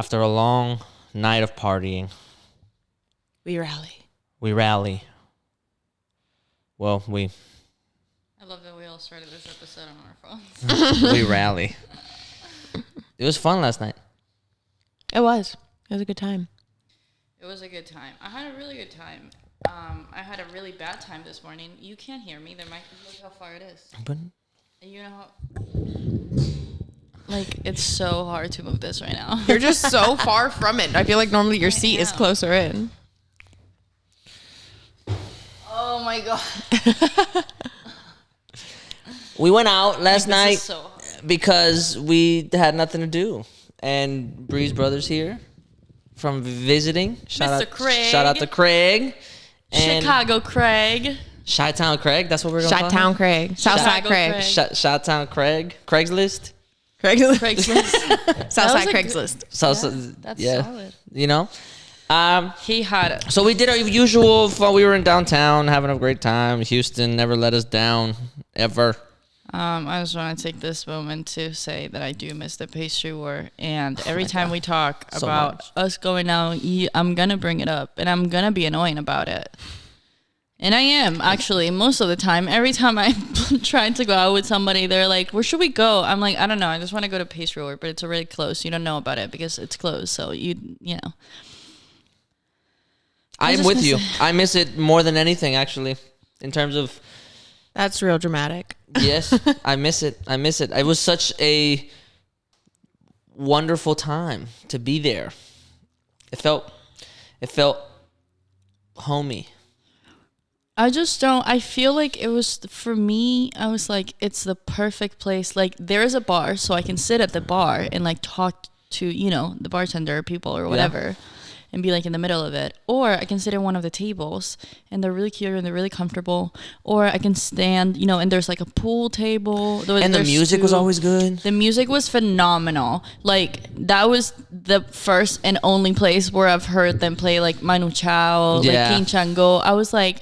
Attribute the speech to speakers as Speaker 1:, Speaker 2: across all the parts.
Speaker 1: After a long night of partying,
Speaker 2: We rally.
Speaker 1: we rally. Well,
Speaker 3: I love that we all started this episode on our phones.
Speaker 1: we rally. It was fun last night.
Speaker 2: It was a good time.
Speaker 3: It was a good time. I had a really good time. I had a really bad time this morning. You can't hear me. Look how far it is.
Speaker 1: But
Speaker 3: You know how... Like, it's so hard to move this right now.
Speaker 2: You're just so far from it. I feel like normally your seat is closer in.
Speaker 3: Oh my god.
Speaker 1: we went out last night
Speaker 3: This is so hard.
Speaker 1: because we had nothing to do. And Bree's brother's here from visiting.
Speaker 3: Mr. Craig.
Speaker 1: Shout out to Craig. And
Speaker 3: Chicago Craig.
Speaker 1: Chi-Town Craig, that's what we're going to call him?
Speaker 2: Chi-Town Craig. Southside
Speaker 3: Chicago
Speaker 2: Craig.
Speaker 3: Craig.
Speaker 1: Chi-Town Craig. Craigslist.
Speaker 3: Craigslist.
Speaker 2: Southside
Speaker 3: a
Speaker 2: Craigslist.
Speaker 1: So,
Speaker 3: That's
Speaker 1: yeah,
Speaker 3: solid.
Speaker 1: you know.
Speaker 3: He had it.
Speaker 1: So we did our usual fun. We were in downtown having a great time. Houston never let us down, ever.
Speaker 3: I just want to take this moment to say that I do miss the pastry war. And every time we talk
Speaker 1: So
Speaker 3: about
Speaker 1: much.
Speaker 3: us going out, I'm going to bring it up. And I'm going to be annoying about it. And I am, actually, most of the time. Every time I try to go out with somebody, they're like, where should we go? I'm like, I don't know. I just want to go to pastry war, but it's already closed. You don't know about it because it's closed. So, you know.
Speaker 1: I'm
Speaker 3: just
Speaker 1: with
Speaker 3: miss
Speaker 1: you.
Speaker 3: it.
Speaker 1: I miss it more than anything, actually, in terms of...
Speaker 2: That's real dramatic.
Speaker 1: Yes, I miss it. I miss it. It was such a wonderful time to be there. It felt homey.
Speaker 3: I just don't, I feel like it was, for me, I was like, it's the perfect place. Like, there is a bar, so I can sit at the bar and, like, talk to, you know, the bartender or people or whatever, and be, like, in the middle of it. Or I can sit at one of the tables, and they're really cute and they're really comfortable. Or I can stand, you know, and there's, like, a pool table.
Speaker 1: And the music was always good.
Speaker 3: The music was phenomenal. Like, that was the first and only place where I've heard them play, like, Manu Chao,
Speaker 1: Yeah.
Speaker 3: like, King Chango. I was like,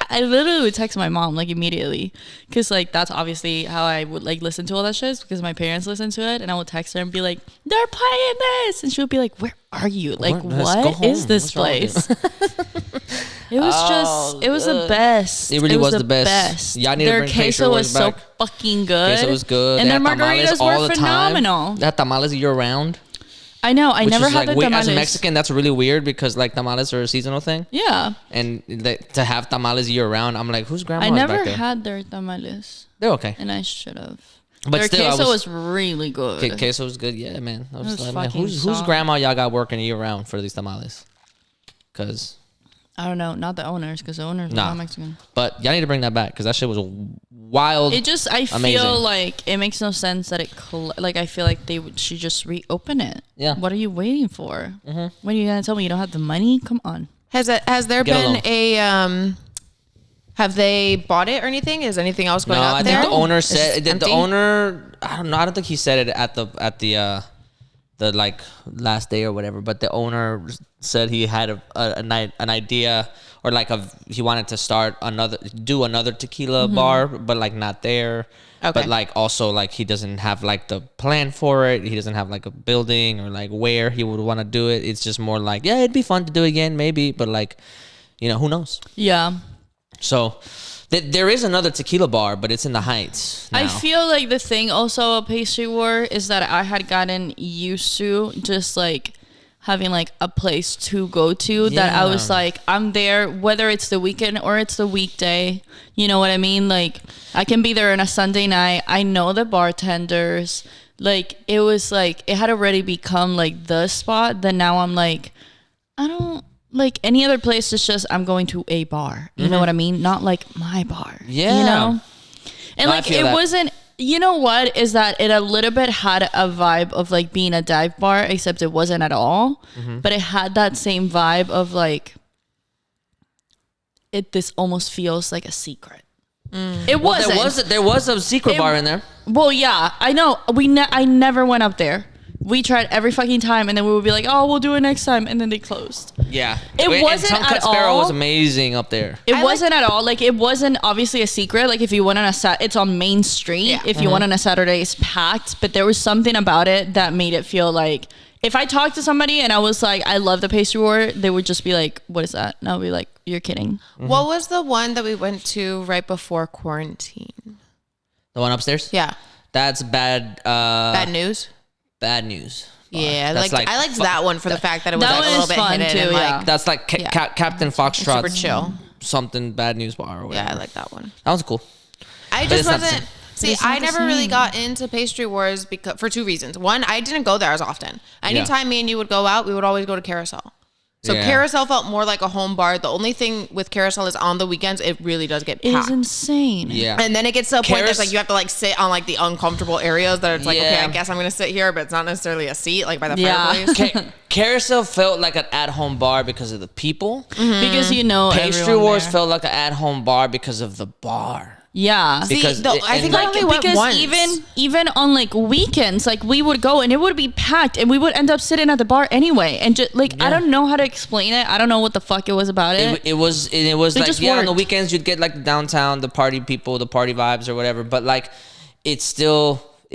Speaker 3: I literally would text my mom like immediately, because like that's obviously how I would like listen to all that shit, because my parents listen to it, and I would text her and be like, they're playing this, and she would be like, where are you, like what is this place? It was it was the best.
Speaker 1: It really was the best. Y'all need to
Speaker 3: their
Speaker 1: bring
Speaker 3: queso was so
Speaker 1: back.
Speaker 3: fucking good.
Speaker 1: Queso was good.
Speaker 3: And
Speaker 1: They
Speaker 3: their
Speaker 1: had tamales
Speaker 3: margaritas
Speaker 1: all
Speaker 3: were
Speaker 1: the time.
Speaker 3: phenomenal.
Speaker 1: They had tamales year round.
Speaker 3: I know. I never had the
Speaker 1: weird.
Speaker 3: tamales.
Speaker 1: As a Mexican, that's really weird because like tamales are a seasonal thing.
Speaker 3: Yeah.
Speaker 1: And to have tamales year round, I'm like, whose grandma
Speaker 3: I
Speaker 1: is
Speaker 3: never
Speaker 1: back there?
Speaker 3: had their tamales,
Speaker 1: They're okay.
Speaker 3: and I should have.
Speaker 1: But
Speaker 3: Their
Speaker 1: still,
Speaker 3: queso was really good.
Speaker 1: queso was good. Yeah, man. I was
Speaker 3: was
Speaker 1: like, man,
Speaker 3: fucking
Speaker 1: whose
Speaker 3: soft.
Speaker 1: grandma y'all got working year round for these tamales? Because,
Speaker 3: I don't know, not the owners, because the owners are
Speaker 1: Nah.
Speaker 3: not Mexican.
Speaker 1: but y'all need to bring that back because that shit was wild.
Speaker 3: It just, I
Speaker 1: Amazing.
Speaker 3: feel like it makes no sense that it, like I feel like should just reopen it.
Speaker 1: Yeah.
Speaker 3: What are you waiting for? When are you gonna tell me you don't have the money? Come on.
Speaker 2: Has there
Speaker 1: Get
Speaker 2: been
Speaker 1: along.
Speaker 2: a have they bought it or anything? Is anything else going
Speaker 1: No,
Speaker 2: out
Speaker 1: I
Speaker 2: there?
Speaker 1: think the owner
Speaker 2: It's
Speaker 1: said
Speaker 2: just
Speaker 1: the
Speaker 2: empty?
Speaker 1: owner. I don't know. I don't think he said it at the like last day or whatever. But the owner said he had an idea, or like he wanted to start do another tequila bar, but like not there.
Speaker 2: Okay.
Speaker 1: But like also like he doesn't have like the plan for it. He doesn't have like a building or like where he would want to do it. It's just more like, yeah, it'd be fun to do again, maybe, but like, you know, who knows?
Speaker 3: Yeah.
Speaker 1: So there is another tequila bar, but it's in the Heights now.
Speaker 3: I feel like the thing also of pastry war is that I had gotten used to just like having like a place to go to that I was
Speaker 1: Yeah.
Speaker 3: like, I'm there whether it's the weekend or it's the weekday. You know what I mean? Like I can be there on a Sunday night. I know the bartenders. Like it was like it had already become like the spot that now I'm like, I don't like any other place. It's just I'm going to a bar. You know what I mean? Not like my bar.
Speaker 1: Yeah.
Speaker 3: You know? And
Speaker 1: No, I
Speaker 3: like
Speaker 1: feel
Speaker 3: it
Speaker 1: that.
Speaker 3: wasn't, you know what, is that it a little bit had a vibe of like being a dive bar, except it wasn't at all. But it had that same vibe of like this almost feels like a secret. It
Speaker 1: Well,
Speaker 3: wasn't.
Speaker 1: there was a secret
Speaker 3: It-
Speaker 1: bar in there.
Speaker 3: Well, yeah, I know. I never went up there. We tried every fucking time, and then we would be like, "Oh, we'll do it next time," and then they closed.
Speaker 1: Yeah,
Speaker 3: It wasn't
Speaker 1: and Tongue
Speaker 3: at
Speaker 1: Cut Sparrow
Speaker 3: all.
Speaker 1: was amazing up there.
Speaker 3: It wasn't at all. Like, it wasn't obviously a secret. Like, if you went on it's on Main Street.
Speaker 2: Yeah.
Speaker 3: If you went on a Saturday, it's packed. But there was something about it that made it feel like if I talked to somebody and I was like, I love the pastry war, they would just be like, what is that? And I'll be like, you're kidding.
Speaker 2: What was the one that we went to right before quarantine?
Speaker 1: The one upstairs?
Speaker 2: Yeah.
Speaker 1: That's bad.
Speaker 2: Bad news?
Speaker 1: Bad news.
Speaker 2: Yeah,
Speaker 1: That's
Speaker 2: I liked that one for the fact that it was
Speaker 3: That
Speaker 2: like a
Speaker 3: one
Speaker 2: little
Speaker 3: is
Speaker 2: bit
Speaker 3: fun
Speaker 2: hidden
Speaker 3: too,
Speaker 2: and
Speaker 3: yeah.
Speaker 2: like
Speaker 1: That's like Captain Foxtrot.
Speaker 2: super chill.
Speaker 1: Something bad news bar or whatever.
Speaker 2: Yeah, I like that one.
Speaker 1: That was cool.
Speaker 2: I
Speaker 1: But
Speaker 2: just
Speaker 1: it's not the
Speaker 2: wasn't.
Speaker 1: same.
Speaker 2: See,
Speaker 3: it's not
Speaker 2: I
Speaker 3: the
Speaker 2: never really
Speaker 3: same.
Speaker 2: got into pastry wars because for two reasons. One, I didn't go there as often. Anytime me and you would go out, we would always go to Carousel. So
Speaker 1: Yeah.
Speaker 2: Carousel felt more like a home bar. The only thing with Carousel is on the weekends, it really does get
Speaker 3: It is
Speaker 2: packed.
Speaker 3: insane.
Speaker 1: Yeah.
Speaker 2: And then it gets to a point that's
Speaker 1: Carousel-
Speaker 2: like you have to like sit on like the uncomfortable areas that it's like, okay,
Speaker 1: Yeah.
Speaker 2: I guess I'm going to sit here, but it's not necessarily a seat like by the
Speaker 3: Yeah.
Speaker 2: fireplace.
Speaker 1: Carousel felt like an at-home bar because of the people.
Speaker 3: Because you know
Speaker 1: Pastry
Speaker 3: everyone
Speaker 1: Wars
Speaker 3: there.
Speaker 1: felt like an at-home bar because of the bar.
Speaker 3: Yeah.
Speaker 2: See,
Speaker 1: Because
Speaker 2: I think
Speaker 1: and
Speaker 2: I
Speaker 1: like-
Speaker 2: only went
Speaker 3: Because
Speaker 2: once.
Speaker 3: even on like weekends, like we would go and it would be packed and we would end up sitting at the bar anyway. And just like I
Speaker 1: Yeah.
Speaker 3: don't know how to explain it. I don't know what the fuck it was about it.
Speaker 1: It was
Speaker 3: It
Speaker 1: like,
Speaker 3: just
Speaker 1: yeah, on the
Speaker 3: worked.
Speaker 1: weekends you'd get like the downtown, the party people, the party vibes or whatever, but like it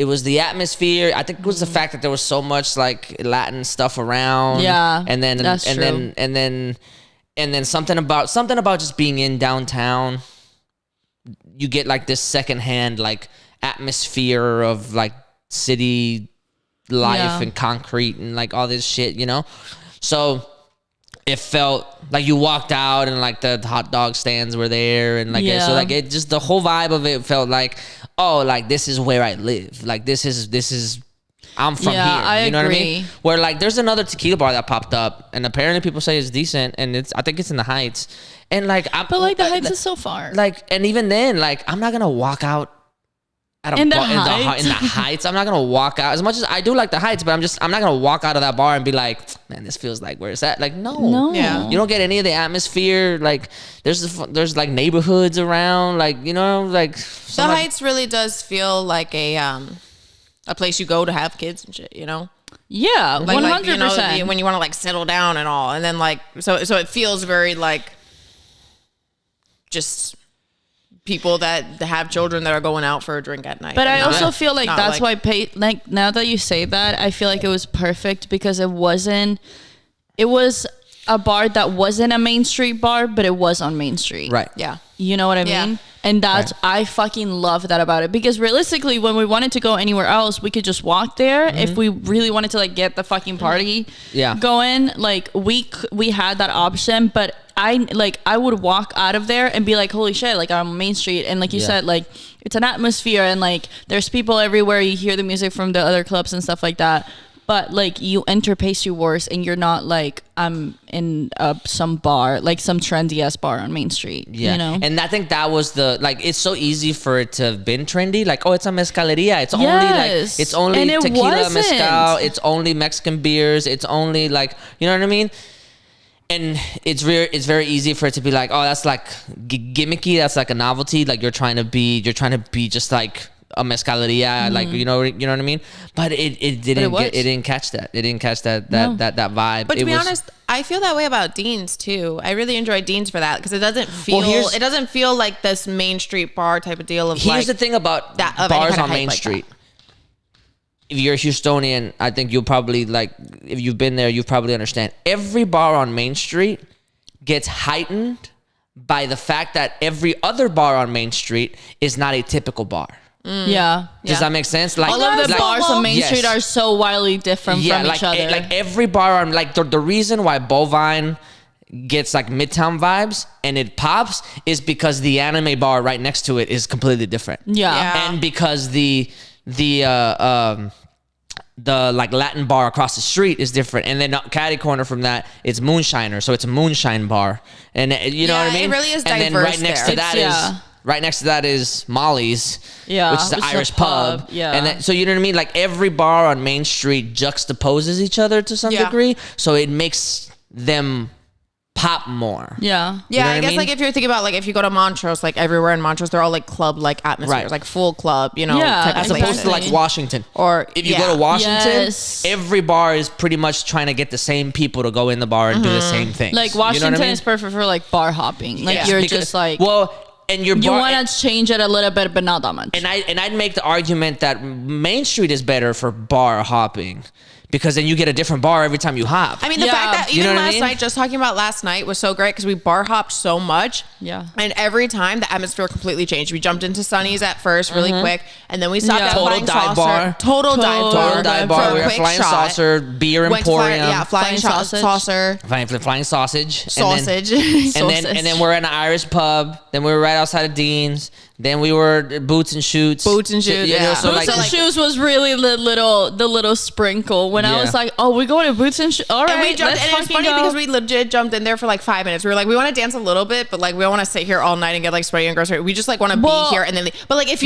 Speaker 1: was the atmosphere. I think it was the fact that there was so much like Latin stuff around.
Speaker 3: Yeah,
Speaker 1: and then
Speaker 3: that's
Speaker 1: and
Speaker 3: true.
Speaker 1: then something about just being in downtown. You get like this secondhand like atmosphere of like city life
Speaker 3: Yeah.
Speaker 1: and concrete and like all this shit, you know? So it felt like you walked out and like the hot dog stands were there and like so
Speaker 3: Yeah.
Speaker 1: like it just the whole vibe of it felt like, oh, like this is where I live. Like this is I'm from
Speaker 3: Yeah,
Speaker 1: here.
Speaker 3: I
Speaker 1: You know what I mean?
Speaker 3: agree.
Speaker 1: Where like there's another tequila bar that popped up and apparently people say it's decent and I think it's in the Heights. And like
Speaker 3: But like the Heights is so far.
Speaker 1: like, and even then, like, I'm not gonna walk out at a
Speaker 3: In the
Speaker 1: bar,
Speaker 3: Heights?
Speaker 1: in the Heights. I'm not gonna walk out as much as I do like the Heights, but I'm not gonna walk out of that bar and be like, man, this feels like where it's at. Like,
Speaker 3: No.
Speaker 2: Yeah.
Speaker 1: you don't get any of the atmosphere. Like, there's like neighborhoods around, like you know, like
Speaker 2: The Heights really does feel like a place you go to have kids and shit, you know?
Speaker 3: Yeah,
Speaker 2: Like
Speaker 3: 100%.
Speaker 2: you know, when you want to like settle down and all. And then like so it feels very like just people that have children that are going out for a drink at night.
Speaker 3: But I
Speaker 2: And
Speaker 3: also
Speaker 2: not-
Speaker 3: feel like
Speaker 2: not
Speaker 3: that's why like now that you say that, I feel like it was perfect because it was a bar that wasn't a Main Street bar, but it was on Main Street.
Speaker 1: right.
Speaker 2: Yeah.
Speaker 3: You know what I
Speaker 2: Yeah.
Speaker 3: mean? And that's I fucking love that about it because realistically, when we wanted to go anywhere else, we could just walk there. If we really wanted to like get the fucking party
Speaker 1: Yeah.
Speaker 3: going, like we had that option. But I would walk out of there and be like, holy shit, like I'm on Main Street, and like you
Speaker 1: Yeah.
Speaker 3: said, like it's an atmosphere and like there's people everywhere. You hear the music from the other clubs and stuff like that. But like you enter Pastry Wars and you're not like I'm in some bar, like some trendy ass bar on Main Street.
Speaker 1: Yeah,
Speaker 3: You know?
Speaker 1: and I think that was like it's so easy for it to have been trendy. Like, oh, it's a mezcaleria. It's
Speaker 3: Yes.
Speaker 1: only
Speaker 3: And it
Speaker 1: tequila,
Speaker 3: wasn't.
Speaker 1: mezcal. It's only Mexican beers. It's only like you know what I mean. And it's very easy for it to be like, oh, that's like gimmicky. That's like a novelty. Like you're trying to be just like a mezcaleria, like you know what I mean. But it didn't catch that. It didn't catch that vibe.
Speaker 2: But to
Speaker 1: It
Speaker 2: be
Speaker 1: was-
Speaker 2: honest, I feel that way about Dean's too. I really enjoy Dean's for that because it doesn't feel
Speaker 1: here's-
Speaker 2: it doesn't feel like this Main Street bar type of deal of
Speaker 1: here's
Speaker 2: like
Speaker 1: the thing about
Speaker 2: that- of any
Speaker 1: bars
Speaker 2: kind of
Speaker 1: on
Speaker 2: hype
Speaker 1: Main
Speaker 2: like
Speaker 1: Street. If you're a Houstonian, I think you'll probably like. If you've been there, you probably understand. Every bar on Main Street gets heightened by the fact that every other bar on Main Street is not a typical bar.
Speaker 3: Yeah.
Speaker 1: Does
Speaker 2: Yeah.
Speaker 1: that make sense? Like
Speaker 3: All of the
Speaker 1: like-
Speaker 3: bars on Main
Speaker 1: Yes.
Speaker 3: Street are so wildly different from
Speaker 1: like
Speaker 3: each other.
Speaker 1: like every bar on like the reason why Bovine gets like Midtown vibes and it pops is because the anime bar right next to it is completely different.
Speaker 2: Yeah.
Speaker 1: And because the like Latin bar across the street is different, and then catty corner from that it's Moonshiner, so it's a moonshine bar, and you know
Speaker 2: Yeah,
Speaker 1: what I mean.
Speaker 2: it really is
Speaker 1: and then
Speaker 2: diverse
Speaker 1: right next
Speaker 2: there.
Speaker 1: to that
Speaker 3: It's-
Speaker 1: is right next to that is Molly's,
Speaker 3: Yeah,
Speaker 1: which is the
Speaker 3: which is a
Speaker 1: Irish pub.
Speaker 3: pub, yeah.
Speaker 1: And then, so you know what I mean. Like every bar on Main Street juxtaposes each other to some
Speaker 2: Yeah.
Speaker 1: degree, so it makes them pop more.
Speaker 3: yeah.
Speaker 2: Yeah,
Speaker 1: know what
Speaker 2: I
Speaker 1: I
Speaker 2: guess
Speaker 1: mean?
Speaker 2: like if you're thinking about like if you go to Montrose, like everywhere in Montrose, they're all like club like atmospheres,
Speaker 1: Right.
Speaker 2: like full club, you know,
Speaker 3: Yeah,
Speaker 2: type of
Speaker 1: As opposed to
Speaker 2: places.
Speaker 1: like Washington,
Speaker 2: Or-
Speaker 1: if you
Speaker 2: yeah.
Speaker 1: go to Washington,
Speaker 3: Yes.
Speaker 1: every bar is pretty much trying to get the same people to go in the bar and do the same thing.
Speaker 3: Like
Speaker 1: You know what I
Speaker 3: Washington
Speaker 1: mean?
Speaker 3: is perfect for like bar hopping. Like
Speaker 2: Yeah.
Speaker 3: you're
Speaker 1: Because-
Speaker 3: just like
Speaker 1: well, and your
Speaker 3: you
Speaker 1: bar,
Speaker 3: want to change it a little bit, but not that much.
Speaker 1: and I'd make the argument that Main Street is better for bar hopping because then you get a different bar every time you hop.
Speaker 2: I mean, the fact that
Speaker 1: You
Speaker 2: even
Speaker 1: know what I
Speaker 2: last
Speaker 1: mean?
Speaker 2: night, just talking about last night was so great because we bar hopped so much.
Speaker 3: Yeah.
Speaker 2: And every time the atmosphere completely changed. We jumped into Sunny's at first really quick, and then we stopped at
Speaker 1: Total
Speaker 2: Flying
Speaker 1: dive
Speaker 2: Saucer.
Speaker 1: bar.
Speaker 2: Total dive bar.
Speaker 1: Total dive
Speaker 2: for
Speaker 1: bar.
Speaker 2: a
Speaker 1: We were
Speaker 2: quick
Speaker 1: Flying
Speaker 2: shot.
Speaker 1: Saucer, Beer
Speaker 2: Went to
Speaker 1: Emporium.
Speaker 2: Flying
Speaker 3: Sausage.
Speaker 2: Saucer.
Speaker 1: Flying Sausage.
Speaker 2: Sausage.
Speaker 1: And then we're in an Irish pub. Then we were right outside of Dean's. Then we were Boots and Shoots.
Speaker 2: Boots and Shoots,
Speaker 1: You know,
Speaker 2: yeah.
Speaker 1: so
Speaker 3: Boots
Speaker 1: like,
Speaker 3: and Shoes was really the little sprinkle when I
Speaker 1: Yeah.
Speaker 3: was like, oh, we're going to Boots and Shoes. All right,
Speaker 2: And we jumped,
Speaker 3: let's
Speaker 2: and it's
Speaker 3: fucking
Speaker 2: funny
Speaker 3: go.
Speaker 2: because we legit jumped in there for like 5 minutes. We were like, we want to dance a little bit, but like we don't want to sit here all night and get like sweaty and gross. We just like want to
Speaker 3: Well,
Speaker 2: be here and then. But like if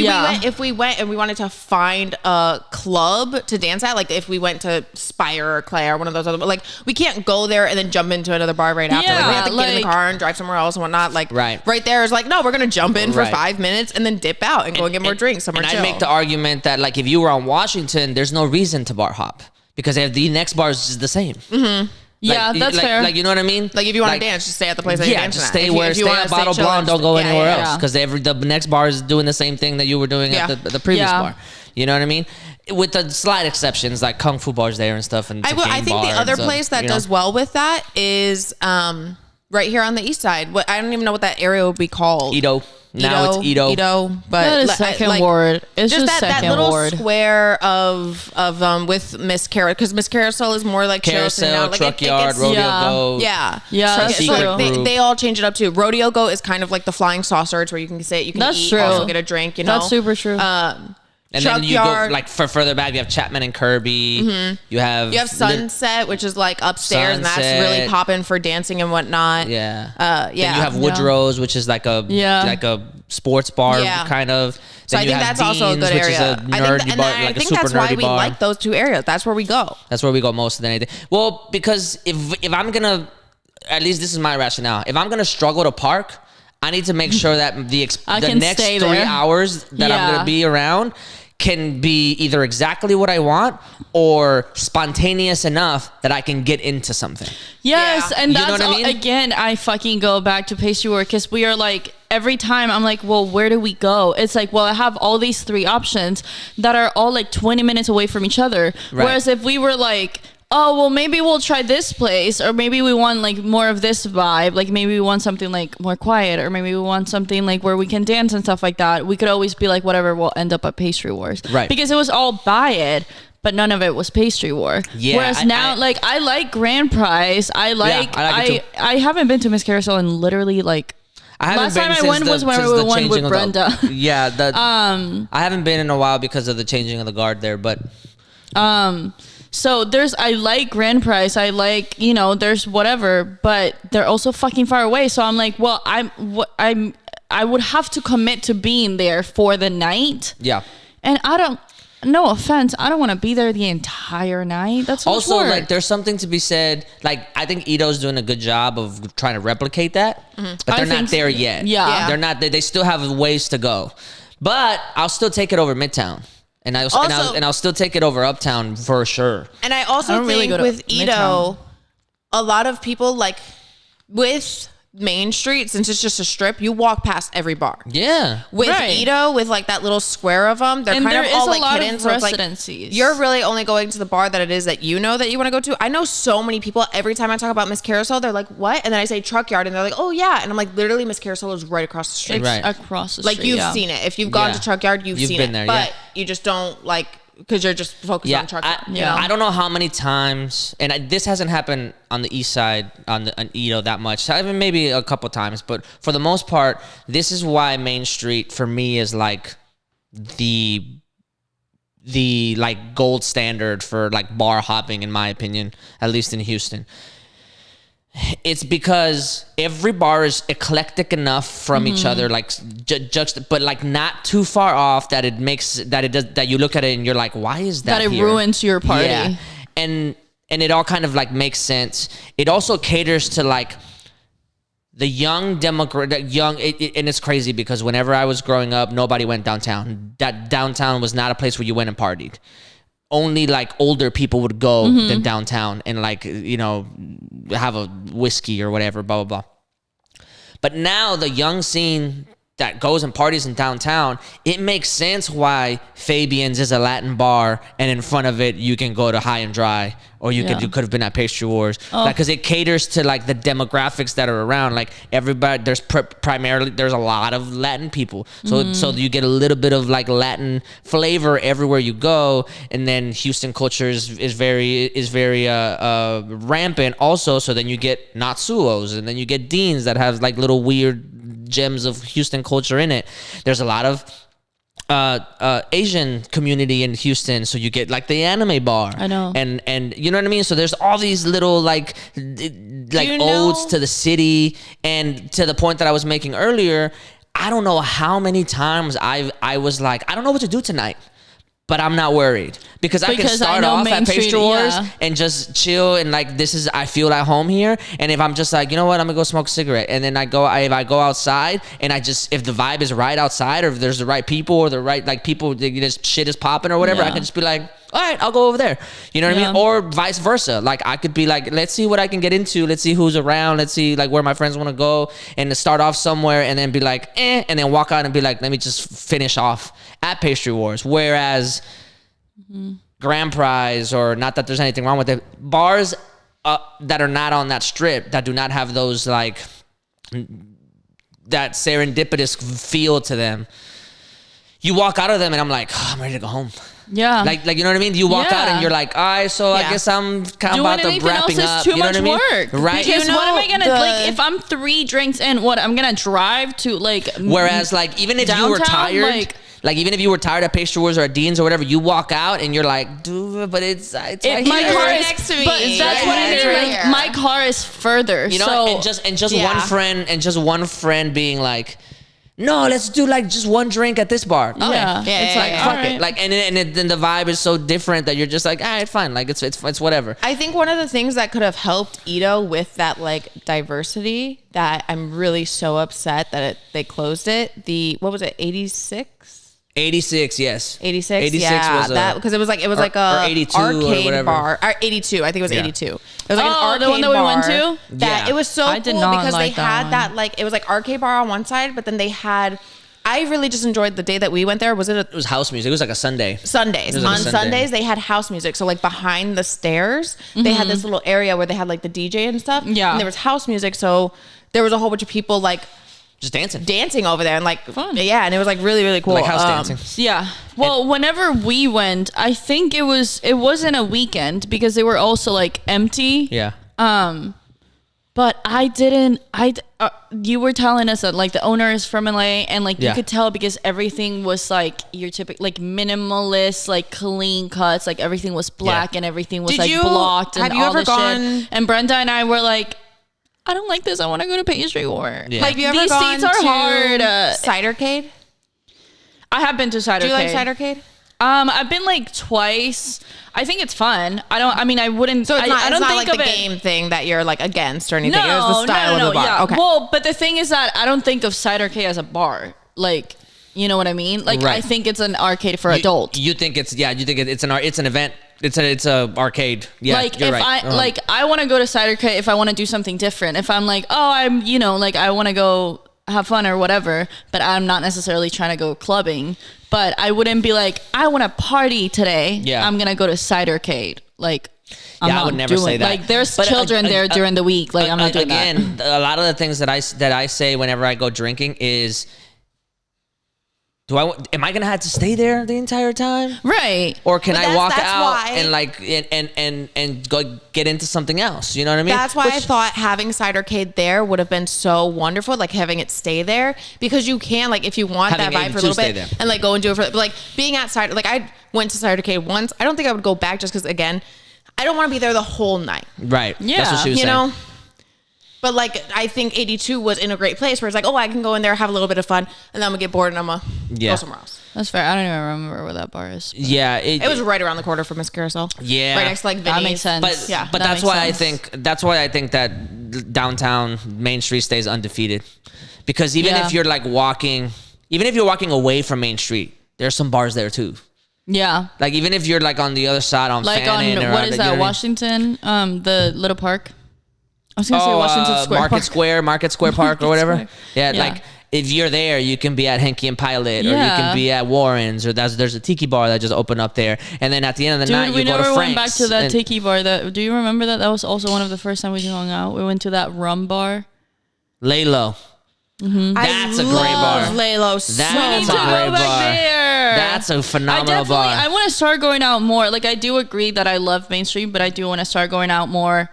Speaker 2: we went and we wanted to find a club to dance at, like if we went to Spire or Clay or one of those other, like we can't go there and then jump into another bar right after. Like we have to get in the
Speaker 3: like-
Speaker 2: car and drive somewhere else and whatnot. Like
Speaker 1: Right.
Speaker 2: there is like, no, we're gonna jump in for
Speaker 1: Right.
Speaker 2: 5 minutes and then dip out and go and get more drinks somewhere
Speaker 1: And
Speaker 2: chill.
Speaker 1: I make the argument that like if you were on Washington, there's no reason to bar hop because the next bar is the same.
Speaker 2: Mm-hmm.
Speaker 3: Yeah, that's fair.
Speaker 1: Like you know what I mean?
Speaker 2: Like if you want to dance, just stay at the place that you're
Speaker 1: Yeah,
Speaker 2: dancing
Speaker 1: just
Speaker 2: at.
Speaker 1: stay
Speaker 2: If you-
Speaker 1: where
Speaker 2: if you
Speaker 1: stay
Speaker 2: wanna
Speaker 1: at Bottle
Speaker 2: chill
Speaker 1: Blonde.
Speaker 2: and
Speaker 1: Don't go
Speaker 2: yeah,
Speaker 1: anywhere
Speaker 2: yeah,
Speaker 1: else
Speaker 2: yeah.
Speaker 1: because the next bar is doing the same thing that you were doing
Speaker 2: Yeah.
Speaker 1: at the previous
Speaker 3: Yeah.
Speaker 1: bar. You know what I mean? With the slight exceptions like Kung Fu bars there and stuff. And
Speaker 2: I think the other place that does well with that is right here on the east side. What I don't even know what that area would be called.
Speaker 1: Ito. Now it's Ito.
Speaker 2: Ito, but
Speaker 3: That is second ward. It's just
Speaker 2: that
Speaker 3: second
Speaker 2: little
Speaker 3: ward.
Speaker 2: square of with Miss Carousel, because Miss Carousel is more like chill, so
Speaker 1: Carousel,
Speaker 2: now, like
Speaker 1: Truck
Speaker 2: it
Speaker 1: Yard,
Speaker 2: gets-
Speaker 1: Rodeo
Speaker 3: Yeah.
Speaker 1: Go.
Speaker 2: Yeah,
Speaker 3: Yeah,
Speaker 2: so,
Speaker 3: that's
Speaker 2: so
Speaker 3: true.
Speaker 2: they all change it up too. Rodeo Go is kind of like the flying saucer. It's where you can sit, you can
Speaker 3: That's
Speaker 2: eat,
Speaker 3: true.
Speaker 2: also get a drink. You know,
Speaker 3: That's super true.
Speaker 1: And
Speaker 2: Truck
Speaker 1: then you
Speaker 2: Yard.
Speaker 1: go like for further back, you have Chapman and Kirby. You have
Speaker 2: Sunset, which is like upstairs, and that's
Speaker 1: Sunset.
Speaker 2: really popping for dancing and whatnot.
Speaker 1: Yeah.
Speaker 2: Yeah.
Speaker 1: Then you have Woodrow's, which is like a sports bar
Speaker 2: Yeah.
Speaker 1: kind of.
Speaker 2: So
Speaker 1: Then
Speaker 2: I
Speaker 1: you
Speaker 2: think
Speaker 1: have
Speaker 2: that's also a
Speaker 1: Dean's,
Speaker 2: good
Speaker 1: which
Speaker 2: area.
Speaker 1: is a nerdy bar,
Speaker 2: I
Speaker 1: like a
Speaker 2: think
Speaker 1: super
Speaker 2: that's why
Speaker 1: nerdy
Speaker 2: we
Speaker 1: bar.
Speaker 2: like those two areas. That's where we go.
Speaker 1: That's where we go most than anything. Well, because if I'm gonna, at least this is my rationale. If I'm gonna struggle to park, I need to make sure that the
Speaker 3: can
Speaker 1: next
Speaker 3: stay
Speaker 1: 3
Speaker 3: there.
Speaker 1: hours that I'm
Speaker 3: Yeah.
Speaker 1: gonna be around can be either exactly what I want or spontaneous enough that I can get into something.
Speaker 3: Yes,
Speaker 2: Yeah.
Speaker 3: and
Speaker 1: You know
Speaker 3: that's
Speaker 1: what I mean?
Speaker 3: again, I fucking go back to pastry work because we are like every time I'm like, well, where do we go? It's like, well, I have all these 3 options that are all like 20 minutes away from each other.
Speaker 1: Right.
Speaker 3: Whereas if we were like, oh, well, maybe we'll try this place, or maybe we want like more of this vibe, like maybe we want something like more quiet, or maybe we want something like where we can dance and stuff like that. We could always be like, whatever, we'll end up at Pastry Wars,
Speaker 1: Right?
Speaker 3: Because it was all buy it. But none of it was Pastry War.
Speaker 1: Yeah,
Speaker 3: Whereas now, like, I like Grand Prize. I like
Speaker 1: it too.
Speaker 3: I haven't been to Miss Carousel in literally like
Speaker 1: I haven't
Speaker 3: last
Speaker 1: been
Speaker 3: time I
Speaker 1: since
Speaker 3: went was when
Speaker 1: since
Speaker 3: we
Speaker 1: the
Speaker 3: went with
Speaker 1: changing of
Speaker 3: Brenda.
Speaker 1: Yeah, I haven't been in a while because of the changing of the guard there, but
Speaker 3: So I like Grand Prize. I like, there's whatever, but they're also fucking far away. So I'm like, well, I would have to commit to being there for the night.
Speaker 1: yeah.
Speaker 3: And no offense, I don't want to be there the entire night. That's so much
Speaker 1: Also,
Speaker 3: work.
Speaker 1: like, there's something to be said. Like, I think Ito's doing a good job of trying to replicate that, but
Speaker 3: I
Speaker 1: they're
Speaker 3: think
Speaker 1: not there
Speaker 3: so.
Speaker 1: yet.
Speaker 3: Yeah.
Speaker 1: They're not. They still have ways to go. But I'll still take it over Midtown, and I'll still take it over Uptown for sure.
Speaker 2: And I
Speaker 3: I
Speaker 2: also
Speaker 3: don't really
Speaker 2: think
Speaker 3: go to
Speaker 2: with Ito,
Speaker 3: Midtown.
Speaker 2: a lot of people like with Main Street, since it's just a strip, you walk past every bar.
Speaker 1: Yeah.
Speaker 2: With
Speaker 3: Right.
Speaker 2: Ito, with like that little square of them, they're
Speaker 3: And
Speaker 2: kind
Speaker 3: there
Speaker 2: of
Speaker 3: is
Speaker 2: all
Speaker 3: a
Speaker 2: like
Speaker 3: lot
Speaker 2: hidden.
Speaker 3: of
Speaker 2: So it's like
Speaker 3: residencies.
Speaker 2: you're really only going to the bar that it is that you know that you want to go to. I know so many people. Every time I talk about Miss Carousel, they're like, "What?" And then I say Truck Yard, and they're like, "Oh yeah." And I'm like, literally, Miss Carousel is right across the street.
Speaker 3: It's
Speaker 1: Right.
Speaker 3: across the
Speaker 2: Like
Speaker 3: street.
Speaker 2: you've
Speaker 3: yeah.
Speaker 2: seen it. If you've gone
Speaker 1: Yeah.
Speaker 2: to Truck Yard, you've seen
Speaker 1: been
Speaker 2: it.
Speaker 1: there,
Speaker 2: but
Speaker 1: yeah.
Speaker 2: you just don't like because you're just focused on Truck Yard.
Speaker 3: Yeah.
Speaker 1: I don't know how many times, and this hasn't happened on the east side on Ito that much. I mean, maybe a couple times, but for the most part, this is why Main Street for me is like the like gold standard for like bar hopping, in my opinion, at least in Houston. It's because every bar is eclectic enough from each other, like but like not too far off that it makes that you look at it and you're like, why is that?
Speaker 3: That it
Speaker 1: here?
Speaker 3: ruins your party.
Speaker 1: Yeah, and it all kind of like makes sense. It also caters to like the young and it's crazy because whenever I was growing up, nobody went downtown. That downtown was not a place where you went and partied. Only like older people would go than downtown and like, have a whiskey or whatever, blah, blah, blah. But now the young scene that goes and parties in downtown, it makes sense why Fabian's is a Latin bar, and in front of it you can go to High and Dry, or you could have been at Pastry Wars, because it caters to like the demographics that are around. Like everybody, there's primarily there's a lot of Latin people, so you get a little bit of like Latin flavor everywhere you go, and then Houston culture is very rampant also. So then you get Natsuos, and then you get Deans that have like little weird gems of Houston culture in it. There's a lot of Asian community in Houston, so you get like the anime bar.
Speaker 3: I know.
Speaker 1: And you know what I mean? So there's all these little like odes to the city, and to the point that I was making earlier, I don't know how many times I was like, I don't know what to do tonight, but I'm not worried because I can start off at Pastry Wars and just chill, and like I feel at home here. And if I'm just like, you know what, I'm gonna go smoke a cigarette, and then if I go outside and if the vibe is right outside, or if there's the right people, or the right like people, shit is popping or whatever, I can just be like, all right, I'll go over there. You know what I mean? Or vice versa. Like I could be like, let's see what I can get into. Let's see who's around. Let's see like where my friends want to go, and to start off somewhere and then be like, and then walk out and be like, let me just finish off at Pastry Wars. Whereas Grand Prize, or not that there's anything wrong with it, bars that are not on that strip, that do not have those like that serendipitous feel to them, you walk out of them and I'm like, oh, I'm ready to go home.
Speaker 3: Yeah.
Speaker 1: Like you know what I mean? You walk out and you're like, all right, so I guess I'm kind of about to wrapping up.
Speaker 3: Too much work.
Speaker 1: Right?
Speaker 3: Because what am I gonna like if I'm 3 drinks in? What I'm gonna drive to like?
Speaker 1: Whereas like even if you were tired, like even if you were tired at Pastry Wars or at Dean's or whatever, you walk out and you're like, dude, but it's right
Speaker 3: my
Speaker 1: here.
Speaker 3: car is
Speaker 2: next to me.
Speaker 3: But that's what I mean.
Speaker 2: Right
Speaker 3: Like my car is further.
Speaker 1: You know,
Speaker 3: so,
Speaker 1: and just one friend being like, no, let's do like just one drink at this bar. Okay.
Speaker 3: It's like
Speaker 1: fuck it. Like and then the vibe is so different that you're just like, all right, fine. Like it's whatever.
Speaker 2: I think one of the things that could have helped Ito with that like diversity, that I'm really so upset that they closed it. What was it? 86.
Speaker 1: 86, yes.
Speaker 2: 86,
Speaker 1: 86
Speaker 2: yeah,
Speaker 1: was
Speaker 2: that because it was like a
Speaker 1: 82
Speaker 2: arcade bar. Or 82, I think it was 82. It was like an arcade
Speaker 3: the one that we
Speaker 2: bar
Speaker 3: went to.
Speaker 2: That it was so
Speaker 3: I did
Speaker 2: cool
Speaker 3: not
Speaker 2: because
Speaker 3: like
Speaker 2: they had that like it was like arcade bar on one side, but then they had. I really just enjoyed the day that we went there.
Speaker 1: It was house music. It was like a Sunday.
Speaker 2: Sundays.
Speaker 1: Like
Speaker 2: On
Speaker 1: Sunday.
Speaker 2: Sundays, they had house music. So like behind the stairs, they had this little area where they had like the DJ and stuff.
Speaker 3: Yeah.
Speaker 2: And there was house music. So there was a whole bunch of people like
Speaker 1: Just dancing.
Speaker 2: dancing over there and like
Speaker 3: Fun.
Speaker 2: yeah, and it was like really, really cool.
Speaker 1: Like house dancing.
Speaker 3: Yeah. Well, whenever we went, I think it wasn't a weekend because they were also like empty.
Speaker 1: Yeah.
Speaker 3: But you were telling us that like the owner is from LA, and like you could tell because everything was like your typical like minimalist, like clean cuts, like everything was black and everything was blocked and
Speaker 2: have you
Speaker 3: all
Speaker 2: ever
Speaker 3: this
Speaker 2: gone
Speaker 3: shit. And Brenda and I were like, I don't like this. I want to go to Pastry War.
Speaker 1: Yeah.
Speaker 2: Have you ever
Speaker 3: These
Speaker 2: gone
Speaker 3: seats are
Speaker 2: to
Speaker 3: hard.
Speaker 2: Cidercade?
Speaker 3: I have been to Cidercade.
Speaker 2: Do you like Cidercade?
Speaker 3: I've been like twice. I think it's fun. I wouldn't.
Speaker 2: So it's not,
Speaker 3: I don't
Speaker 2: it's not
Speaker 3: think
Speaker 2: like
Speaker 3: of
Speaker 2: the
Speaker 3: it,
Speaker 2: game thing that you're like against or anything. It was the style of the bar.
Speaker 3: Yeah.
Speaker 2: Okay.
Speaker 3: Well, but the thing is that I don't think of Cidercade as a bar. Like, you know what I mean? Like,
Speaker 1: Right.
Speaker 3: I think it's an arcade for adults.
Speaker 1: You think it's an event. It's a arcade. Yeah.
Speaker 3: Like
Speaker 1: you're
Speaker 3: if
Speaker 1: right.
Speaker 3: I want to go to Cidercade if I want to do something different. If I'm like, oh, I want to go have fun or whatever, but I'm not necessarily trying to go clubbing. But I wouldn't be like, I want to party today.
Speaker 1: Yeah.
Speaker 3: I'm gonna go to Cidercade. Like, I'm
Speaker 1: I
Speaker 3: not
Speaker 1: would never
Speaker 3: doing,
Speaker 1: say that.
Speaker 3: Like, there's
Speaker 1: But,
Speaker 3: children there during the week. Like, I'm not doing that.
Speaker 1: Again, a lot of the things that I say whenever I go drinking is, am I gonna have to stay there the entire time?
Speaker 3: Right.
Speaker 1: Or can I walk
Speaker 2: that's
Speaker 1: out
Speaker 2: why-
Speaker 1: and like and go get into something else? You know what I mean?
Speaker 2: That's why I thought having Cidercade there would have been so wonderful, like having it stay there, because you can, like, if you want
Speaker 1: Having
Speaker 2: that vibe for a little
Speaker 1: stay
Speaker 2: bit
Speaker 1: there.
Speaker 2: and like go and do it for, but like being at Cider, like I went to Cidercade once. I don't think I would go back just because, again, I don't want to be there the whole night.
Speaker 1: Right.
Speaker 3: Yeah.
Speaker 1: That's what she was
Speaker 2: You
Speaker 1: saying.
Speaker 2: know? But like, I think 82 was in a great place where it's like, oh, I can go in there, have a little bit of fun, and then I'm gonna get bored and I'm gonna go somewhere else.
Speaker 3: That's fair. I don't even remember where that bar is.
Speaker 1: Yeah.
Speaker 2: It was right around the corner from Miss Carousel.
Speaker 1: Yeah.
Speaker 2: Right next to like Vinny's.
Speaker 3: That makes sense.
Speaker 1: But
Speaker 2: Yeah,
Speaker 1: but
Speaker 3: that
Speaker 1: that's
Speaker 3: makes
Speaker 1: why
Speaker 3: sense.
Speaker 1: that's why I think that downtown Main Street stays undefeated, because even
Speaker 3: Yeah.
Speaker 1: if you're walking away from Main Street, there's some bars there too.
Speaker 3: Yeah.
Speaker 1: Like even if you're like on the other side on
Speaker 3: Like
Speaker 1: Fannin
Speaker 3: on,
Speaker 1: or
Speaker 3: what is
Speaker 1: you know
Speaker 3: that,
Speaker 1: I mean?
Speaker 3: Washington? The little park? I was going to say Washington Square
Speaker 1: Market
Speaker 3: Park.
Speaker 1: Square, Market Square Park or whatever.
Speaker 3: Square.
Speaker 1: Yeah,
Speaker 3: Yeah.
Speaker 1: like if you're there, you can be at Henke and Pilot, or you
Speaker 3: Yeah.
Speaker 1: can be at Warren's, or there's a tiki bar that just opened up there. And then at the end of the night,
Speaker 3: we
Speaker 1: you go to
Speaker 3: never
Speaker 1: Frank's.
Speaker 3: went back to that
Speaker 1: and-
Speaker 3: tiki bar. Do you remember that? That was also one of the first time we hung out. We went to that rum bar.
Speaker 1: Lay low. That's a great bar.
Speaker 2: Lalo so
Speaker 1: That's
Speaker 3: We need
Speaker 1: a
Speaker 3: to
Speaker 2: much.
Speaker 1: great
Speaker 3: go back
Speaker 1: bar.
Speaker 3: there.
Speaker 1: That's a phenomenal
Speaker 3: I
Speaker 1: bar.
Speaker 3: want to start going out more. Like, I do agree that I love mainstream, but I do want to start going out more,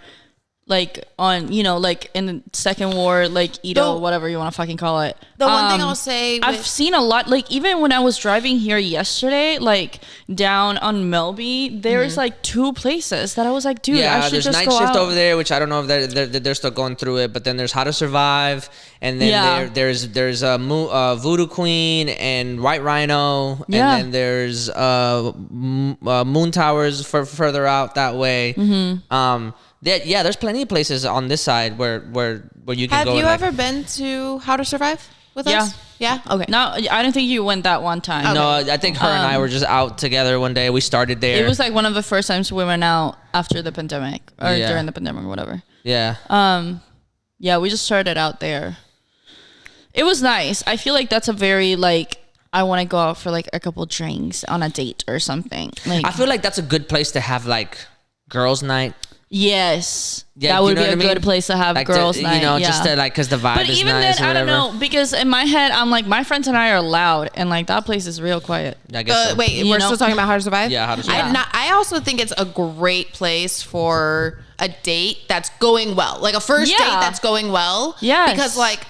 Speaker 3: like, on, you know, like in the second ward, like Edo, whatever you want to fucking call it.
Speaker 2: The one thing I'll say,
Speaker 3: I've seen a lot, like, even when I was driving here yesterday, like down on Melby, there's like 2 places that I was like, dude, I
Speaker 1: Yeah,
Speaker 3: should
Speaker 1: there's
Speaker 3: just
Speaker 1: Night
Speaker 3: go
Speaker 1: Shift
Speaker 3: out.
Speaker 1: over there, which I don't know if they're still going through it. But then there's How to Survive, and then there's Voodoo Queen and White Rhino,
Speaker 3: Yeah.
Speaker 1: and then there's Moon Towers for further out that way. There's plenty of places on this side where you can
Speaker 2: have
Speaker 1: go.
Speaker 2: you
Speaker 1: and, like,
Speaker 2: ever been to How to Survive with
Speaker 3: Yeah.
Speaker 2: us? Yeah. Okay.
Speaker 3: No, I don't think you went that one time.
Speaker 1: No, I think her and I were just out together one day. We started there.
Speaker 3: It was like one of the first times we went out after the pandemic or
Speaker 1: Yeah.
Speaker 3: during the pandemic or whatever.
Speaker 1: yeah.
Speaker 3: Yeah, we just started out there. It was nice. I feel like that's a very like I want to go out for like a couple drinks on a date or something. Like
Speaker 1: I feel like that's a good place to have like girls' night.
Speaker 3: yes,
Speaker 1: Yeah,
Speaker 3: that
Speaker 1: you
Speaker 3: would
Speaker 1: know
Speaker 3: be
Speaker 1: what
Speaker 3: a
Speaker 1: I mean?
Speaker 3: good place to have
Speaker 1: Like
Speaker 3: girls'
Speaker 1: to,
Speaker 3: night.
Speaker 1: you know,
Speaker 3: yeah.
Speaker 1: just to like because the vibe
Speaker 3: But
Speaker 1: is
Speaker 3: even
Speaker 1: nice
Speaker 3: then,
Speaker 1: or
Speaker 3: I don't
Speaker 1: whatever.
Speaker 3: know because in my head I'm like my friends and I are loud and like that place is real quiet.
Speaker 1: I guess so.
Speaker 2: Wait,
Speaker 3: You
Speaker 2: we're
Speaker 3: know?
Speaker 2: still talking about How to Survive?
Speaker 1: Yeah, How to Survive.
Speaker 2: I also think it's a great place for a date that's going well, like a first
Speaker 3: Yeah.
Speaker 2: date that's going well.
Speaker 3: Yes.
Speaker 2: because like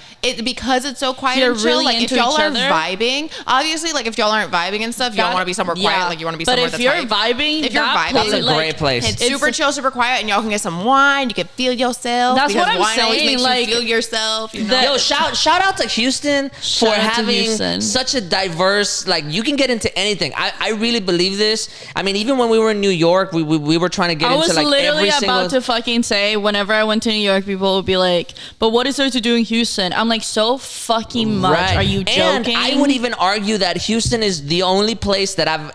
Speaker 2: because it's so quiet
Speaker 3: You're
Speaker 2: and chill.
Speaker 3: really
Speaker 2: Like if
Speaker 3: into
Speaker 2: y'all
Speaker 3: each
Speaker 2: are
Speaker 3: other.
Speaker 2: vibing, obviously, like if y'all aren't vibing and stuff, you don't want to be somewhere quiet. Like you want to be
Speaker 3: But
Speaker 2: somewhere
Speaker 3: if
Speaker 2: that's
Speaker 3: you're
Speaker 2: hype.
Speaker 3: vibing,
Speaker 2: If you're
Speaker 3: that
Speaker 2: vibing,
Speaker 1: That's a
Speaker 3: like,
Speaker 1: great place.
Speaker 2: It's super chill, super quiet, and y'all can get some wine. You can feel yourself.
Speaker 3: That's
Speaker 2: because
Speaker 3: what I'm
Speaker 2: wine always
Speaker 3: saying,
Speaker 2: makes
Speaker 3: like,
Speaker 2: you feel yourself. You know?
Speaker 3: that-
Speaker 1: Yo, shout out to Houston for
Speaker 3: Shout out to
Speaker 1: having
Speaker 3: Houston.
Speaker 1: such a diverse, like you can get into anything. I really believe this. I mean, even when we were in New York, we were trying to get
Speaker 3: I
Speaker 1: into
Speaker 3: was
Speaker 1: like
Speaker 3: literally
Speaker 1: every single.
Speaker 3: about to fucking say whenever I went to New York, people would be like, "But what is there to do in Houston?" I'm like, "So fucking much."
Speaker 1: Right.
Speaker 3: Are you joking?
Speaker 1: And I would even argue that Houston is the only place that I've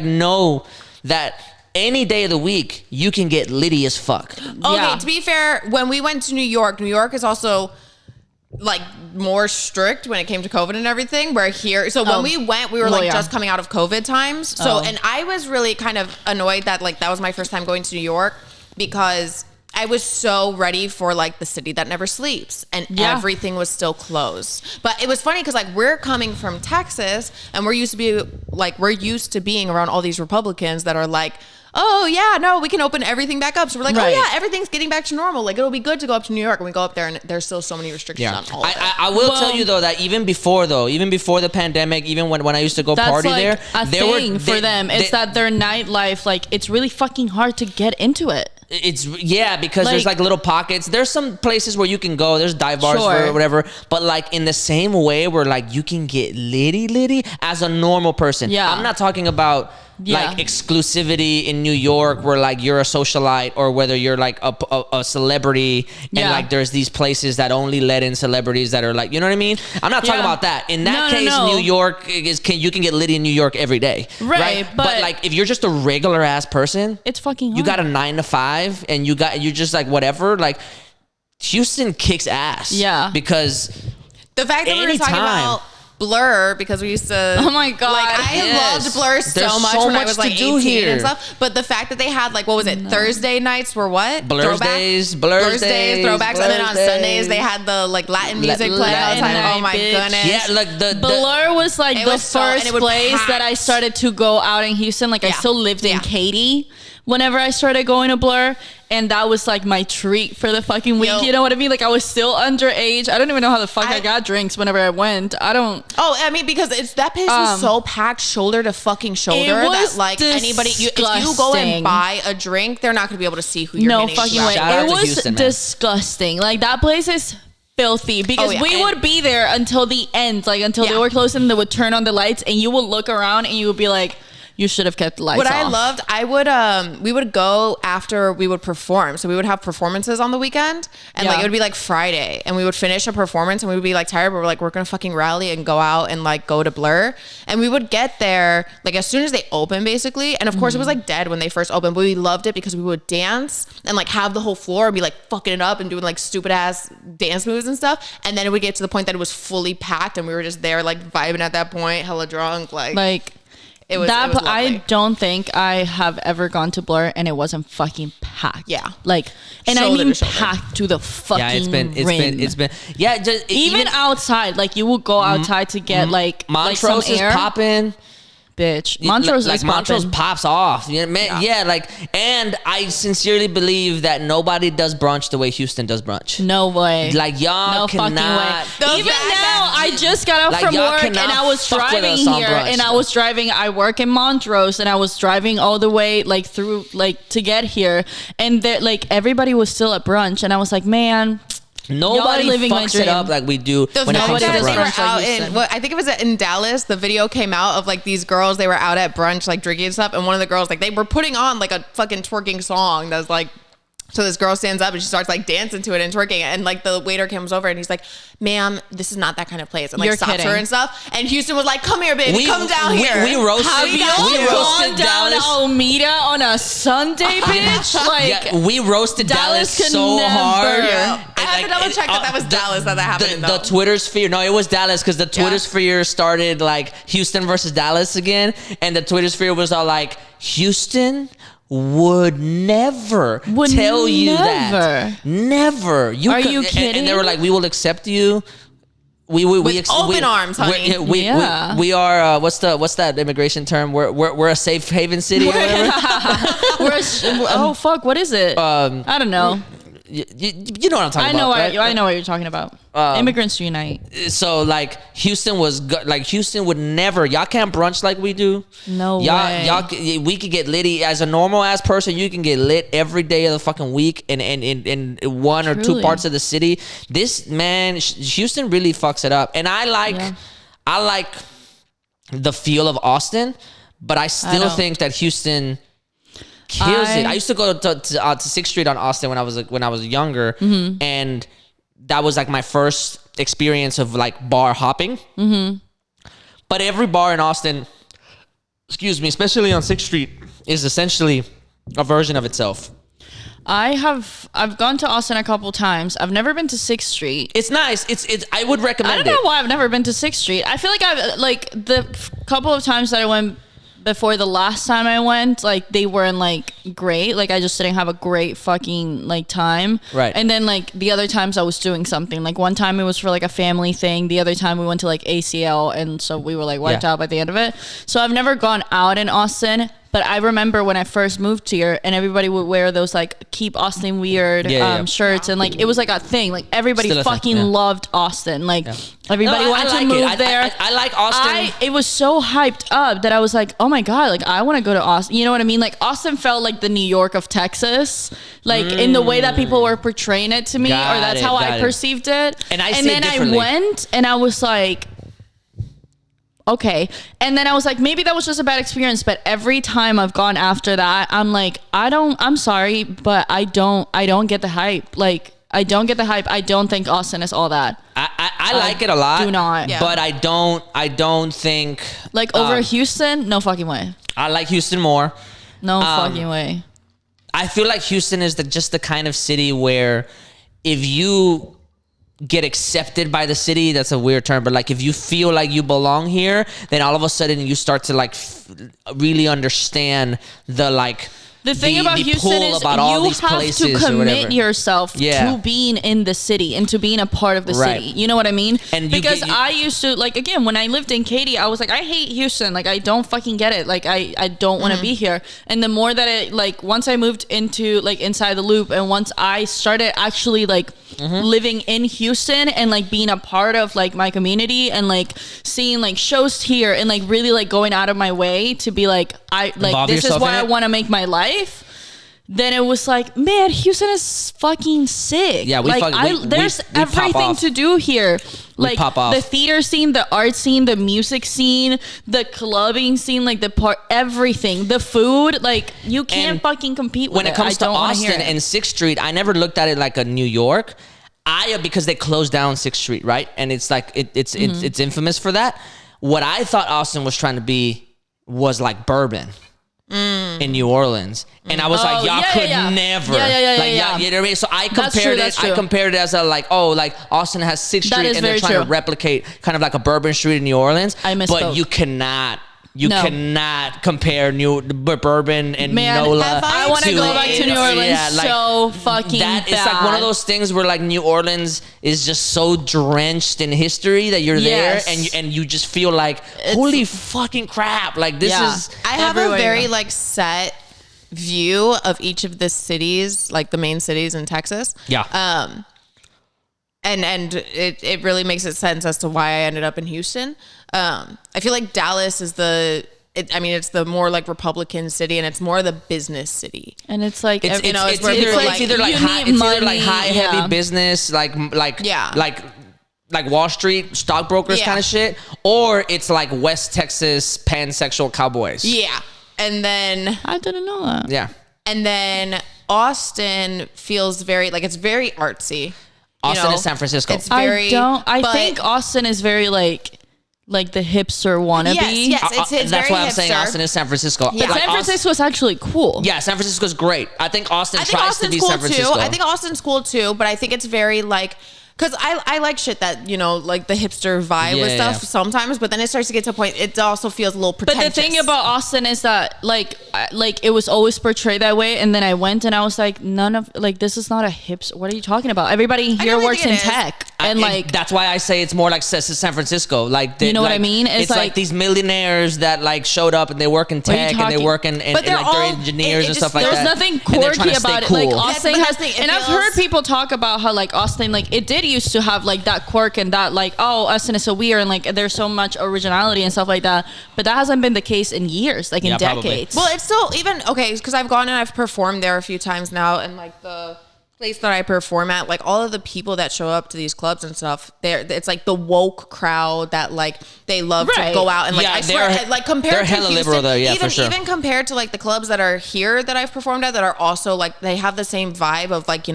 Speaker 1: know that any day of the week you can get litty as fuck.
Speaker 2: Okay,
Speaker 3: Yeah.
Speaker 2: to be fair, when we went to New York is also like more strict when it came to COVID and everything. Where here, so when we went, we were like just coming out of COVID times. So, and I was really kind of annoyed that like that was my first time going to New York because I was so ready for like the city that never sleeps and everything was still closed. But it was funny because like we're coming from Texas and we're used to being around all these Republicans that are like, oh yeah, no, we can open everything back up. So we're like,
Speaker 3: Right.
Speaker 2: oh yeah, everything's getting back to normal. Like it'll be good to go up to New York, and we go up there and there's still so many restrictions on all of it.
Speaker 1: I will tell you though that even before the pandemic, even when I used to go
Speaker 3: That's
Speaker 1: party
Speaker 3: like
Speaker 1: there,
Speaker 3: a
Speaker 1: there
Speaker 3: thing
Speaker 1: were
Speaker 3: for them. It's that their nightlife, like, it's really fucking hard to get into it.
Speaker 1: It's because there's
Speaker 3: Like-
Speaker 1: like little pockets. There's some places where you can go. There's dive bars
Speaker 3: Sure.
Speaker 1: or whatever. But like in the same way where like you can get litty as a normal person.
Speaker 3: Yeah.
Speaker 1: I'm not talking about like exclusivity in New York where like you're a socialite or whether you're like a celebrity and
Speaker 3: Yeah.
Speaker 1: like there's these places that only let in celebrities that are like, you know what I mean? I'm not talking
Speaker 3: Yeah.
Speaker 1: about that. In that
Speaker 3: No,
Speaker 1: case,
Speaker 3: no.
Speaker 1: New York you can get litty in New York every day.
Speaker 3: Right,
Speaker 1: But
Speaker 3: but-
Speaker 1: like if you're just a regular ass person,
Speaker 3: It's fucking hard.
Speaker 1: you got a 9 to 5 and you're just like whatever, like Houston kicks ass.
Speaker 3: Yeah.
Speaker 1: Because
Speaker 2: The fact that we were talking
Speaker 1: Anytime.
Speaker 2: about Blur because we used to.
Speaker 3: Oh my God.
Speaker 2: Like I
Speaker 1: Yes.
Speaker 2: loved Blur so
Speaker 1: There's
Speaker 2: much
Speaker 1: so
Speaker 2: when I
Speaker 1: much
Speaker 2: was
Speaker 1: to
Speaker 2: like
Speaker 1: do
Speaker 2: 18
Speaker 1: here.
Speaker 2: and stuff. But the fact that they had like what was it? Thursday nights were what?
Speaker 1: Blur's days, Blur's days,
Speaker 2: throwbacks, and then on
Speaker 1: Blur's
Speaker 2: Sundays
Speaker 1: days.
Speaker 2: they had the like Latin music playing all the
Speaker 3: Latin
Speaker 2: time. Oh
Speaker 3: night,
Speaker 2: my
Speaker 3: bitch.
Speaker 2: goodness.
Speaker 1: yeah, like the
Speaker 3: Blur was like
Speaker 2: It
Speaker 3: the
Speaker 2: was so- and
Speaker 3: first
Speaker 2: it would
Speaker 3: place that I
Speaker 2: pack.
Speaker 3: started to go out in Houston. Like I
Speaker 2: Yeah.
Speaker 3: still lived in
Speaker 2: Yeah.
Speaker 3: Katy whenever I started going to Blur, and that was like my treat for the fucking week.
Speaker 2: Yo.
Speaker 3: You know what I mean? Like I was still underage. I don't even know how the fuck I
Speaker 2: I-
Speaker 3: got drinks whenever I went. I don't.
Speaker 2: Oh, I mean, because it's that place was so packed shoulder to fucking shoulder
Speaker 3: was
Speaker 2: that like anybody, if you go
Speaker 3: disgusting.
Speaker 2: and buy a drink, they're not going to be able to see who you're
Speaker 3: No
Speaker 2: getting
Speaker 3: fucking
Speaker 2: to.
Speaker 3: way.
Speaker 1: Shout out
Speaker 3: It
Speaker 1: to
Speaker 3: was
Speaker 1: Houston, man.
Speaker 3: disgusting. Like that place is filthy because
Speaker 2: Oh, yeah.
Speaker 3: we
Speaker 2: And-
Speaker 3: would be there until the end, like until they
Speaker 2: Yeah.
Speaker 3: were closed and they would turn on the lights and you would look around and you would be like, you should have kept the lights
Speaker 2: What
Speaker 3: off.
Speaker 2: I loved, we would go after we would perform. So we would have performances on the weekend, and like it would be like Friday, and we would finish a performance, and we would be like tired, but we're like, we're gonna fucking rally and go out and like go to Blur, and we would get there like as soon as they open, basically. And of course, it was like dead when they first opened, but we loved it because we would dance and like have the whole floor and be like fucking it up and doing like stupid ass dance moves and stuff. And then it would get to the point that it was fully packed, and we were just there like vibing at that point, hella drunk, like. It was
Speaker 3: I don't think I have ever gone to Blur and it wasn't fucking packed.
Speaker 2: Yeah.
Speaker 3: Like, and
Speaker 2: shoulder
Speaker 3: I mean
Speaker 2: to shoulder.
Speaker 3: packed to the fucking
Speaker 1: it's been yeah, just
Speaker 3: even outside, like you will go outside to get like
Speaker 1: Montrose
Speaker 3: some air.
Speaker 1: is popping.
Speaker 3: Bitch, Montrose
Speaker 1: like
Speaker 3: is
Speaker 1: Montrose
Speaker 3: popping.
Speaker 1: pops off. Yeah, man, yeah, like, and I sincerely believe that nobody does brunch the way Houston does brunch.
Speaker 3: No way.
Speaker 1: Like y'all
Speaker 3: no
Speaker 1: cannot.
Speaker 3: fucking way. Even now, I just got out
Speaker 1: like,
Speaker 3: from
Speaker 1: y'all
Speaker 3: work and
Speaker 1: cannot
Speaker 3: I was
Speaker 1: fuck with
Speaker 3: driving
Speaker 1: us on
Speaker 3: here,
Speaker 1: brunch.
Speaker 3: and I was driving. I work in Montrose, and I was driving all the way like through like to get here, and like everybody was still at brunch, and I was like, man.
Speaker 1: Nobody
Speaker 3: living my
Speaker 1: fucks it
Speaker 3: dream.
Speaker 1: up like we do
Speaker 2: Those
Speaker 1: when it comes to
Speaker 2: guys, they were
Speaker 1: brunch.
Speaker 2: out in, I think it was in Dallas. The video came out of like these girls. They were out at brunch, like drinking and stuff. And one of the girls, like they were putting on like a fucking twerking song that's like. So this girl stands up and she starts like dancing to it and twerking, and like the waiter comes over and he's like, "Ma'am, this is not that kind of place," and like
Speaker 3: You're
Speaker 2: stops
Speaker 3: kidding.
Speaker 2: her and stuff. And Houston was like, "Come here, baby, come down here."
Speaker 1: We roasted.
Speaker 3: Have you gone down
Speaker 1: Dallas.
Speaker 3: Alameda on a Sunday, bitch? Like,
Speaker 1: Yeah, we roasted Dallas
Speaker 3: could
Speaker 1: so
Speaker 3: never.
Speaker 1: hard.
Speaker 2: Yeah. I
Speaker 1: And,
Speaker 2: have to double check that was Dallas that happened.
Speaker 1: The Twitter sphere. No, it was Dallas because the Twitter sphere started like Houston versus Dallas again, and the Twitter sphere was all like Houston would never tell you that. Never.
Speaker 3: Are you kidding?
Speaker 1: And they were like, we will accept you. We
Speaker 2: open arms, honey.
Speaker 1: We are what's that immigration term? We're a safe haven city or whatever.
Speaker 3: oh fuck, what is it? I don't know.
Speaker 1: You know what I'm talking about. Right?
Speaker 3: I know what you're talking about. Immigrants unite.
Speaker 1: So like Houston Houston would never. Y'all can't brunch like we do.
Speaker 3: No way.
Speaker 1: We could get litty as a normal ass person. You can get lit every day of the fucking week in one or two parts of the city. This man, Houston really fucks it up, and I like the feel of Austin, but I still think that Houston kills it. I used to go to 6th Street on Austin when I was younger, and that was like my first experience of like bar hopping. But every bar in Austin, excuse me, especially on 6th Street, is essentially a version of itself.
Speaker 3: I've gone to Austin a couple times. I've never been to 6th Street.
Speaker 1: It's nice. It's I would recommend it.
Speaker 3: I don't know why I've never been to 6th Street. I feel like I've like the couple of times that I went before the last time I went, like they weren't like great. Like I just didn't have a great fucking like time.
Speaker 1: Right.
Speaker 3: And then like the other times I was doing something. Like one time it was for like a family thing. The other time we went to like ACL, and so we were like wiped out by the end of it. So I've never gone out in Austin. But I remember when I first moved here, and everybody would wear those like "Keep Austin Weird" shirts, and like it was like a thing. Like everybody fucking loved Austin. Like everybody wanted to move there.
Speaker 1: I like Austin.
Speaker 3: It was so hyped up that I was like, oh my god, like I want to go to Austin. You know what I mean? Like Austin felt like the New York of Texas, like in the way that people were portraying it to me, or that's how I perceived it.
Speaker 1: And
Speaker 3: then I went, and I was like, okay. And then I was like, maybe that was just a bad experience. But every time I've gone after that, I'm like, I'm sorry, but I don't get the hype. Like, I don't get the hype. I don't think Austin is all that.
Speaker 1: I like it a lot.
Speaker 3: Do not.
Speaker 1: Yeah. But I don't think
Speaker 3: like over Houston, no fucking way.
Speaker 1: I like Houston more.
Speaker 3: No fucking way.
Speaker 1: I feel like Houston is just the kind of city where if you get accepted by the city, that's a weird term, but like if you feel like you belong here, then all of a sudden you start to like really understand the like
Speaker 3: the thing about Houston is you have to commit yourself to being in the city and to being a part of the city. You know what I mean? And because I used to, like, again, when I lived in Katy, I was like, I hate Houston. Like, I don't fucking get it. Like, I don't want to be here. And the more that it, like, once I moved into, like, inside the loop, and once I started actually, like, living in Houston and, like, being a part of, like, my community and, like, seeing, like, shows here and, like, really, like, going out of my way to be like, this is why I want to make my life. then it was like, man, Houston is fucking sick.
Speaker 1: Yeah,
Speaker 3: there's
Speaker 1: we
Speaker 3: everything to do here. Like
Speaker 1: pop off.
Speaker 3: The theater scene, the art scene, the music scene, the clubbing scene, like everything, the food, like you can't fucking compete with it.
Speaker 1: When it comes to Austin and 6th Street, I never looked at it like a New York. Because they closed down 6th Street, right? And it's like it's infamous for that. What I thought Austin was trying to be was like bourbon. In New Orleans, and I was like, y'all could never, you know what I mean? So I compared it. I compared it as a like Austin has 6th Street, and they're trying to replicate kind of like a bourbon street in New Orleans. But you cannot. You cannot compare bourbon and NOLA.
Speaker 3: I want to go back to New Orleans so fucking bad.
Speaker 1: It's like one of those things where like New Orleans is just so drenched in history that you're there and you just feel like, holy fucking crap. Like this is...
Speaker 2: I have a very like set view of each of the cities, like the main cities in Texas.
Speaker 1: Yeah.
Speaker 2: And it really makes sense as to why I ended up in Houston. I feel like Dallas is it's the more like Republican city, and it's more the business city.
Speaker 3: And it's like,
Speaker 1: it's either like high heavy business, like Wall Street stockbrokers kind of shit, or it's like West Texas pansexual cowboys.
Speaker 2: Yeah. And then
Speaker 3: I didn't know that.
Speaker 1: Yeah.
Speaker 2: And then Austin feels very like it's very artsy.
Speaker 1: Austin is San Francisco.
Speaker 2: It's very.
Speaker 3: I think Austin is very like the hipster wannabe.
Speaker 2: Yes, it's
Speaker 1: that's
Speaker 2: very
Speaker 1: why I'm
Speaker 2: hipster.
Speaker 1: saying Austin is San Francisco.
Speaker 3: Yeah. San Francisco is actually cool.
Speaker 1: Yeah, San Francisco is great. I think Austin tries to be San Francisco.
Speaker 2: Too. I think Austin's cool too, but I think it's very like. Because I like shit that, like the hipster vibe with stuff sometimes, but then it starts to get to a point, it also feels a little pretentious.
Speaker 3: But the thing about Austin is that, like it was always portrayed that way, and then I went and I was like, this is not a hipster. What are you talking about? Everybody here works in tech. And
Speaker 1: that's why I say it's more like San Francisco. Like
Speaker 3: you know what I mean?
Speaker 1: It's like these millionaires that like showed up and they work in tech and they work in like they're engineers and stuff like that.
Speaker 3: There's nothing quirky about it. Like Austin has, and I've heard people talk about how like Austin, like it did used to have like that quirk and that like, oh, Austin is so weird and like there's so much originality and stuff like that, but that hasn't been the case in years, like in decades.
Speaker 2: Well, it's still even because I've gone and I've performed there a few times now, and like the place that I perform at, like all of the people that show up to these clubs and stuff, it's like the woke crowd that like they love to go out and like I swear like compared to
Speaker 1: hella
Speaker 2: Houston,
Speaker 1: liberal though, for sure.
Speaker 2: Even compared to like the clubs that are here that I've performed at that are also like they have the same vibe of like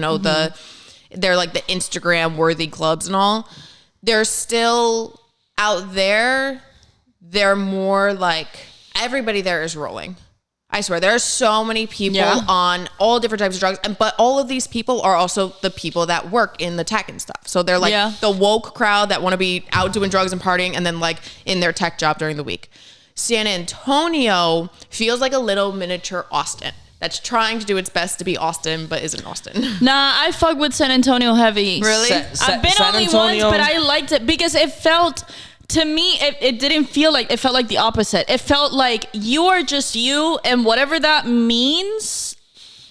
Speaker 2: they're like the Instagram worthy clubs and all. They're still out there. They're more like everybody there is rolling. I swear there are so many people on all different types of drugs, but all of these people are also the people that work in the tech and stuff. So they're like the woke crowd that want to be out doing drugs and partying, and then like in their tech job during the week. San Antonio feels like a little miniature Austin that's trying to do its best to be Austin, but isn't Austin.
Speaker 3: Nah, I fuck with San Antonio heavy.
Speaker 2: Really?
Speaker 3: I've been only once, but I liked it because it felt, to me, it didn't feel like, it felt like the opposite. It felt like you are just you, and whatever that means,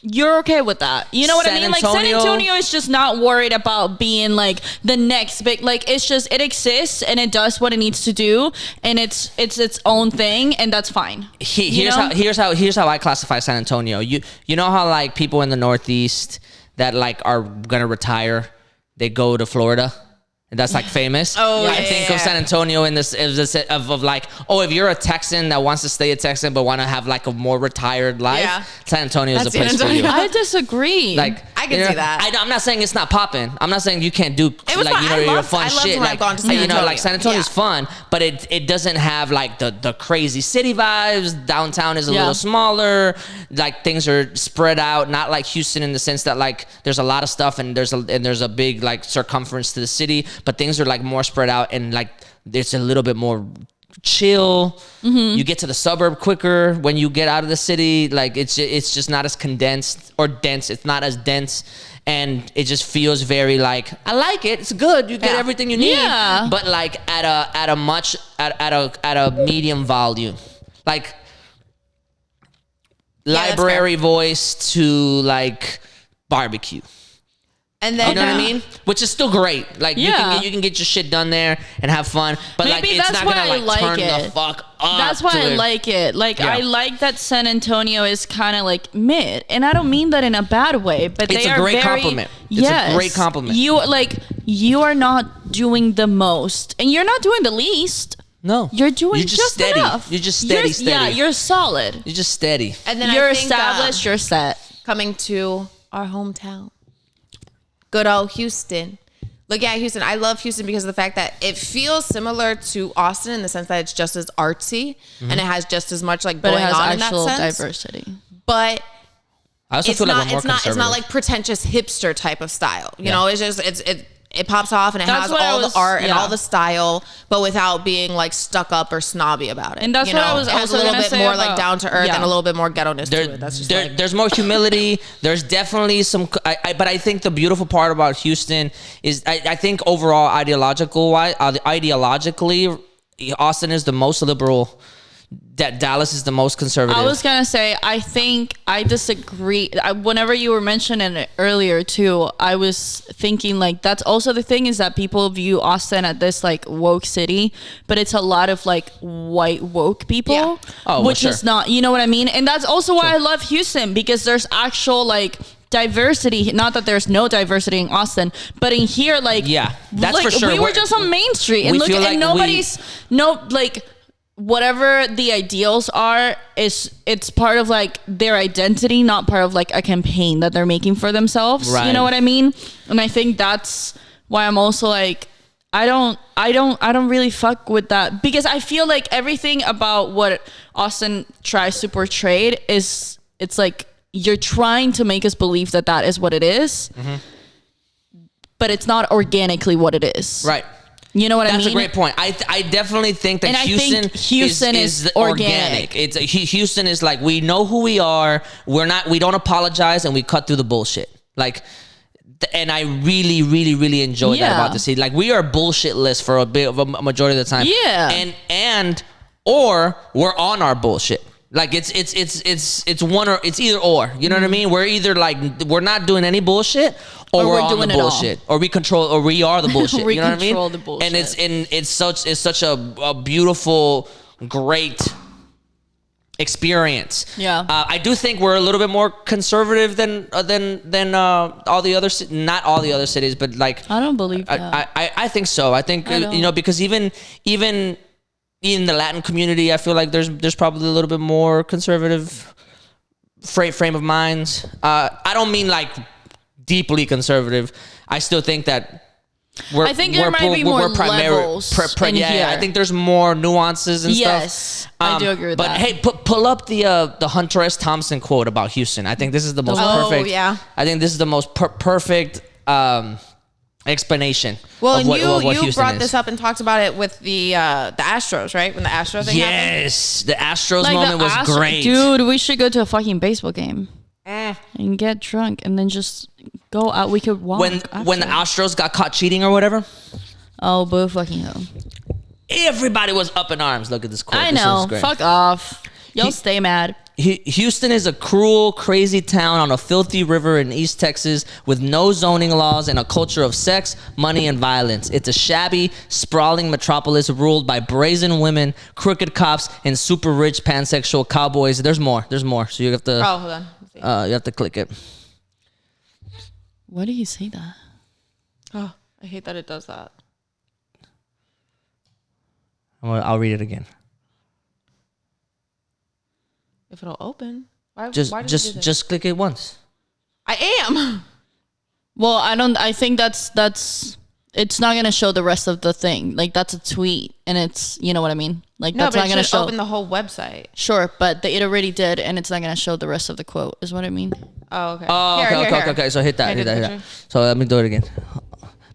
Speaker 3: you're okay with that. You know what I mean? Like San Antonio is just not worried about being like the next big, like it's just, it exists and it does what it needs to do, and it's its own thing, and that's fine.
Speaker 1: Here's how I classify San Antonio. You know how like people in the Northeast that like are gonna retire, they go to Florida? And that's like famous. I think of San Antonio in this of like, oh, if you're a Texan that wants to stay a Texan but want to have like a more retired life, San Antonio is the place for you.
Speaker 3: I disagree.
Speaker 2: Like I can see that.
Speaker 1: I'm not saying it's not popping. I'm not saying you can't do your fun shit.
Speaker 2: Like, I've gone to San Antonio.
Speaker 1: Like San Antonio is fun, but it doesn't have like the crazy city vibes. Downtown is a little smaller. Like things are spread out, not like Houston in the sense that like there's a lot of stuff and there's a big like circumference to the city. But things are like more spread out and like there's a little bit more chill. Mm-hmm. You get to the suburb quicker when you get out of the city. Like it's just not as condensed or dense. It's not as dense, and it just feels very like, I like it. It's good. You get everything you need. Yeah. But like at a medium volume, like library voice to like barbecue.
Speaker 2: And then,
Speaker 1: you know what I mean? Which is still great. Like you can get your shit done there and have fun. But
Speaker 3: maybe
Speaker 1: like it's not gonna like turn
Speaker 3: it.
Speaker 1: the fuck up.
Speaker 3: That's why I like it. Like I like that San Antonio is kind of like mid, and I don't mean that in a bad way. But
Speaker 1: it's
Speaker 3: they
Speaker 1: a
Speaker 3: are
Speaker 1: great
Speaker 3: very,
Speaker 1: compliment.
Speaker 3: Yes,
Speaker 1: it's a great compliment.
Speaker 3: You are not doing the most, and you're not doing the least.
Speaker 1: No,
Speaker 3: you're doing just
Speaker 1: steady.
Speaker 3: enough.
Speaker 1: You're just steady.
Speaker 3: Yeah, you're solid.
Speaker 1: You're just steady.
Speaker 2: And then
Speaker 3: you're
Speaker 2: I think,
Speaker 3: established. You're set.
Speaker 2: Coming to our hometown, good old Houston. Look at Houston. I love Houston because of the fact that it feels similar to Austin in the sense that it's just as artsy and it has just as much like going on in that sense.
Speaker 3: Diversity.
Speaker 2: But
Speaker 1: I also feel like we're more
Speaker 2: it's not like pretentious hipster type of style. You know, it's just it pops off and it has all the art and all the style, but without being like stuck up or snobby about it.
Speaker 3: And that's what I was
Speaker 2: it has
Speaker 3: also
Speaker 2: a little
Speaker 3: gonna
Speaker 2: bit
Speaker 3: say
Speaker 2: more
Speaker 3: about,
Speaker 2: like down to earth and a little bit more ghetto-ness to it. That's just
Speaker 1: there's more humility. There's definitely some, but I think the beautiful part about Houston is I think overall ideologically, Austin is the most liberal. That Dallas is the most conservative.
Speaker 3: I was gonna say, I think I disagree. Whenever you were mentioning it earlier too, I was thinking like that's also the thing is that people view Austin as this like woke city, but it's a lot of like white woke people, which is not, you know what I mean? And that's also why I love Houston, because there's actual like diversity. Not that there's no diversity in Austin, but in here, like
Speaker 1: that's
Speaker 3: like,
Speaker 1: for sure.
Speaker 3: We were just on Main Street and look, and nobody's whatever the ideals are, it's part of like their identity, not part of like a campaign that they're making for themselves. Right. You know what I mean? And I think that's why I'm also like, I don't really fuck with that, because I feel like everything about what Austin tries to portray is, it's like you're trying to make us believe that that is what it is, but it's not organically what it is.
Speaker 1: Right.
Speaker 3: You know what I mean?
Speaker 1: That's a great point. I definitely think that Houston is organic. It's Houston is like, we know who we are. We don't apologize, and we cut through the bullshit. Like, and I really, really, really enjoyed that about the city. Like, we are bullshitless for a bit of a majority of the time. Yeah. Or we're on our bullshit. Like it's one or it's either or. You know what I mean? We're either like we're not doing any bullshit, or we're on the bullshit, or we are the bullshit. You know what I mean?
Speaker 3: The bullshit.
Speaker 1: And it's such a beautiful, great experience.
Speaker 3: Yeah.
Speaker 1: I do think we're a little bit more conservative than all the other not all the other cities, but like
Speaker 3: I don't believe that.
Speaker 1: I think so. I think because even in the Latin community, I feel like there's probably a little bit more conservative frame of minds. I don't mean like deeply conservative. I still think that
Speaker 3: I think there might be more levels in here.
Speaker 1: I think there's more nuances and stuff.
Speaker 3: Yes, I do agree with that.
Speaker 1: But hey, pull up the Hunter S. Thompson quote about Houston. I think this is the most perfect.
Speaker 2: Yeah.
Speaker 1: I think this is the most perfect explanation.
Speaker 2: Well,
Speaker 1: of what
Speaker 2: you
Speaker 1: Houston
Speaker 2: brought
Speaker 1: is.
Speaker 2: this up and talked about it with the Astros, right? When the Astro thing happened.
Speaker 1: Yes, the Astros moment was great.
Speaker 3: Dude, we should go to a fucking baseball game and get drunk and then just go out. We could walk.
Speaker 1: When the Astros got caught cheating or whatever.
Speaker 3: Oh, boo fucking hell.
Speaker 1: Everybody was up in arms. Look at this quote.
Speaker 3: I know. Fuck off. Y'all stay mad.
Speaker 1: Houston is a cruel, crazy town on a filthy river in East Texas with no zoning laws and a culture of sex, money, and violence. It's a shabby, sprawling metropolis ruled by brazen women, crooked cops, and super rich pansexual cowboys. There's more. So you have to.
Speaker 2: Oh, hold on.
Speaker 1: You have to click it.
Speaker 3: Why do you say that?
Speaker 2: Oh, I hate that it does that.
Speaker 1: I'll read it again.
Speaker 2: If it'll open, why
Speaker 1: just click it once.
Speaker 2: I am.
Speaker 3: Well, I think that's. It's not gonna show the rest of the thing. Like that's a tweet, and it's, you know what I mean. Like
Speaker 2: no,
Speaker 3: that's
Speaker 2: but
Speaker 3: not
Speaker 2: it
Speaker 3: gonna
Speaker 2: should
Speaker 3: show.
Speaker 2: Open the whole website.
Speaker 3: Sure, but it already did, and it's not gonna show the rest of the quote. Is what I mean.
Speaker 2: Oh, okay.
Speaker 1: Oh, okay. So hit that. So let me do it again.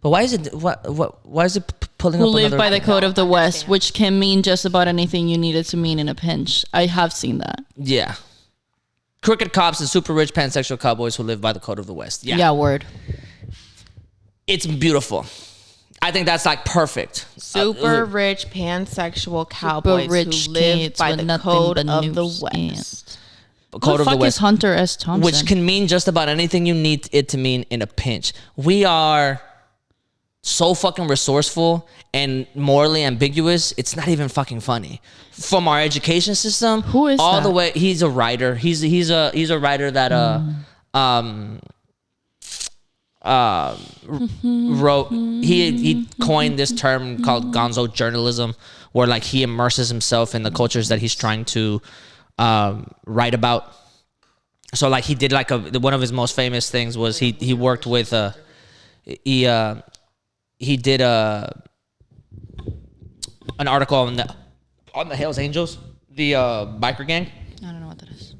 Speaker 1: But why is it why is it pulling
Speaker 3: Who
Speaker 1: up?
Speaker 3: live
Speaker 1: another
Speaker 3: by the code of the West, which can mean just about anything you need it to mean in a pinch. I have seen that.
Speaker 1: Yeah. Crooked cops and super rich pansexual cowboys who live by the code of the West.
Speaker 3: Yeah, word.
Speaker 1: It's beautiful. I think that's like perfect.
Speaker 2: Super rich pansexual cowboys who live by the code of the West.
Speaker 1: Code of the West.
Speaker 3: Is Hunter S. Thompson?
Speaker 1: Which can mean just about anything you need it to mean in a pinch. We are so fucking resourceful and morally ambiguous. It's not even fucking funny. From our education system,
Speaker 3: who is
Speaker 1: all
Speaker 3: that?
Speaker 1: the way. He's a writer. He's a writer that wrote. He coined this term called gonzo journalism, where like he immerses himself in the cultures that he's trying to write about. So like he did like one of his most famous things was he worked with he did an article on the Hells Angels, the biker gang.
Speaker 3: I don't know what that is.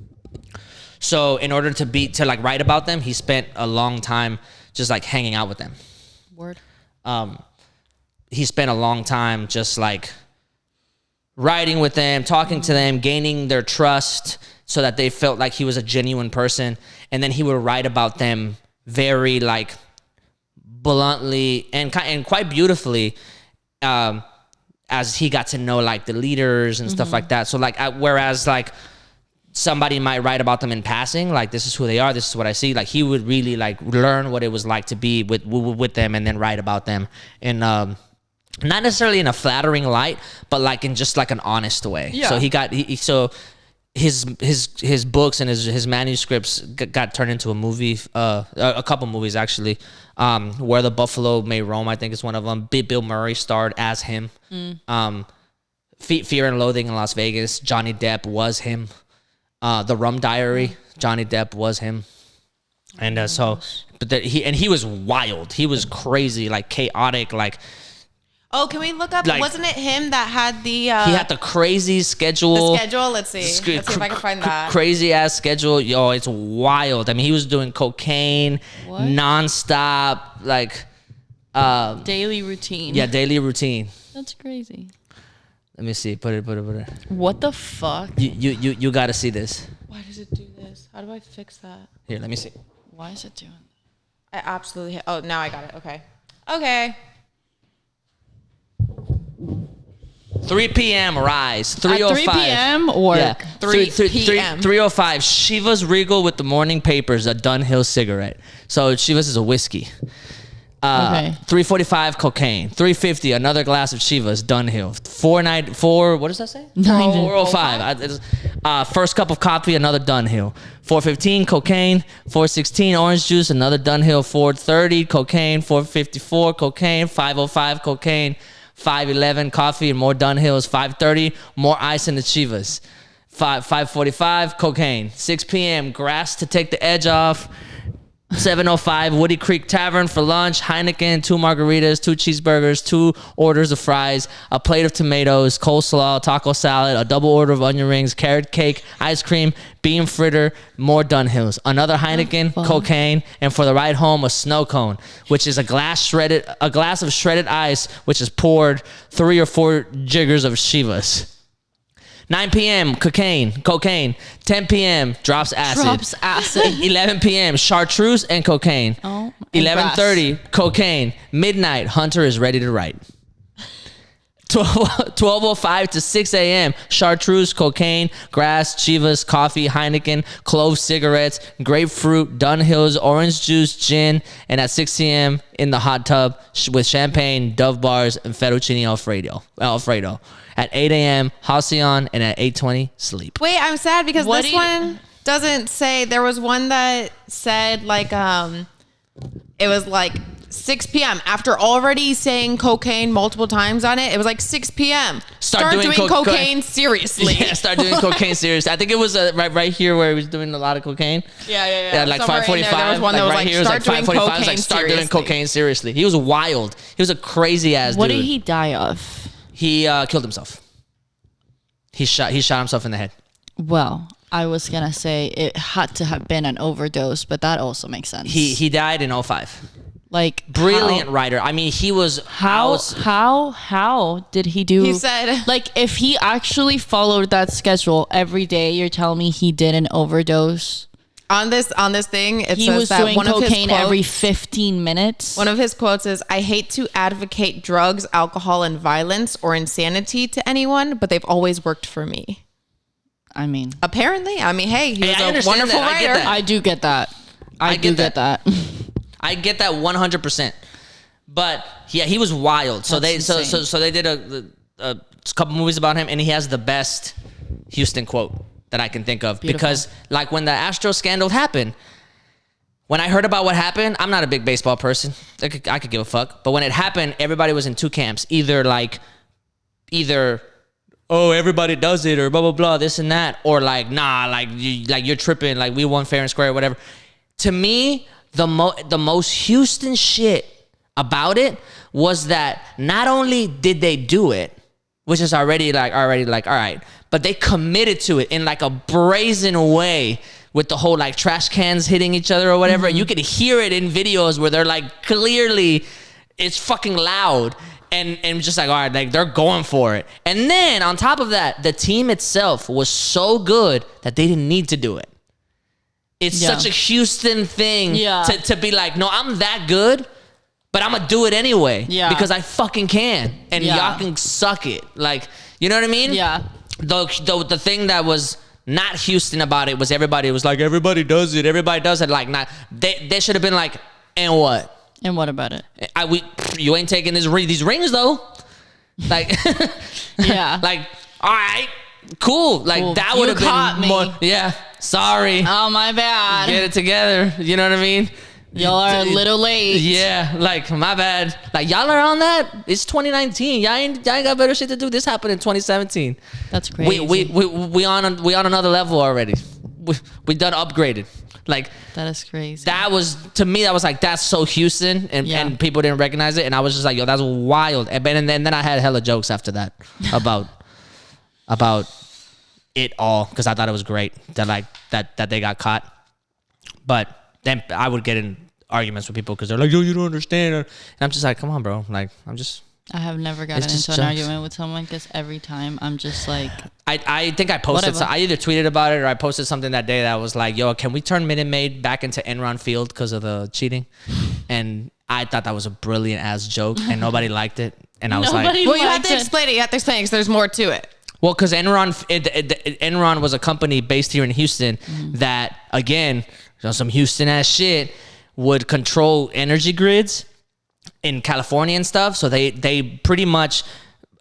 Speaker 1: So in order to like write about them, he spent a long time just like hanging out with them.
Speaker 3: Word.
Speaker 1: He spent a long time just like writing with them, talking to them, gaining their trust so that they felt like he was a genuine person. And then he would write about them very like bluntly and quite beautifully as he got to know like the leaders and stuff like that. So like whereas like somebody might write about them in passing, like this is who they are, this is what I see, like he would really like learn what it was like to be with them and then write about them in not necessarily in a flattering light, but like in just like an honest way. Yeah. So his books and his manuscripts got turned into a movie, a couple movies actually. Where the Buffalo May Roam, I think is one of them. Bill Murray starred as him. Fear and Loathing in Las Vegas, Johnny Depp was him. The Rum Diary, Johnny Depp was him. And he was wild. He was crazy, like chaotic, like.
Speaker 2: Oh, can we look up? Like, wasn't it him that had the? He
Speaker 1: had the crazy schedule.
Speaker 2: The schedule. Let's see. Let's see if I can find that.
Speaker 1: Crazy ass schedule. Yo, it's wild. I mean, he was doing cocaine nonstop, like.
Speaker 3: Daily routine.
Speaker 1: Yeah, daily routine.
Speaker 3: That's crazy.
Speaker 1: Let me see. Put it.
Speaker 3: What the fuck?
Speaker 1: You got to see this.
Speaker 2: Why does it do this? How do I fix that?
Speaker 1: Here, let me see.
Speaker 3: Why is it doing
Speaker 2: that? I absolutely. Oh, now I got it. Okay.
Speaker 1: 3 p.m. Rise. 3:05.
Speaker 3: 3 p.m. work.
Speaker 1: Yeah.
Speaker 2: 3 p.m.
Speaker 1: 3:05. Shiva's Regal with the morning papers, a Dunhill cigarette. So Shiva's is a whiskey. 3:45 cocaine. 3:50 another glass of Shiva's Dunhill. 4 what does that say? 4:05. First cup of coffee, another Dunhill. 4:15 cocaine. 4:16 orange juice, another Dunhill. 4:30 cocaine. 4:54 cocaine. 5:05 cocaine. 5:11 coffee and more Dunhills. 5:30 more ice in the Chivas. 5:45 cocaine. 6 p.m. grass to take the edge off. 7:05 Woody Creek Tavern for lunch. Heineken, 2 margaritas, 2 cheeseburgers, 2 orders of fries, a plate of tomatoes, coleslaw, taco salad, a double order of onion rings, carrot cake, ice cream, bean fritter, more Dunhills, another Heineken, cocaine, and for the ride home a snow cone, which is a glass of shredded ice, which is poured 3 or 4 jiggers of Chivas. 9 p.m. cocaine. 10 p.m. drops acid. 11 p.m. chartreuse and cocaine. 11:30 cocaine. Midnight Hunter is ready to write. 12:05 to 6 a.m. chartreuse, cocaine, grass, Chivas, coffee, Heineken, clove cigarettes, grapefruit, Dunhills, orange juice, gin, and at 6 p.m. in the hot tub with champagne, Dove bars, and fettuccine Alfredo. At 8 a.m. Halcyon, and at 8:20 sleep.
Speaker 2: Wait, I'm sad because this one doesn't say. There was one that said like it was like 6 p.m. after already saying cocaine multiple times on it. It was like 6 p.m. Start doing cocaine seriously.
Speaker 1: Yeah, start doing cocaine seriously. I think it was right here where he was doing a lot of cocaine.
Speaker 2: Yeah.
Speaker 1: Like 5:45.
Speaker 2: There was one that was like start doing cocaine.
Speaker 1: Like start doing cocaine seriously. He was wild. He was a crazy ass dude.
Speaker 3: What did he die of?
Speaker 1: He killed himself. He shot himself in the head.
Speaker 3: Well, I was gonna say it had to have been an overdose, but that also makes sense.
Speaker 1: He died in 2005.
Speaker 3: Like
Speaker 1: brilliant writer. I mean, he was
Speaker 3: how did he do?
Speaker 2: He said
Speaker 3: like if he actually followed that schedule every day. You're telling me he did an overdose?
Speaker 2: On this thing,
Speaker 3: he was
Speaker 2: that
Speaker 3: doing
Speaker 2: one
Speaker 3: cocaine
Speaker 2: of his
Speaker 3: every 15 minutes.
Speaker 2: One of his quotes is, "I hate to advocate drugs, alcohol, and violence or insanity to anyone, but they've always worked for me."
Speaker 3: I mean,
Speaker 2: apparently, hey, he was
Speaker 1: I
Speaker 2: a wonderful
Speaker 1: that.
Speaker 2: writer.
Speaker 3: I do get that. I do get that.
Speaker 1: I get that 100%. But yeah, he was wild. So
Speaker 3: That's
Speaker 1: so they did a couple movies about him, and he has the best Houston quote that I can think of.
Speaker 3: Beautiful.
Speaker 1: Because like when the Astro scandal happened, when I heard about what happened, I'm not a big baseball person. I could give a fuck. But when it happened, everybody was in two camps. Either oh, everybody does it, or blah blah blah, this and that, or like nah, you're tripping, like we won fair and square, or whatever. To me, the most Houston shit about it was that not only did they do it, which is already like all right, but they committed to it in like a brazen way with the whole like trash cans hitting each other or whatever. You could hear it in videos where they're like clearly it's fucking loud and just like all right, like they're going for it. And then on top of that, the team itself was so good that they didn't need to do it. It's such a Houston thing to be like, no, I'm that good, but I'm gonna do it anyway because I fucking can, and y'all can suck it. Like, you know what I mean?
Speaker 3: Yeah.
Speaker 1: The thing that was not Houston about it was everybody was like, everybody does it. Like, not they should have been like, and what?
Speaker 3: And what about it?
Speaker 1: You ain't taking these rings though. Like,
Speaker 3: yeah.
Speaker 1: Like, all right, cool. Like that would have been more. Yeah. Sorry.
Speaker 3: Oh, my bad.
Speaker 1: Get it together. You know what I mean?
Speaker 3: Y'all are a little late.
Speaker 1: Yeah, like my bad. Like y'all are on that. It's 2019. Y'all ain't got better shit to do. This happened in 2017.
Speaker 3: That's crazy.
Speaker 1: We on another level already. We done upgraded. Like
Speaker 3: that is crazy.
Speaker 1: That was, to me, that was like, that's so Houston, and people didn't recognize it, and I was just like, yo, that's wild. And then I had hella jokes after that about it all, because I thought it was great that they got caught. But then I would get in arguments with people because they're like, yo, you don't understand. And I'm just like, come on, bro. Like,
Speaker 3: I have never gotten into an argument with someone because every time I'm just like,
Speaker 1: I think I posted, I either tweeted about it or I posted something that day that was like, yo, can we turn Minute Maid back into Enron Field because of the cheating? And I thought that was a brilliant ass joke, and nobody liked it. And I was like,
Speaker 2: well, you have to explain it. You have to explain it because there's more to it.
Speaker 1: Well, because Enron was a company based here in Houston that, again, some Houston ass shit, would control energy grids in California and stuff. So they pretty much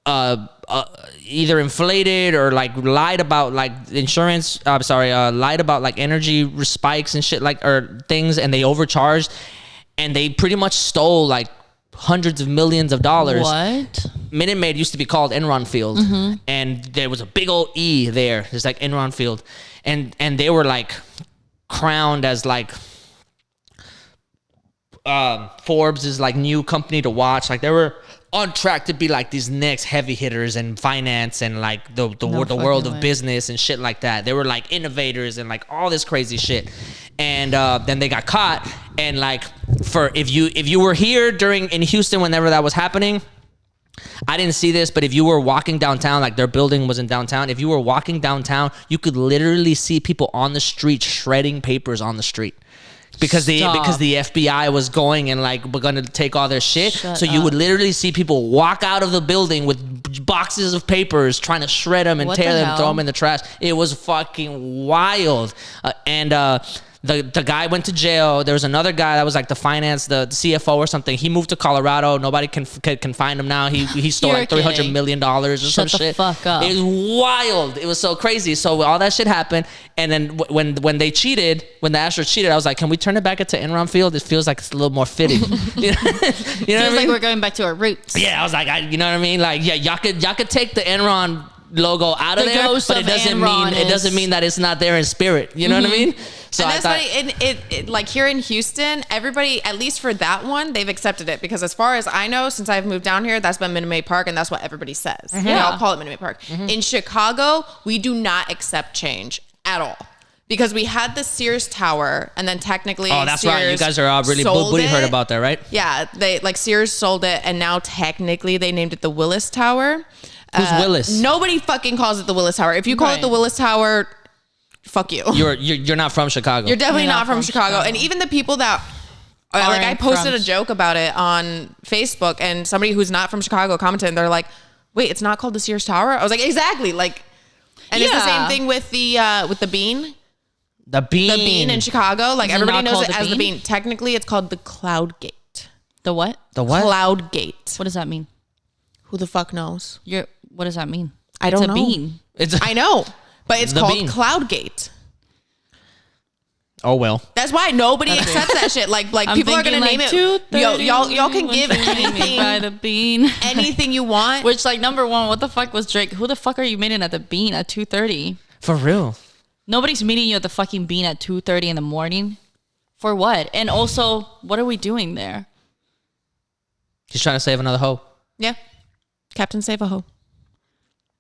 Speaker 1: either inflated or like lied about like insurance. Lied about like energy spikes and shit, like, or things, and they overcharged, and they pretty much stole like hundreds of millions of dollars.
Speaker 3: What?
Speaker 1: Minute Maid used to be called Enron Field, and there was a big old E there. It's like Enron Field, and they were like crowned as like Forbes' like new company to watch. Like they were on track to be like these next heavy hitters in finance and like the world of business and shit like that. They were like innovators and like all this crazy shit. And then they got caught. And like, for if you were here in Houston whenever that was happening, I didn't see this, but if you were walking downtown, like their building was in downtown, if you were walking downtown, you could literally see people on the street shredding papers on the street. Because the FBI was going and like we're gonna take all their shit. So you would literally see people walk out of the building with boxes of papers trying to shred them and tear them, throw them in the trash. It was fucking wild. The guy went to jail. There was another guy that was like the CFO or something. He moved to Colorado. Nobody can find him now. He stole like $300 million or some shit.
Speaker 3: Shut the fuck up.
Speaker 1: It was wild. It was so crazy. So all that shit happened. And then when they cheated, when the Astros cheated, I was like, can we turn it back into Enron Field? It feels like it's a little more fitting. You know what I mean?
Speaker 3: Like we're going back to our roots.
Speaker 1: Yeah, I was like, you know what I mean? Like, yeah, y'all could take the Enron logo out of there, but it doesn't mean that it's not there in spirit. You know what I mean? So
Speaker 2: and that's funny. Like here in Houston, everybody, at least for that one, they've accepted it because as far as I know, since I've moved down here, that's been Minute Maid Park, and that's what everybody says. They all call it Minute Maid Park. In Chicago, we do not accept change at all. Because we had the Sears Tower, and then technically,
Speaker 1: that's
Speaker 2: Sears
Speaker 1: right. You guys are really booty hurt about that, right?
Speaker 2: Yeah, Sears sold it, and now technically they named it the Willis Tower.
Speaker 1: Who's Willis?
Speaker 2: Nobody fucking calls it the Willis Tower. If you call it the Willis Tower, fuck you.
Speaker 1: You're not from Chicago.
Speaker 2: You're definitely not from Chicago. And even the people that like, I posted a joke about it on Facebook, and somebody who's not from Chicago commented, and they're like, "Wait, it's not called the Sears Tower?" I was like, "Exactly." Like, And it's the same thing with the bean.
Speaker 1: The bean.
Speaker 2: The bean in Chicago. Like everybody knows it as
Speaker 3: the
Speaker 2: the bean. Technically, it's called the Cloud Gate.
Speaker 3: The what?
Speaker 1: The what?
Speaker 2: Cloud Gate.
Speaker 3: What does that mean?
Speaker 2: Who the fuck knows?
Speaker 3: What does that mean?
Speaker 2: I don't know.
Speaker 3: Bean.
Speaker 2: I know, but it's called
Speaker 1: bean.
Speaker 2: Cloud Gate.
Speaker 1: Oh well.
Speaker 2: That's why nobody accepts that shit. Like people are gonna name it. Y'all can give anything
Speaker 3: by the bean.
Speaker 2: anything you want.
Speaker 3: Which, like, number one, what the fuck was Drake? Who the fuck are you meeting at the bean at 2:30?
Speaker 1: For real.
Speaker 3: Nobody's meeting you at the fucking bean at 2:30 in the morning. For what? And also, what are we doing there?
Speaker 1: He's trying to save another hoe.
Speaker 2: Yeah, Captain Save a Hoe.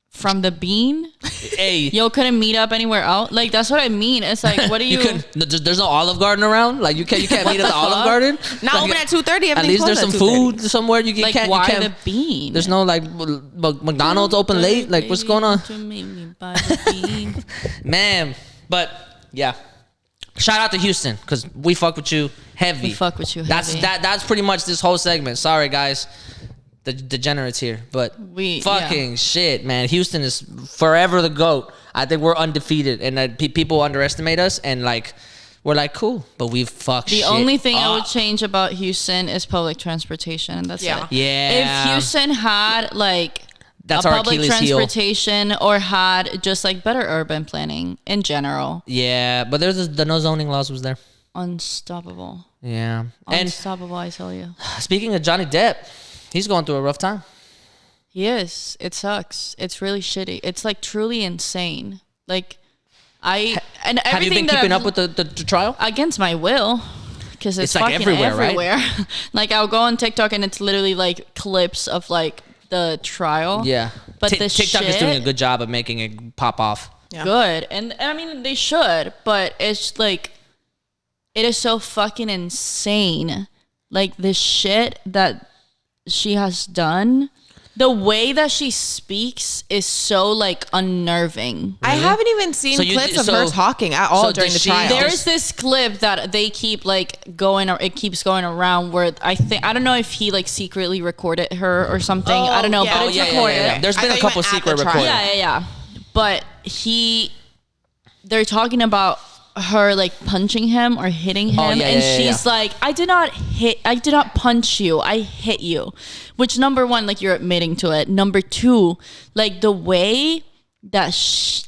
Speaker 3: From the bean?
Speaker 1: Hey.
Speaker 3: Y'all couldn't meet up anywhere else? Like, that's what I mean. It's like, what do you...
Speaker 1: There's no Olive Garden around? Like, you can't meet at the Olive Garden?
Speaker 2: Not open at 2:30.
Speaker 1: At least there's some food somewhere you
Speaker 3: like,
Speaker 1: can't...
Speaker 3: why
Speaker 1: you can't,
Speaker 3: the bean?
Speaker 1: There's no, like, McDonald's open late? Like, what's going on? Man, but, yeah. Shout out to Houston, because we fuck with you heavy.
Speaker 3: We fuck with you heavy.
Speaker 1: That's pretty much this whole segment. Sorry, guys. The Degenerates here, but shit, man. Houston is forever the GOAT. I think we're undefeated, and people underestimate us, and like we're like cool, but we've fucked.
Speaker 3: The only thing I would change about Houston is public transportation, and that's it.
Speaker 1: Yeah.
Speaker 3: If Houston had like
Speaker 1: that's
Speaker 3: a
Speaker 1: our
Speaker 3: public
Speaker 1: Achilles heel.
Speaker 3: transportation or had just like better urban planning in general.
Speaker 1: Yeah, but there's the no zoning laws was there.
Speaker 3: Unstoppable.
Speaker 1: Yeah,
Speaker 3: Unstoppable, I tell you.
Speaker 1: Speaking of Johnny Depp. He's going through a rough time.
Speaker 3: He is. It sucks. It's really shitty. It's like truly insane. Like have you been keeping up with the trial? Against my will, because it's
Speaker 1: like
Speaker 3: fucking
Speaker 1: everywhere.
Speaker 3: Right? Like I'll go on TikTok and it's literally like clips of like the trial.
Speaker 1: Yeah,
Speaker 3: but
Speaker 1: TikTok is doing a good job of making it pop off.
Speaker 3: Yeah. Good, and I mean they should, but it's like it is so fucking insane. Like the shit that she has done, the way that she speaks is so like unnerving.
Speaker 2: I haven't even seen clips of her talking at all during the trial.
Speaker 3: There's this clip that they keep like going, or it keeps going around where I don't know if he like secretly recorded her or something. I don't know, but it's recorded.
Speaker 1: Yeah. There's been a couple secret recordings.
Speaker 3: Yeah. But they're talking about her like punching him or hitting him, and she's like, I did not punch you, I hit you. Which, number one, like, you're admitting to it. Number two, like the way that she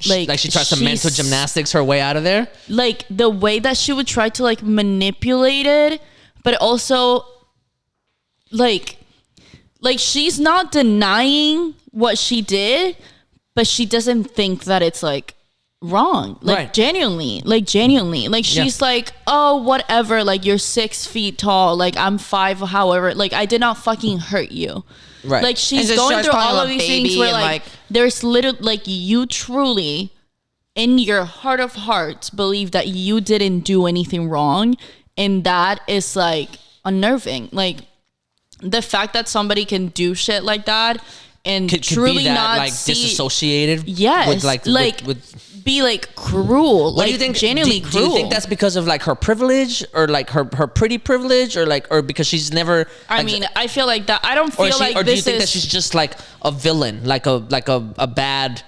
Speaker 1: tries to mental gymnastics her way out of there,
Speaker 3: like the way that she would try to like manipulate it, but also like she's not denying what she did, but she doesn't think that it's like wrong, like genuinely like she's like, oh whatever, like you're 6 feet tall, like I'm 5, however, like I did not fucking hurt you, like she's going through all of these things where like there's little, like, you truly in your heart of hearts believe that you didn't do anything wrong, and that is like unnerving. Like the fact that somebody can do shit like that and could truly be that, not like
Speaker 1: disassociated, with
Speaker 3: be like cruel.
Speaker 1: What do you think?
Speaker 3: Genuinely cruel.
Speaker 1: Do you think that's because of like her privilege, or like her pretty privilege, or because she's never?
Speaker 3: I mean, I feel like that. I don't feel like
Speaker 1: or
Speaker 3: this
Speaker 1: do you think that she's just like a villain, like a bad?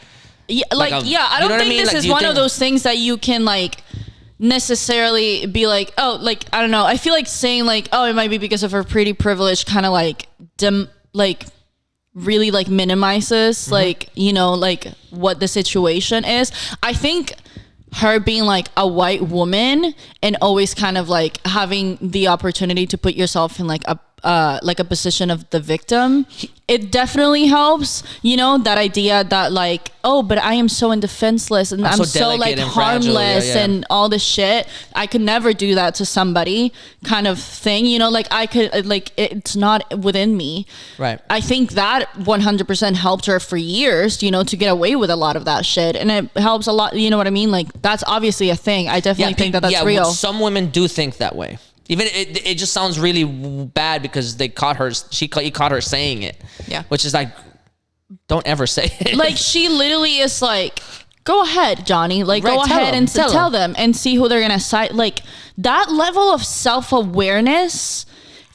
Speaker 3: Yeah, I don't think this is one of those things that you can like necessarily be like, oh, like I don't know. I feel like saying like, oh, it might be because of her pretty privilege, kind of like really like minimizes like, you know, like what the situation is. I think her being like a white woman and always kind of like having the opportunity to put yourself in like a position of the victim, it definitely helps, you know, that idea that like, oh, but I am so indefenseless and I'm so like harmless and all this shit, I could never do that to somebody kind of thing, you know, like I could, like, it's not within me.
Speaker 1: Right.
Speaker 3: I think that 100% helped her for years, you know, to get away with a lot of that shit, and it helps a lot, you know what I mean? Like that's obviously a thing. I definitely think that that's real.
Speaker 1: Some women do think that way. Even it just sounds really bad because they caught her. He caught her saying it. Yeah, which is like, don't ever say it.
Speaker 3: Like she literally is like, go ahead, Johnny. Like go ahead and tell them and see who they're gonna cite. Like that level of self-awareness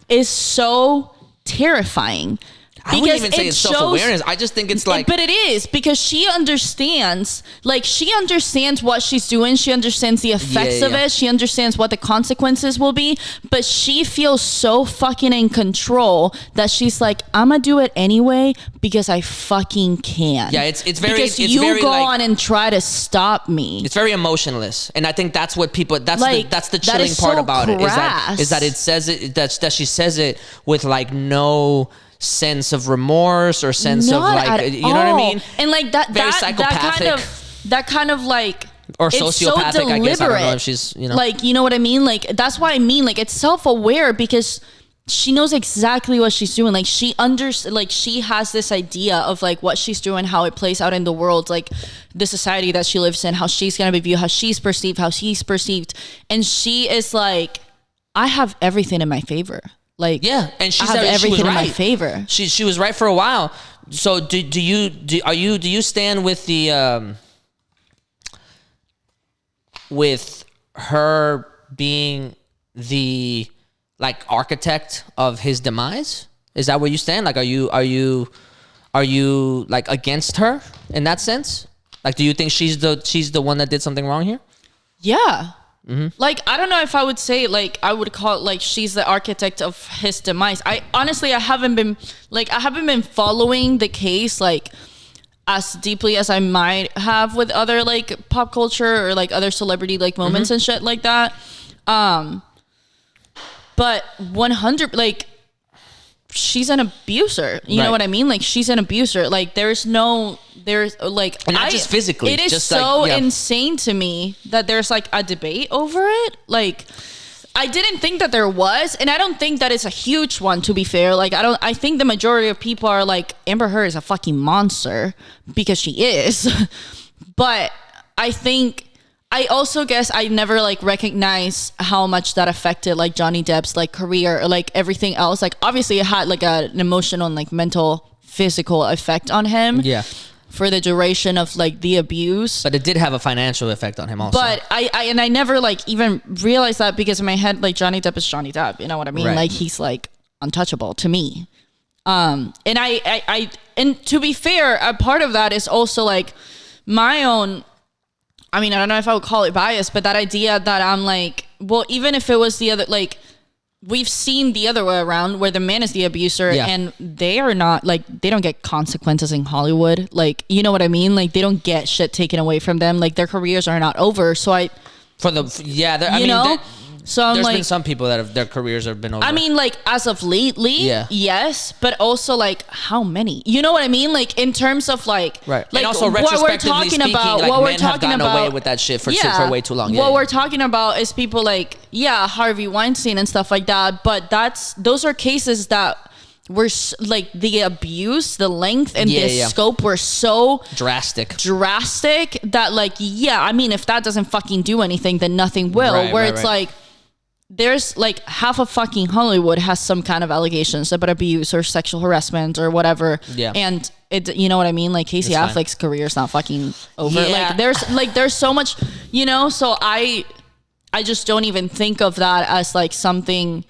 Speaker 3: is so terrifying.
Speaker 1: I wouldn't even say it's self-awareness. I just think it's like...
Speaker 3: But it is, because she understands what she's doing. She understands the effects of it. She understands what the consequences will be. But she feels so fucking in control that she's like, I'm going to do it anyway because I fucking can.
Speaker 1: Yeah, it's very...
Speaker 3: Because
Speaker 1: it's
Speaker 3: you
Speaker 1: very
Speaker 3: go on and try to stop me.
Speaker 1: It's very emotionless. And I think that's what people... That's the chilling part about it. Is that it says it... That she says it with like no... sense of remorse or sense of like, you know what I mean?
Speaker 3: And like
Speaker 1: very psychopathic,
Speaker 3: that kind of like,
Speaker 1: or sociopathic. So I guess I don't know if she's, you know,
Speaker 3: like, you know what I mean? Like, that's why I mean, like, it's self-aware because she knows exactly what she's doing. Like, she has this idea of like what she's doing, how it plays out in the world, like the society that she lives in, how she's gonna be viewed, how she's perceived, how he's perceived, and she is like, I have everything in my favor. Like,
Speaker 1: yeah, and she
Speaker 3: said everything
Speaker 1: she was right.
Speaker 3: in my favor.
Speaker 1: She was right for a while. So do you stand with the with her being the like architect of his demise? Is that where you stand? Like, are you like against her in that sense? Like, do you think she's the one that did something wrong here?
Speaker 3: Yeah. Mm-hmm. Like, I don't know if I would say, like, I would call it, like, she's the architect of his demise. I haven't been following the case, like, as deeply as I might have with other, like, pop culture or, like, other celebrity, like, moments and shit like that. But 100, like, she's an abuser. You know what I mean? Like, she's an abuser. Like, there's like,
Speaker 1: and not just physically.
Speaker 3: It is
Speaker 1: just
Speaker 3: so
Speaker 1: like,
Speaker 3: insane to me that there's like a debate over it. Like, I didn't think that there was, and I don't think that it's a huge one, to be fair. Like, I think the majority of people are like, Amber Heard is a fucking monster, because she is. But I also guess I never like recognize how much that affected like Johnny Depp's like career or like everything else. Like, obviously it had like an emotional and like mental, physical effect on him.
Speaker 1: Yeah.
Speaker 3: For the duration of like the abuse.
Speaker 1: But it did have a financial effect on him also.
Speaker 3: But I never like even realized that, because in my head, like, Johnny Depp is Johnny Depp. You know what I mean? Right. Like, he's like untouchable to me. And and to be fair, a part of that is also like my own, I mean, I don't know if I would call it bias, but that idea that I'm like, well, even if it was the other, like, we've seen the other way around where the man is the abuser and they are not, like, they don't get consequences in Hollywood. Like, you know what I mean? Like, they don't get shit taken away from them. Like, their careers are not over. So I mean, so I'm
Speaker 1: there's
Speaker 3: like,
Speaker 1: been some people that their careers have been over.
Speaker 3: I mean, like, as of lately, yes, but also like how many? You know what I mean? Like, in terms of like,
Speaker 1: right.
Speaker 3: Like,
Speaker 1: and also retrospectively speaking, like, men have gotten away with that shit for way too long.
Speaker 3: What we're talking about is people like, Harvey Weinstein and stuff like that. But those are cases that were like the abuse, the length and the scope were so drastic that like, I mean, if that doesn't fucking do anything, then nothing will. Right, like, there's like half of fucking Hollywood has some kind of allegations about abuse or sexual harassment or whatever. Yeah. And it, you know what I mean? Like, Casey Affleck's career is not fucking over. Yeah. There's so much, you know, so I just don't even think of that as like something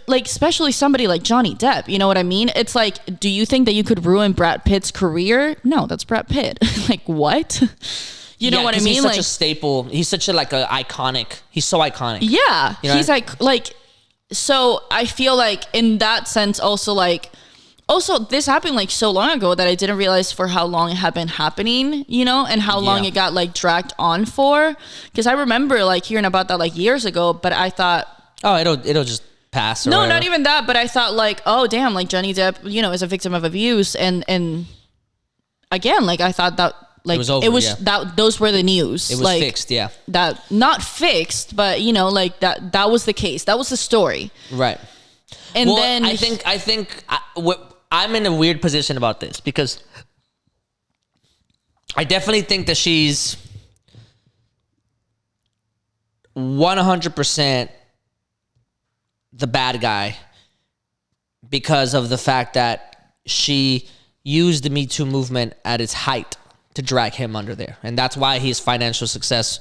Speaker 3: like, especially somebody like Johnny Depp, you know what I mean? It's like, do you think that you could ruin Brad Pitt's career? No, that's Brad Pitt. Like, what? You know what I mean?
Speaker 1: He's such a staple. He's such a like a iconic. He's so iconic.
Speaker 3: Yeah, you know? He's like. So I feel like in that sense, also this happened like so long ago that I didn't realize for how long it had been happening. You know, and how long it got like dragged on for. Because I remember like hearing about that like years ago, but I thought,
Speaker 1: oh, it'll just pass. Or
Speaker 3: no,
Speaker 1: whatever.
Speaker 3: Not even that. But I thought like, oh damn, like Johnny Depp, you know, is a victim of abuse, and again, like I thought that. Like, it was over, that those were the news.
Speaker 1: It was
Speaker 3: like,
Speaker 1: fixed,
Speaker 3: that not fixed, but you know, like that was the case. That was the story.
Speaker 1: Right.
Speaker 3: And then
Speaker 1: I think I'm in a weird position about this, because I definitely think that she's 100% the bad guy because of the fact that she used the Me Too movement at its height to drag him under there, and that's why his financial success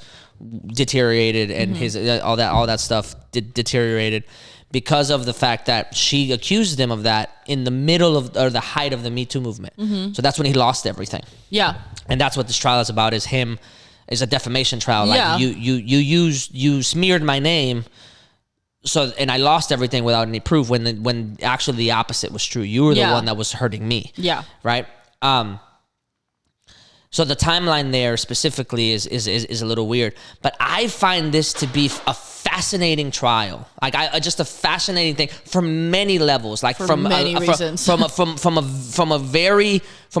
Speaker 1: deteriorated and his all that stuff deteriorated, because of the fact that she accused him of that in the middle of or the height of the Me Too movement. So that's when he lost everything.
Speaker 3: Yeah.
Speaker 1: And that's what this trial is about, is a defamation trial. Like you smeared my name, and I lost everything without any proof, when actually the opposite was true. You were the one that was hurting me.
Speaker 3: Yeah.
Speaker 1: Right? So the timeline there specifically is a little weird, but I find this to be a fascinating trial. Like just a fascinating thing from many levels. Like
Speaker 3: from many reasons.
Speaker 1: From a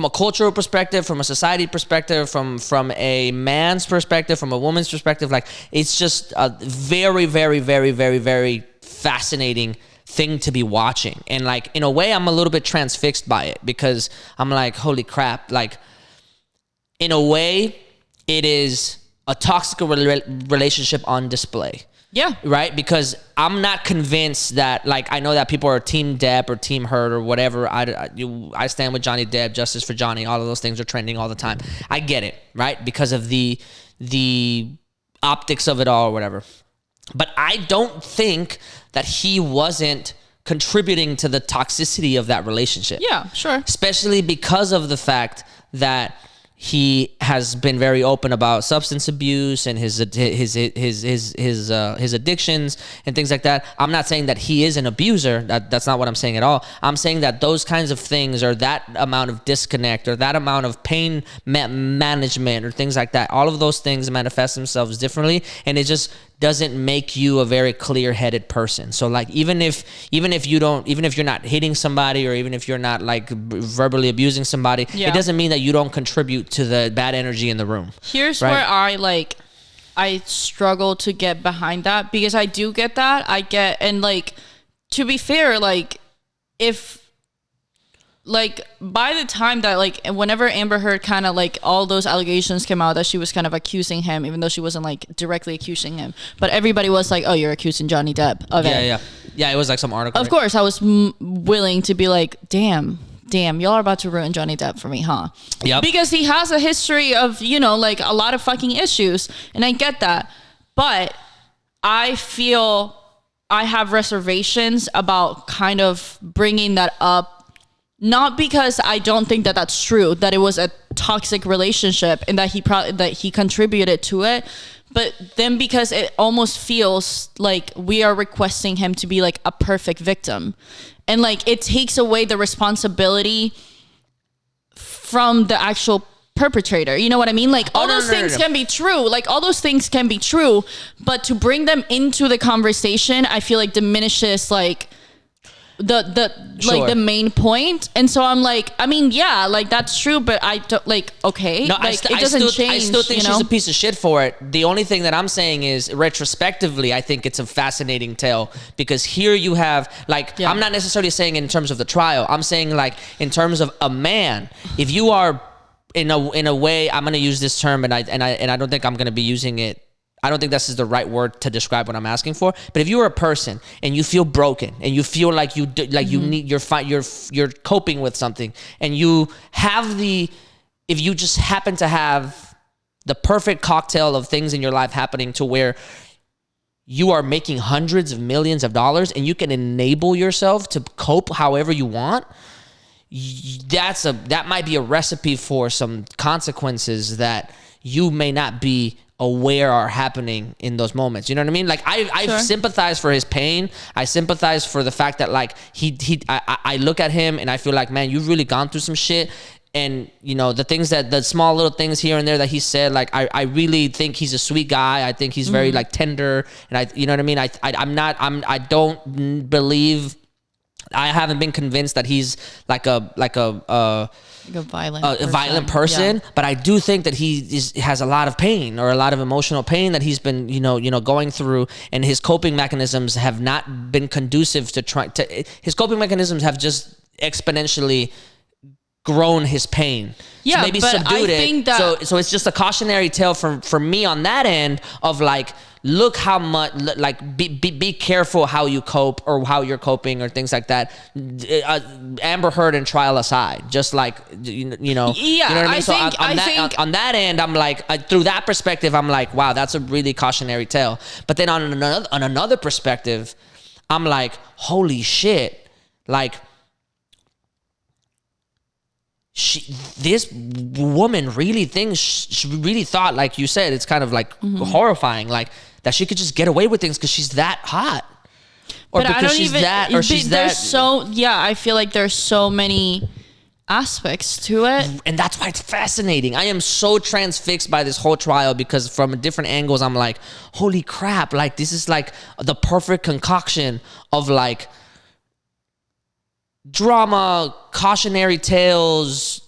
Speaker 1: cultural perspective, from a society perspective, from a man's perspective, from a woman's perspective. Like it's just a very, very, very, very, very fascinating thing to be watching. And like in a way, I'm a little bit transfixed by it, because I'm like, holy crap, like. In a way, it is a toxic relationship on display.
Speaker 3: Yeah.
Speaker 1: Right? Because I'm not convinced that, like, I know that people are Team Depp or Team Heard or whatever. I stand with Johnny Depp, justice for Johnny. All of those things are trending all the time. I get it, right? Because of the optics of it all or whatever. But I don't think that he wasn't contributing to the toxicity of that relationship.
Speaker 3: Yeah, sure.
Speaker 1: Especially because of the fact that he has been very open about substance abuse and his addictions and things like that. I'm not saying that he is an abuser. That's not what I'm saying at all. I'm saying that those kinds of things, or that amount of disconnect, or that amount of pain management, or things like that, all of those things manifest themselves differently, and it just doesn't make you a very clear-headed person. So like even if you're not hitting somebody, or even if you're not like verbally abusing somebody, it doesn't mean that you don't contribute to the bad energy in the room.
Speaker 3: Here's where I struggle to get behind that, because I do get that. And like, to be fair, like if like by the time that like whenever Amber Heard kind of like all those allegations came out that she was kind of accusing him, even though she wasn't like directly accusing him, but everybody was like, oh, you're accusing Johnny Depp of it.
Speaker 1: Yeah, it was like some article.
Speaker 3: Of course, I was willing to be like, damn, y'all are about to ruin Johnny Depp for me, huh?
Speaker 1: Yep.
Speaker 3: Because he has a history of, you know, like a lot of fucking issues, and I get that. But I feel I have reservations about kind of bringing that up, not because I don't think that that's true, that it was a toxic relationship and that he contributed to it, but then because it almost feels like we are requesting him to be like a perfect victim. And like it takes away the responsibility from the actual perpetrator. You know what I mean? Like all those things can be true. Like all those things can be true, but to bring them into the conversation, I feel like diminishes like the like the main point. And so I'm like, I mean, yeah, like that's true, but I don't like, okay, no, like it doesn't change.
Speaker 1: I still think she's a piece of shit for it. The only thing that I'm saying is retrospectively, I think it's a fascinating tale, because here you have like, I'm not necessarily saying in terms of the trial. I'm saying like in terms of a man, if you are in a way, I'm going to use this term and I don't think I'm going to be using it. I don't think this is the right word to describe what I'm asking for. But if you're a person and you feel broken and you feel like you need you're coping with something, and you have if you just happen to have the perfect cocktail of things in your life happening to where you are making hundreds of millions of dollars and you can enable yourself to cope however you want, that might be a recipe for some consequences that you may not be aware are happening in those moments. You know what I mean? Like I sympathize for his pain. I sympathize for the fact that like I look at him and I feel like, man, you've really gone through some shit. And you know, the small little things here and there that he said, like I really think he's a sweet guy. I think he's very like tender, and you know what I mean? I don't believe, I haven't been convinced that he's like a violent person, but I do think that he has a lot of pain, or a lot of emotional pain that he's been, going through, and his coping mechanisms have not been conducive to his coping mechanisms have just exponentially grown his pain.
Speaker 3: Yeah,
Speaker 1: so maybe
Speaker 3: but
Speaker 1: subdued
Speaker 3: I think
Speaker 1: it.
Speaker 3: that
Speaker 1: So it's just a cautionary tale for me on that end of like, look how much, like be careful how you cope or how you're coping or things like that. Amber Heard and trial aside, just like you know. Yeah, you know what I mean? So on that end, I'm like, through that perspective, I'm like, wow, that's a really cautionary tale. But then on another perspective, I'm like, holy shit. Like, this woman really thinks, she really thought, like you said, it's kind of like horrifying, like that she could just get away with things because she's that hot. Or
Speaker 3: but
Speaker 1: because she's that, or she's that.
Speaker 3: I feel like there's so many aspects to it.
Speaker 1: And that's why it's fascinating. I am so transfixed by this whole trial because from different angles, I'm like, holy crap. Like, this is like the perfect concoction of like drama, cautionary tales,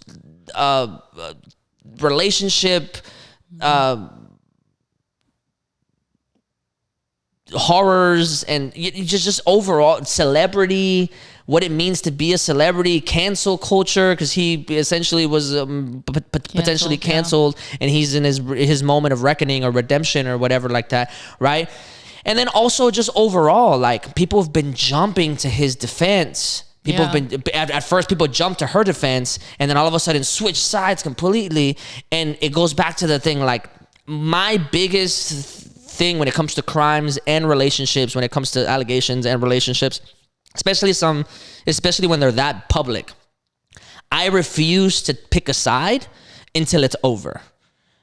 Speaker 1: relationship, horrors, and just overall celebrity, what it means to be a celebrity, cancel culture, because he essentially was potentially canceled, and he's in his moment of reckoning or redemption or whatever like that, right? And then also just overall, like, people have been jumping to his defense. People have been, at first people jumped to her defense, and then all of a sudden switch sides completely. And it goes back to the thing, like, my biggest thing when it comes to crimes and relationships, when it comes to allegations and relationships, especially when they're that public, I refuse to pick a side until it's over.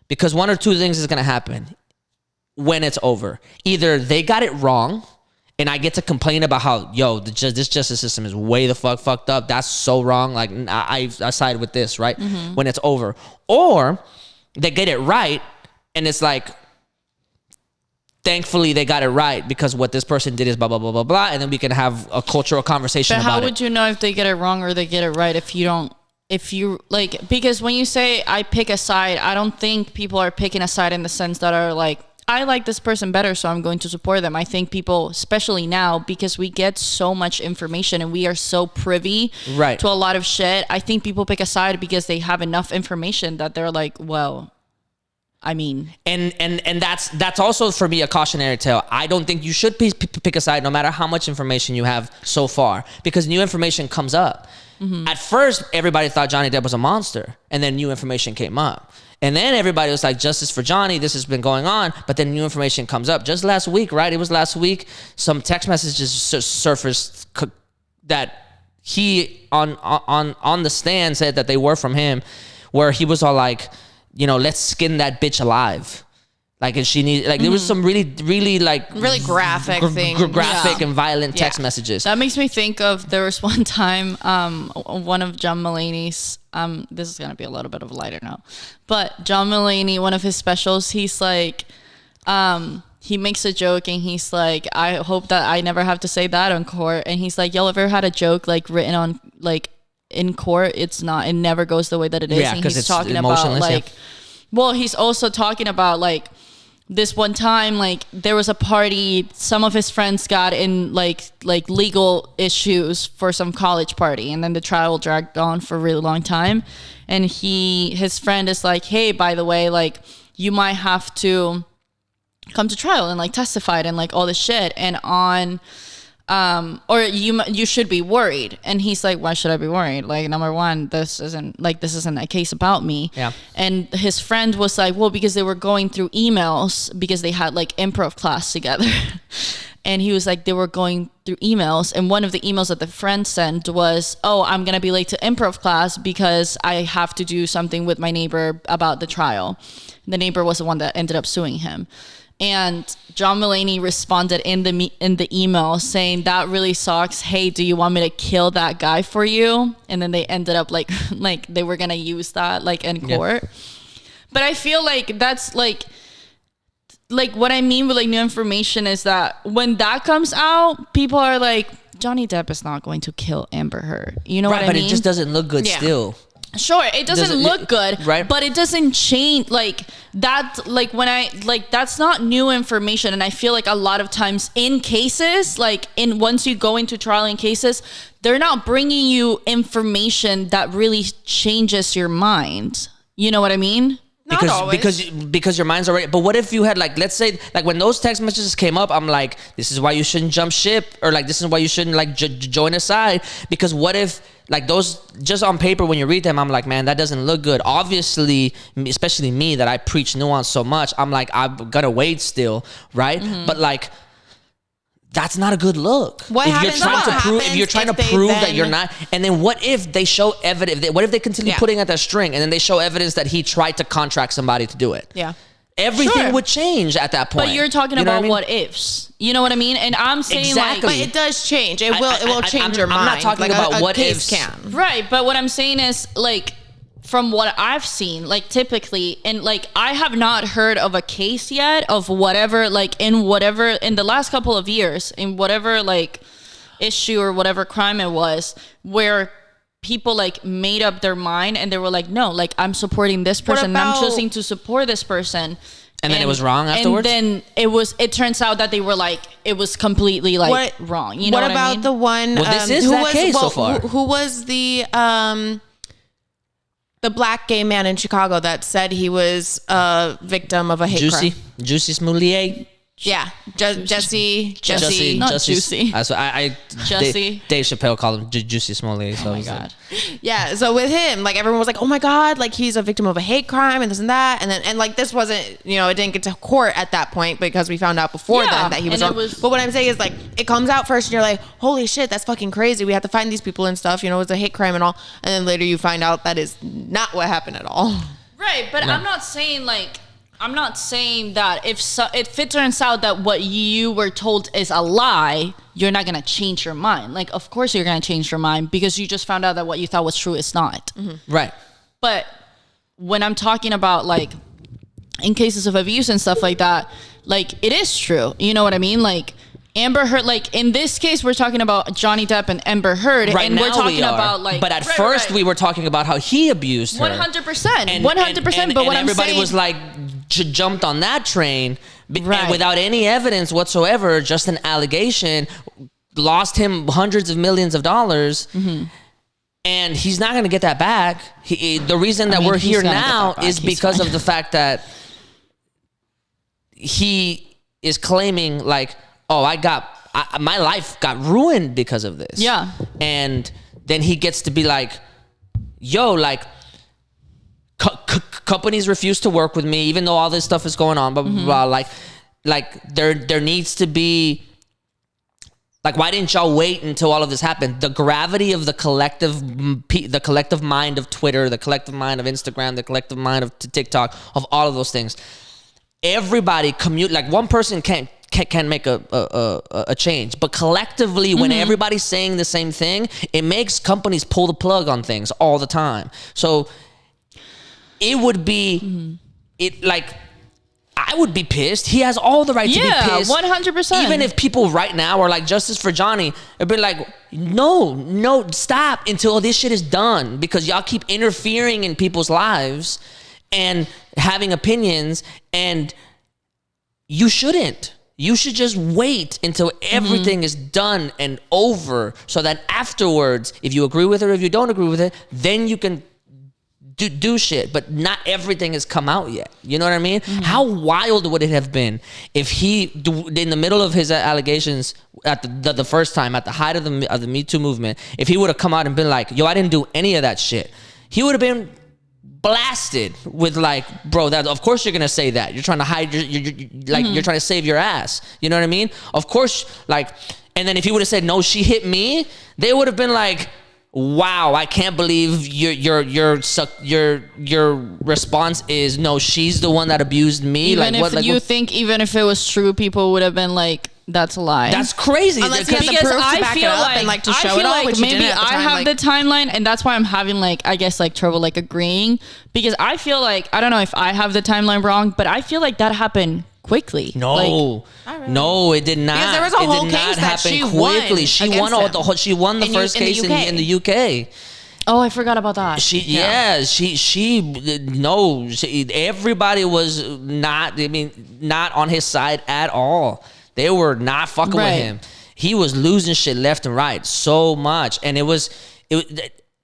Speaker 1: Because one or two things is going to happen when it's over. Either they got it wrong, and I get to complain about how, this justice system is way the fucked up. That's so wrong. Like, I side with this, right? When it's over. Or they get it right, and it's like, thankfully they got it right because what this person did is blah, blah, blah, blah, blah. And then we can have a cultural conversation about it. But how
Speaker 3: would you know if they get it wrong or they get it right if you like, because when you say I pick a side, I don't think people are picking a side in the sense that are like, I like this person better, so I'm going to support them. I think people, especially now, because we get so much information and we are so privy to a lot of shit, I think people pick a side because they have enough information that they're like, well, I mean,
Speaker 1: and that's also for me a cautionary tale. I don't think you should pick a side no matter how much information you have so far, because new information comes up. At first, everybody thought Johnny Depp was a monster, and then new information came up. And then everybody was like, justice for Johnny, this has been going on, but then new information comes up. Just last week, right? It was last week, some text messages surfaced that he, on the stand, said that they were from him, where he was all like, let's skin that bitch alive. Like, and she needs, like, there was some really like
Speaker 2: really graphic things,
Speaker 1: graphic and violent text messages.
Speaker 3: That makes me think of, there was one time, one of John Mulaney's, this is gonna be a little bit of a lighter note, but John Mulaney, one of his specials, he's like, he makes a joke and he's like, I hope that I never have to say that on court. And he's like, y'all ever had a joke like written on like in court? It never goes the way that it is. And he's talking about like, well, he's also talking about like, this one time, like, there was a party, some of his friends got in like legal issues for some college party, and then the trial dragged on for a really long time, and his friend is like, hey, by the way, like, you might have to come to trial and like testify and like all this shit, and on or you should be worried. And he's like, why should I be worried? Like, number one, this isn't a case about me. Yeah. And his friend was like, well, because they were going through emails because they had like improv class together. And he was like, they were going through emails, and one of the emails that the friend sent was, oh, I'm gonna be late to improv class because I have to do something with my neighbor about the trial. And the neighbor was the one that ended up suing him. And John Mulaney responded in the email saying, that really sucks. Hey, do you want me to kill that guy for you? And then they ended up like they were going to use that like in court. Yeah. But I feel like that's like what I mean with like new information is that when that comes out, people are like, Johnny Depp is not going to kill Amber Heard. You know what I mean?
Speaker 1: But it just doesn't look good still.
Speaker 3: Sure, it doesn't look good,
Speaker 1: right?
Speaker 3: But it doesn't change like that. Like when I like, that's not new information, and I feel like a lot of times in cases, like once you go into trial in cases, they're not bringing you information that really changes your mind. You know what I mean?
Speaker 2: Not always.
Speaker 1: Because your mind's already. But what if you had like, let's say like when those text messages came up, I'm like, this is why you shouldn't jump ship, or like this is why you shouldn't like join a side. Because what if like those just on paper when you read them, I'm like, man, that doesn't look good. Obviously, especially me that I preach nuance so much, I'm like, I'm gonna wait still, right? Mm-hmm. But like that's not a good look.
Speaker 2: What
Speaker 1: if you're
Speaker 2: happens?
Speaker 1: trying to prove, if you're trying to prove that you're
Speaker 2: then-
Speaker 1: not, and then what if they show evidence? What if they continue
Speaker 2: Yeah.
Speaker 1: putting at that string, and then they show evidence that he tried to contract somebody to do it?
Speaker 2: Yeah.
Speaker 1: Everything
Speaker 3: Sure.
Speaker 1: would change at that point.
Speaker 3: But you're talking
Speaker 1: You know
Speaker 3: about
Speaker 1: I mean?
Speaker 3: what ifs. You know what I mean? And I'm saying
Speaker 1: Exactly.
Speaker 3: like,
Speaker 2: But it does change. It will change your
Speaker 1: I'm
Speaker 2: mind.
Speaker 1: not talking
Speaker 2: like
Speaker 1: about
Speaker 2: a
Speaker 1: what
Speaker 2: case
Speaker 1: ifs.
Speaker 2: can.
Speaker 3: right. But what I'm saying is like, from what I've seen, like typically, and like I have not heard of a case yet of whatever, like in the last couple of years, in whatever like issue or whatever crime it was, where people like made up their mind and they were like, no, like I'm supporting this person and I'm choosing to support this person.
Speaker 1: And then it was wrong afterwards?
Speaker 3: And then it turns out that they were like, it was completely like wrong. You know what
Speaker 2: about
Speaker 3: I mean?
Speaker 2: the one,
Speaker 1: Well, this is
Speaker 2: who
Speaker 1: that
Speaker 2: was,
Speaker 1: case so far.
Speaker 2: Who was the black gay man in Chicago that said he was a victim of a hate crime?
Speaker 1: Juicy Smollett.
Speaker 2: Yeah, Jesse.
Speaker 3: Not Juicy.
Speaker 1: Jesse. Dave Chappelle called him Juicy Smollett. So
Speaker 3: Oh my God.
Speaker 2: Yeah, so with him, like everyone was like, "Oh my God, like he's a victim of a hate crime and this and that," and like this wasn't, it didn't get to court at that point because we found out before then that he was
Speaker 3: and
Speaker 2: wrong. But what I'm saying is like it comes out first and you're like, "Holy shit, that's fucking crazy. We have to find these people and stuff. It's a hate crime and all," and then later you find out that is not what happened at all.
Speaker 3: Right, but I'm not saying that if it turns out that what you were told is a lie, you're not gonna change your mind. Like, of course you're gonna change your mind because you just found out that what you thought was true is not.
Speaker 2: Mm-hmm.
Speaker 1: Right.
Speaker 3: But when I'm talking about like in cases of abuse and stuff like that, like it is true. You know what I mean? Like Amber Heard, like in this case, we're talking about Johnny Depp and Amber Heard,
Speaker 1: Right
Speaker 3: and
Speaker 1: now
Speaker 3: we're talking
Speaker 1: we are.
Speaker 3: about like.
Speaker 1: But at first we were talking about how he abused her.
Speaker 3: 100%, 100%.
Speaker 1: And
Speaker 3: But what I'm
Speaker 1: everybody
Speaker 3: saying
Speaker 1: was like jumped on that train
Speaker 3: Right.
Speaker 1: and without any evidence whatsoever, just an allegation, lost him hundreds of millions of dollars.
Speaker 3: Mm-hmm.
Speaker 1: And he's not going to get that back. The reason that we're
Speaker 3: he's
Speaker 1: here
Speaker 3: gonna get
Speaker 1: now
Speaker 3: that back.
Speaker 1: is
Speaker 3: He's
Speaker 1: because
Speaker 3: fine.
Speaker 1: of the fact that he is claiming like, oh, my life got ruined because of this.
Speaker 3: Yeah.
Speaker 1: And then he gets to be like, yo, like companies refuse to work with me, even though all this stuff is going on, blah, blah, blah. Like there needs to be, like, why didn't y'all wait until all of this happened? The gravity of the collective mind of Twitter, the collective mind of Instagram, the collective mind of TikTok, of all of those things. Everybody like one person can't make a change, but collectively, when everybody's saying the same thing, it makes companies pull the plug on things all the time. So it would be I would be pissed. He has all the right to be pissed.
Speaker 3: 100%.
Speaker 1: Even if people right now are like, justice for Johnny, it'd be like, no, stop until this shit is done, because y'all keep interfering in people's lives and having opinions, and you shouldn't. You should just wait until everything is done and over, so that afterwards, if you agree with it or if you don't agree with it, then you can do shit. But not everything has come out yet. You know what I mean? How wild would it have been if he, in the middle of his allegations at the first time, at the height of the Me Too movement, if he would have come out and been like, yo, I didn't do any of that shit, he would have been blasted with like, bro, that of course you're gonna say that. You're trying to hide you're trying to save your ass. You know what I mean? Of course, like, and then if he would have said, no, she hit me, they would have been like, wow, I can't believe your response is, no, she's the one that abused me.
Speaker 3: Even
Speaker 1: like,
Speaker 3: if you think even if it was true, people would have been like, that's a lie.
Speaker 1: That's crazy.
Speaker 2: Unless he had the proof to back it up and like to show it all, which he
Speaker 3: maybe
Speaker 2: didn't at the
Speaker 3: I
Speaker 2: time,
Speaker 3: have
Speaker 2: like-
Speaker 3: the timeline, and that's why I'm having like, I guess like trouble like agreeing, because I feel like, I don't know if I have the timeline wrong, but I feel like that happened quickly.
Speaker 1: No, no, it did not.
Speaker 2: Because there was a whole case that she won
Speaker 1: quickly. She won she won the first case in the UK.
Speaker 3: Oh, I forgot about that.
Speaker 1: Everybody was not on his side at all. They were not fucking with him. He was losing shit left and right so much. And it was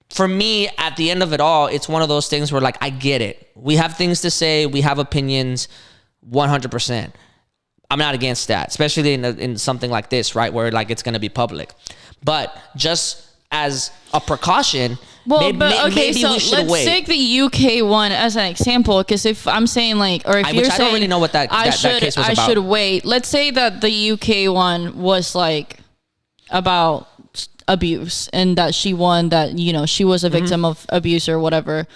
Speaker 1: for me, at the end of it all, it's one of those things where, like, I get it. We have things to say. We have opinions, 100%. I'm not against that, especially in something like this, right, where, like, it's going to be public. But just as a precaution,
Speaker 3: Well, maybe so let's take the UK one as an example, because if I'm saying like, or if you're saying,
Speaker 1: I don't really know what that case was about.
Speaker 3: I should wait. Let's say that the UK one was like about abuse, and that she won, that, you know, she was a victim of abuse or whatever.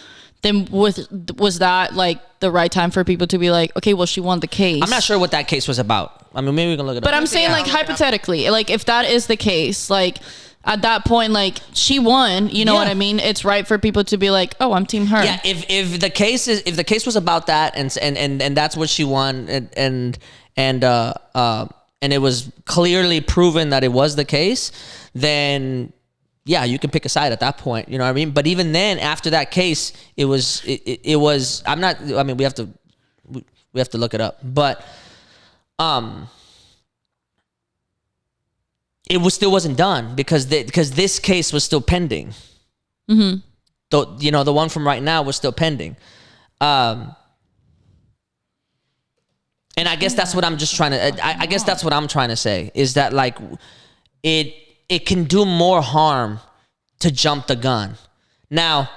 Speaker 3: Then was that like the right time for people to be like, okay, well, she won the case?
Speaker 1: I'm not sure what that case was about. I mean, maybe we can look it up.
Speaker 3: But I'm saying, like, hypothetically, like, if that is the case, like, at that point, like, she won, you know what I mean? It's right for people to be like, oh, I'm team her.
Speaker 1: Yeah, if the case was about that, and that's what she won, and it was clearly proven that it was the case, then yeah, you can pick a side at that point. You know what I mean? But even then, after that case, it was. I'm not. I mean, we have to look it up. But it still wasn't done because this case was still pending. Mm-hmm. The one from right now was still pending. And I guess that's what I'm just trying to. I guess that's what I'm trying to say is that, like, it can do more harm to jump the gun. Now,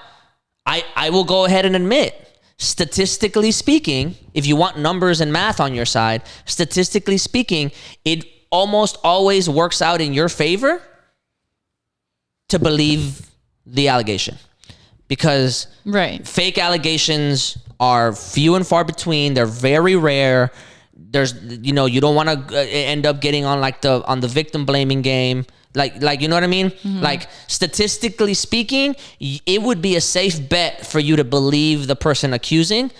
Speaker 1: I will go ahead and admit, statistically speaking, if you want numbers and math on your side, statistically speaking, it almost always works out in your favor to believe the allegation. Because fake allegations are few and far between. They're very rare. There's, you don't want to end up getting on the victim blaming game. Like, you know what I mean? Mm-hmm. Like, statistically speaking, it would be a safe bet for you to believe the person accusing,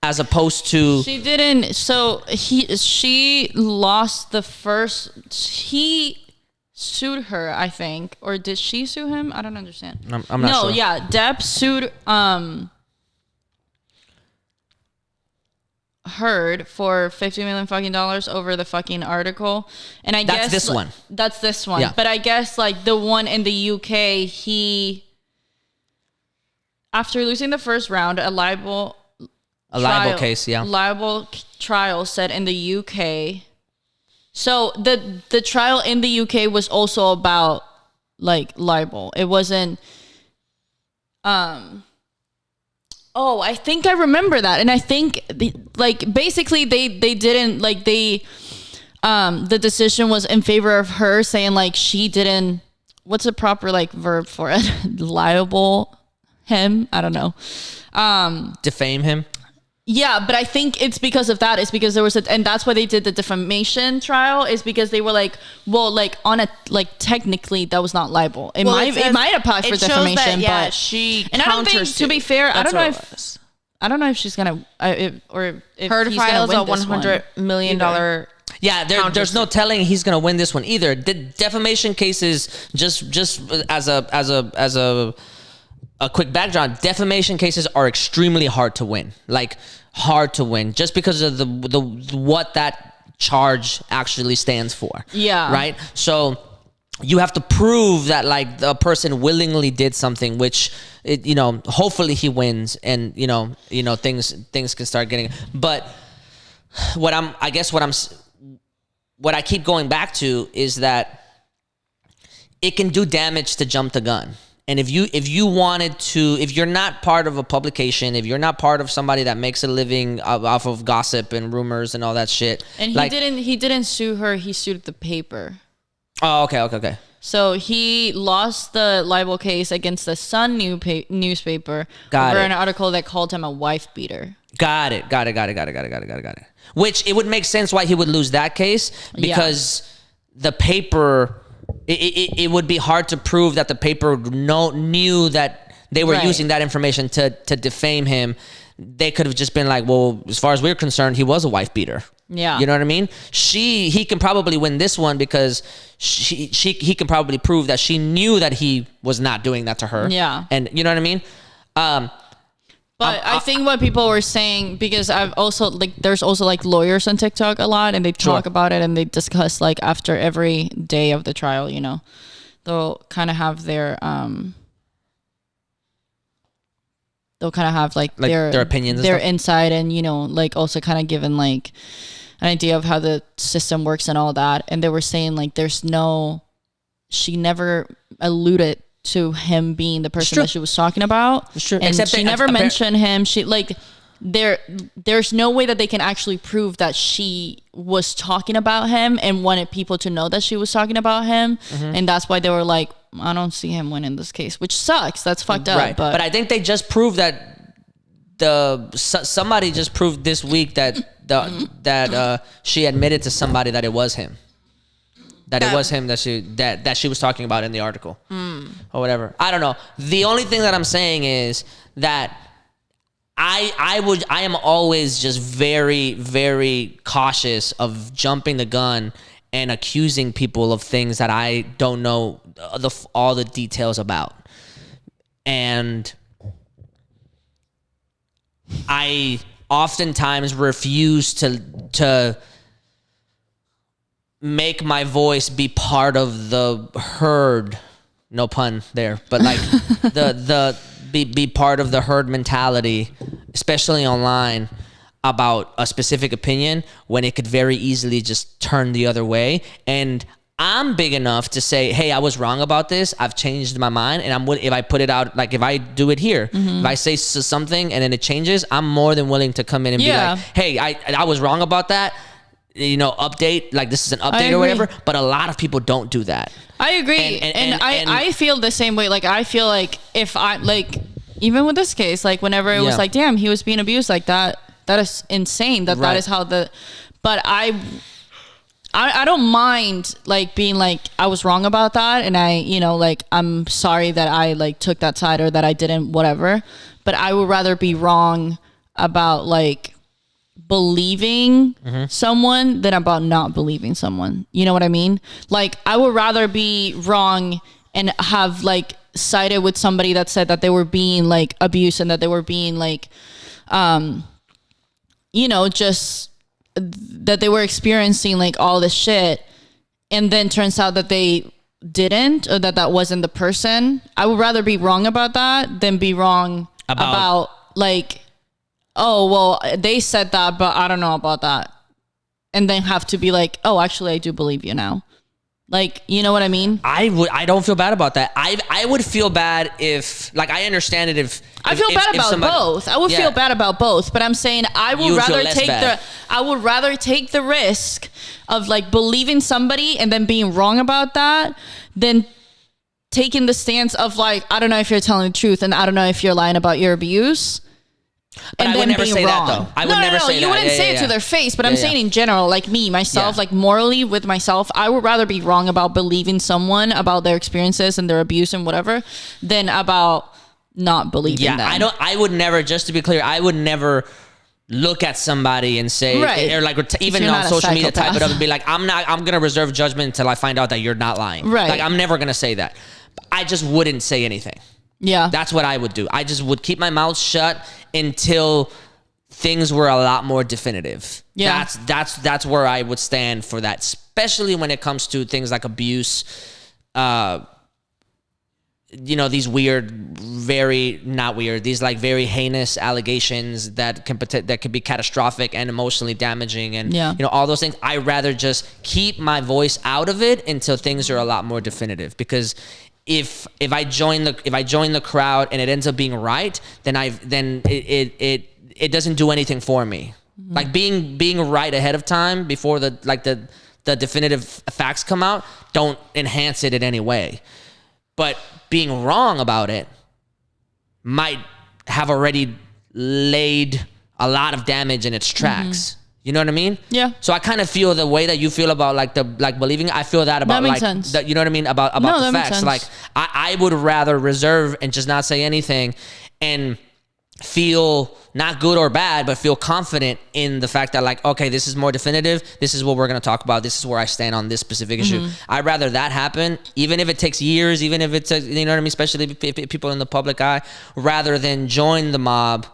Speaker 1: as opposed to
Speaker 3: she didn't. So she lost the first. He sued her, I think, or did she sue him? I don't understand.
Speaker 1: I'm not sure.
Speaker 3: No, yeah, Depp sued Heard for $50 million fucking dollars over the fucking article, and I guess
Speaker 1: this one.
Speaker 3: That's this one.
Speaker 1: Yeah.
Speaker 3: But I guess like the one in the UK, he, after losing the first round, a libel case, yeah, libel trial said in the UK. So the trial in the UK was also about like libel. It wasn't. Oh, I think I remember that, and I think basically they didn't like the decision was in favor of her, saying like she didn't. What's a proper like verb for it? Libel him? I don't know.
Speaker 1: Defame him.
Speaker 3: Yeah, but I think it's because of that. It's because there was and that's why they did the defamation trial, is because they were like, well, like on a technically that was not libel. It might apply for defamation, but
Speaker 2: she,
Speaker 3: and I don't think, to be fair, I don't know if she's gonna or if
Speaker 2: Heard files a $100 million.
Speaker 1: Yeah, there's no telling he's gonna win this one either. The defamation cases, just as a quick background, defamation cases are extremely hard to win. Like, hard to win just because of the what that charge actually stands for.
Speaker 3: Yeah.
Speaker 1: Right? So you have to prove that like the person willingly did something, which hopefully he wins, and things can start getting. But what I keep going back to is that it can do damage to jump the gun. And if you wanted to, if you're not part of a publication, if you're not part of somebody that makes a living off of gossip and rumors and all that shit,
Speaker 3: and he didn't sue her, he sued the paper.
Speaker 1: Oh, okay.
Speaker 3: So he lost the libel case against the Sun newspaper over an article that called him a wife beater. Got it.
Speaker 1: Which it would make sense why he would lose that case, because the paper. It would be hard to prove that the paper knew that they were using that information to defame him. They could have just been like, well, as far as we're concerned, he was a wife beater.
Speaker 3: Yeah.
Speaker 1: You know what I mean? He can probably win this one because he can probably prove that she knew that he was not doing that to her.
Speaker 3: Yeah.
Speaker 1: And you know what I mean?
Speaker 3: But I think what people were saying, because I've also there's also like lawyers on TikTok a lot, and they talk about it and they discuss like after every day of the trial, they'll kind of have their their opinions, their insight, and like also kind of given like an idea of how the system works and all that. And they were saying like she never alluded to him being the person
Speaker 1: true.
Speaker 3: that she was talking about.
Speaker 1: It's true.
Speaker 3: And
Speaker 1: Except
Speaker 3: she never mentioned him. She like there's no way that they can actually prove that she was talking about him and wanted people to know that she was talking about him. And that's why they were like, I don't see him winning this case, which sucks. That's fucked up.
Speaker 1: Right. But I think they just proved that somebody just proved this week that she admitted to somebody that it was him. That it was him that she was talking about in the article or whatever. I don't know. The only thing that I'm saying is that I am always just very, very cautious of jumping the gun and accusing people of things that I don't know all the details about. And I oftentimes refuse to make my voice be part of the herd. No pun there, but like be part of the herd mentality, especially online, about a specific opinion when it could very easily just turn the other way. And I'm big enough to say, hey, I was wrong about this. I've changed my mind. And if I put it out, like if I do it here, if I say something and then it changes, I'm more than willing to come in and be like, hey, I was wrong about that. Update, like this is an update or whatever. But a lot of people don't do that. I agree.
Speaker 3: And I feel the same way. Like, I feel like if I, like, even with this case, like whenever it was like, damn, he was being abused like that, that is insane. That is how but I don't mind like being like, I was wrong about that. And like, I'm sorry that I like took that side or that I didn't, whatever. But I would rather be wrong about like believing someone than about not believing someone. You know what I mean? Like, I would rather be wrong and have like sided with somebody that said that they were being like abused and that they were being like, just that they were experiencing like all this shit, and then turns out that they didn't, or that wasn't the person. I would rather be wrong about that than be wrong about like, oh, well, they said that, but I don't know about that. And then have to be like, oh, actually, I do believe you now. Like, you know what I mean?
Speaker 1: I don't feel bad about that. I would feel bad if, like, I understand it if
Speaker 3: I feel bad about both. I would feel bad about both, but I'm saying I would rather take the risk of like believing somebody and then being wrong about that than taking the stance of like, I don't know if you're telling the truth and I don't know if you're lying about your abuse.
Speaker 1: But I would never say that, though. I would never say that.
Speaker 3: You wouldn't say it to their face, but I'm saying in general, like myself, like morally with myself, I would rather be wrong about believing someone about their experiences and their abuse and whatever than about not believing them.
Speaker 1: I would never, just to be clear, I would never look at somebody and say, or like even on social media, type it up and be like, I'm going to reserve judgment until I find out that you're not lying.
Speaker 3: Right.
Speaker 1: Like, I'm never going to say that. I just wouldn't say anything.
Speaker 3: Yeah.
Speaker 1: That's what I would do. I just would keep my mouth shut until things were a lot more definitive.
Speaker 3: Yeah.
Speaker 1: That's where I would stand for that, especially when it comes to things like abuse, these these like very heinous allegations that could be catastrophic and emotionally damaging, and all those things. I'd rather just keep my voice out of it until things are a lot more definitive, because if I join the crowd and it ends up being right, then it doesn't do anything for me. Mm-hmm. Like being right ahead of time before the definitive facts come out don't enhance it in any way. But being wrong about it might have already laid a lot of damage in its tracks. Mm-hmm. You know what I mean?
Speaker 3: Yeah.
Speaker 1: So I kind of feel the way that you feel about believing. I feel that about that. You know what I mean about the facts. Like I would rather reserve and just not say anything, and feel not good or bad, but feel confident in the fact that like, okay, this is more definitive. This is what we're going to talk about. This is where I stand on this specific issue. I'd rather that happen, even if it takes years, even if it's you know what I mean, especially if people in the public eye, rather than join the mob.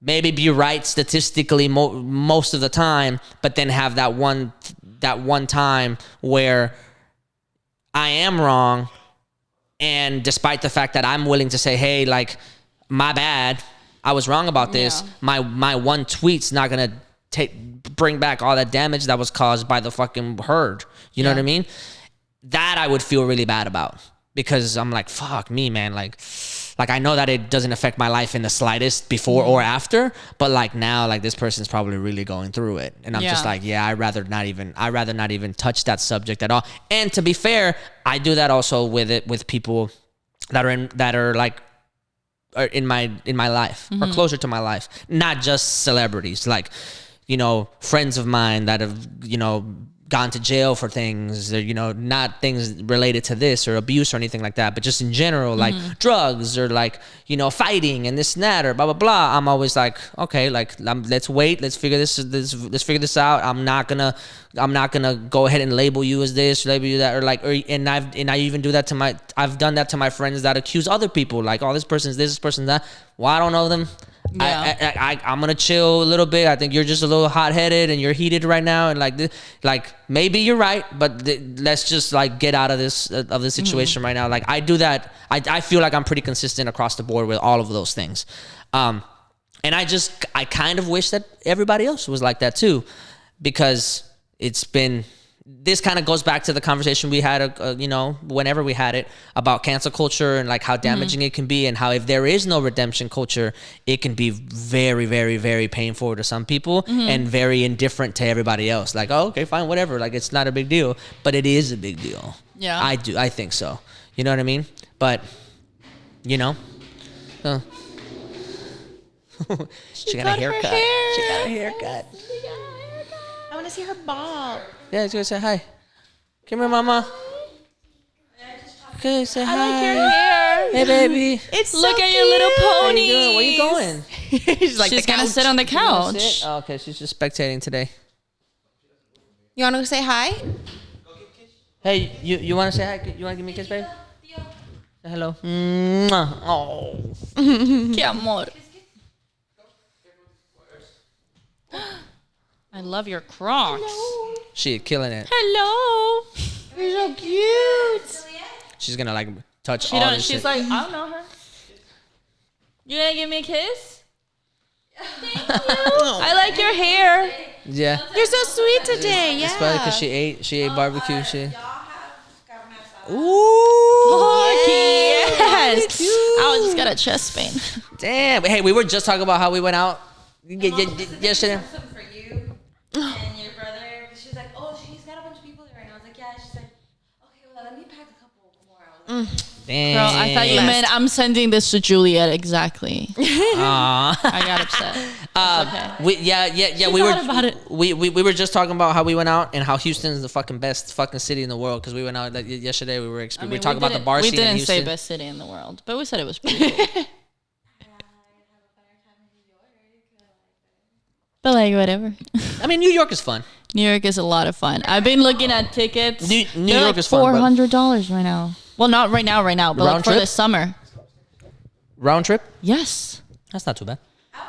Speaker 1: Maybe be right statistically most of the time, but then have that one time where I am wrong, and despite the fact that I'm willing to say, hey, like, my bad, I was wrong about this. Yeah. My one tweet's not gonna bring back all that damage that was caused by the fucking herd. You know what I mean? That I would feel really bad about. because I'm like, fuck me, man. Like I know that it doesn't affect my life in the slightest before or after, but like now, like this person's probably really going through it, and I'm just like, I'd rather not even touch that subject at all. And to be fair, I do that also with people that are like in my life or closer to my life, not just celebrities, like, you know, friends of mine that have, you know, gone to jail for things, or, you know, not things related to this or abuse or anything like that, but just in general, like drugs or like, you know, fighting and this and that or blah blah blah. I'm always like, okay, like let's wait, let's figure this out. I'm not gonna go ahead and label you as this, label you that, or like, and I even do that to I've done that to my friends that accuse other people, like, oh, this person's this person's that. Well, I don't know them. I'm gonna chill a little bit. I think you're just a little hot-headed and you're heated right now, and like maybe you're right, but let's just like get out of this situation right now. Like I do that. I feel like I'm pretty consistent across the board with all of those things, and I kind of wish that everybody else was like that too, because this kind of goes back to the conversation we had, you know, whenever we had it, about cancel culture and like how damaging it can be, and how if there is no redemption culture, it can be very, very, very painful to some people and very indifferent to everybody else. Like, oh, okay, fine, whatever. Like, it's not a big deal, but it is a big deal.
Speaker 3: Yeah,
Speaker 1: I think so. You know what I mean? But, you know, she got a haircut. She got a haircut.
Speaker 2: I want to see her bob.
Speaker 1: Yeah, he's gonna say hi. Come here, mama. Okay, say hi.
Speaker 3: I like your hair.
Speaker 1: Hey, baby.
Speaker 2: It's
Speaker 3: Look
Speaker 2: so
Speaker 3: at your little pony.
Speaker 1: Where you going?
Speaker 2: She's like,
Speaker 3: she's gonna sit on the couch.
Speaker 1: Oh, okay, she's just spectating today.
Speaker 2: You want to say hi?
Speaker 1: Hey, you want to say hi? You want to give me a kiss, babe? Say hello. Mwah. Oh.
Speaker 3: Qué amor. I love your Crocs.
Speaker 1: She killing it.
Speaker 3: Hello.
Speaker 2: You're so cute.
Speaker 1: She's gonna like touch all this
Speaker 3: she's
Speaker 1: shit.
Speaker 3: like, I don't know her. You gonna give me a kiss? Thank you. I like your hair.
Speaker 1: Yeah.
Speaker 2: You're so sweet today. Yeah.
Speaker 1: It's probably because she ate barbecue shit. Ooh.
Speaker 3: Oh, yes. I just got a chest pain.
Speaker 1: Damn. Hey, we were just talking about how we went out yesterday.
Speaker 4: For you and your brother. She's like, oh, she's got a bunch of people there. And I was like, yeah. She's like, okay, well, let me pack a couple more. I was like,
Speaker 1: Damn.
Speaker 3: Girl, I thought you meant I'm sending this to Juliet. Exactly.
Speaker 1: Aww.
Speaker 3: I got upset. Okay.
Speaker 1: We were
Speaker 3: about it.
Speaker 1: we were just talking about how we went out and how Houston is the fucking best fucking city in the world, because we went out like yesterday. We were talking about the bar scene in Houston.
Speaker 3: We didn't say best city in the world, but we said it was pretty cool. But like, whatever.
Speaker 1: I mean, New York is fun.
Speaker 3: New York is a lot of fun. I've been looking at tickets.
Speaker 1: New
Speaker 3: They're
Speaker 1: York
Speaker 3: like
Speaker 1: is fun.
Speaker 3: $400 right now. Well, not right now, but like for
Speaker 1: trip?
Speaker 3: this summer.
Speaker 1: Round trip?
Speaker 3: Yes.
Speaker 1: That's not too bad.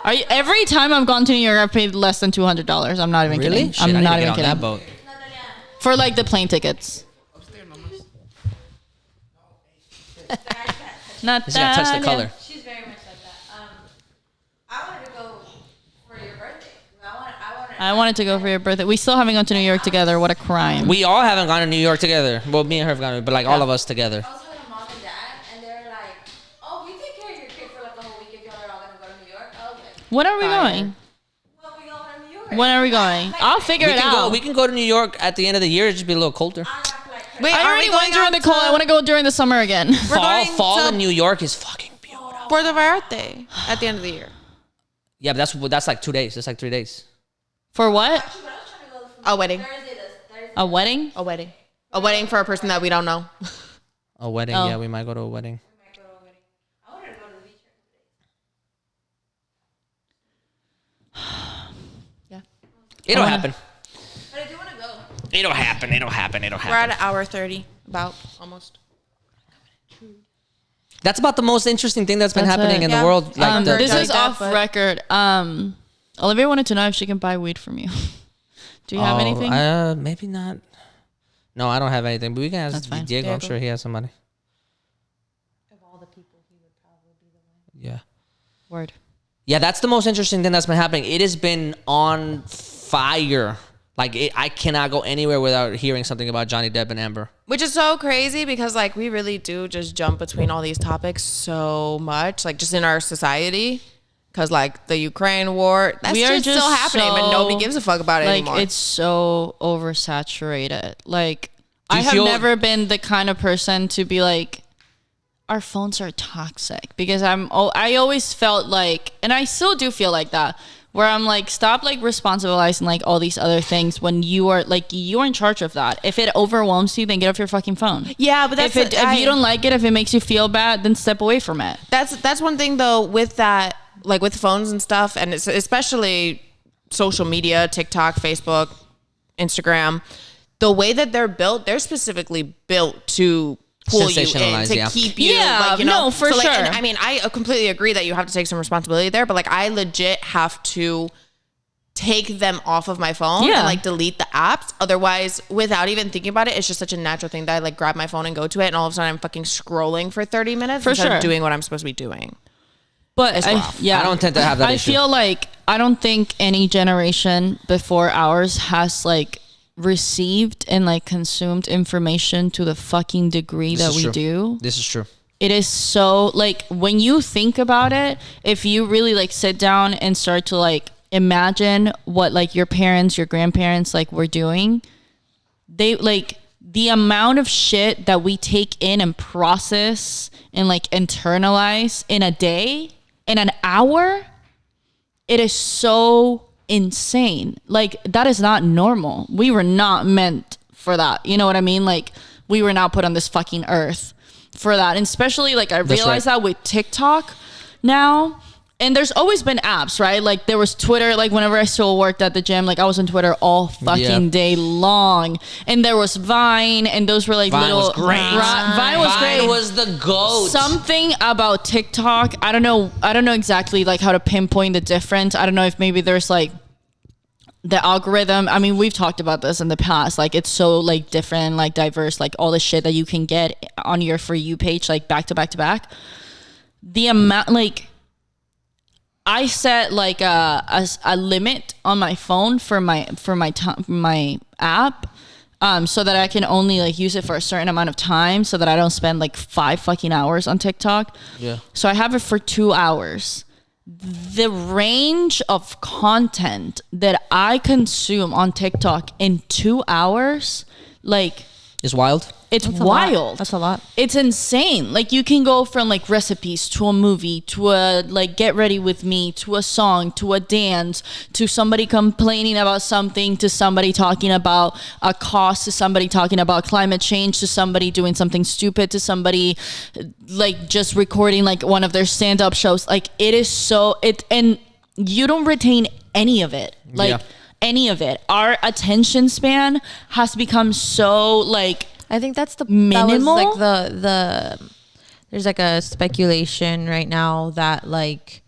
Speaker 3: Are you, every time I've gone to New York, I've paid less than $200. I'm not even
Speaker 1: Really?
Speaker 3: kidding.
Speaker 1: Shit,
Speaker 3: I'm
Speaker 1: I need
Speaker 3: not
Speaker 1: to get
Speaker 3: even
Speaker 1: on
Speaker 3: kidding.
Speaker 1: that boat.
Speaker 3: For like the plane tickets. Not
Speaker 1: Just gotta touch the color.
Speaker 4: she's very much like that. I wanted to go for your birthday.
Speaker 3: I wanted to go for your birthday. We still haven't gone to New York together. What a crime.
Speaker 1: We all haven't gone to New York together. Well, me and her have gone, but like all of us together.
Speaker 4: I was talking to mom and dad, and they're like, oh, we take care of your kid for like a whole week if y'all are all going to go to New York. I was like,
Speaker 3: When are we going?
Speaker 4: well, we going to New York.
Speaker 3: When are we going? I'll figure it out.
Speaker 1: We can go to New York at the end of the year. It'll just be a little colder.
Speaker 2: Wait,
Speaker 3: I
Speaker 2: are
Speaker 3: already
Speaker 2: we going
Speaker 3: went during the
Speaker 2: out
Speaker 3: cold. I want to go during the summer again.
Speaker 1: Fall
Speaker 2: to-
Speaker 1: in New York is fucking beautiful.
Speaker 2: for the birthday at the end of the year?
Speaker 1: Yeah, but that's like 2 days. That's like 3 days.
Speaker 3: For what?
Speaker 2: A wedding.
Speaker 3: A wedding?
Speaker 2: A wedding. A wedding for a person that we don't know.
Speaker 1: A wedding.
Speaker 3: Oh.
Speaker 1: Yeah, we might go to a wedding.
Speaker 4: I wanted to go to the beach.
Speaker 2: Yeah.
Speaker 1: It'll happen.
Speaker 4: But I do want to go.
Speaker 1: It'll happen.
Speaker 2: We're at an hour 30, about almost.
Speaker 1: That's about the most interesting thing that's been
Speaker 3: That's
Speaker 1: happening
Speaker 3: it.
Speaker 1: in
Speaker 2: Yeah.
Speaker 1: the world. Like
Speaker 3: This
Speaker 2: like
Speaker 3: is
Speaker 2: that,
Speaker 3: off
Speaker 2: but-
Speaker 3: record. Olivia wanted to know if she can buy weed from you. Do you have anything?
Speaker 1: Maybe not. No, I don't have anything. But we can
Speaker 3: That's
Speaker 1: ask
Speaker 3: fine.
Speaker 1: Diego. I'm
Speaker 2: Diego.
Speaker 1: sure he has somebody.
Speaker 4: Of all the people, he would probably be the one.
Speaker 1: Yeah.
Speaker 3: Word.
Speaker 1: Yeah, that's the most interesting thing that's been happening. It has been on fire. Like I cannot go anywhere without hearing something about Johnny Depp and Amber.
Speaker 2: Which is so crazy because like we really do just jump between all these topics so much, like just in our society. Because like the Ukraine war, that's just still happening, but nobody gives a fuck about it anymore.
Speaker 3: It's so oversaturated. Like I have never been the kind of person to be like, our phones are toxic, because I always felt like, and I still do feel like that, where I'm like, stop like responsibilizing like all these other things when you're in charge of that. If it overwhelms you, then get off your fucking phone.
Speaker 2: Yeah, but
Speaker 3: if you don't like it, if it makes you feel bad, then step away from it.
Speaker 2: That's one thing though with that, like with phones and stuff, and it's especially social media, TikTok, Facebook, Instagram, the way that they're specifically built to pull you in, to keep you, like, you know,
Speaker 3: no, for
Speaker 2: so, like,
Speaker 3: sure.
Speaker 2: And, I mean, I completely agree that you have to take some responsibility there, but like I legit have to take them off of my phone and like delete the apps. Otherwise, without even thinking about it, it's just such a natural thing that I like grab my phone and go to it, and all of a sudden I'm fucking scrolling for 30 minutes instead of doing what I'm supposed to be doing.
Speaker 3: But I
Speaker 1: don't tend to have that issue.
Speaker 3: I feel like I don't think any generation before ours has like received and like consumed information to the fucking degree that we do.
Speaker 1: This is true.
Speaker 3: It is so like, when you think about it, if you really like sit down and start to like imagine what like your parents, your grandparents like were doing, they like the amount of shit that we take in and process and like internalize in a day, in an hour, it is so insane. Like that is not normal. We were not meant for that. You know what I mean? Like we were not put on this fucking earth for that. And especially like I realize that with TikTok now. And there's always been apps, right? Like there was Twitter, like whenever I still worked at the gym, like I was on Twitter all fucking day long. And there was Vine, and those were like
Speaker 1: Vine
Speaker 3: little...
Speaker 1: was great.
Speaker 3: Vine was great.
Speaker 1: Vine was the GOAT.
Speaker 3: Something about TikTok, I don't know exactly like how to pinpoint the difference. I don't know if maybe there's like the algorithm. I mean, we've talked about this in the past. Like it's so like different, like diverse, like all the shit that you can get on your For You page, like back to back to back. The amount, like... I set like a limit on my phone for my app, so that I can only like use it for a certain amount of time, so that I don't spend like 5 fucking hours on TikTok. Yeah. So I have it for 2 hours. The range of content that I consume on TikTok in 2 hours, like,
Speaker 1: is wild.
Speaker 3: It's wild.
Speaker 2: That's a lot.
Speaker 3: It's insane. Like you can go from like recipes to a movie to a like get ready with me to a song to a dance to somebody complaining about something to somebody talking about a cost to somebody talking about climate change to somebody doing something stupid to somebody like just recording like one of their stand-up shows. Like it is so and you don't retain any of it. Like any of it. Our attention span has become so like
Speaker 5: I think that's the
Speaker 3: minimal.
Speaker 5: That was like the there's like a speculation right now that like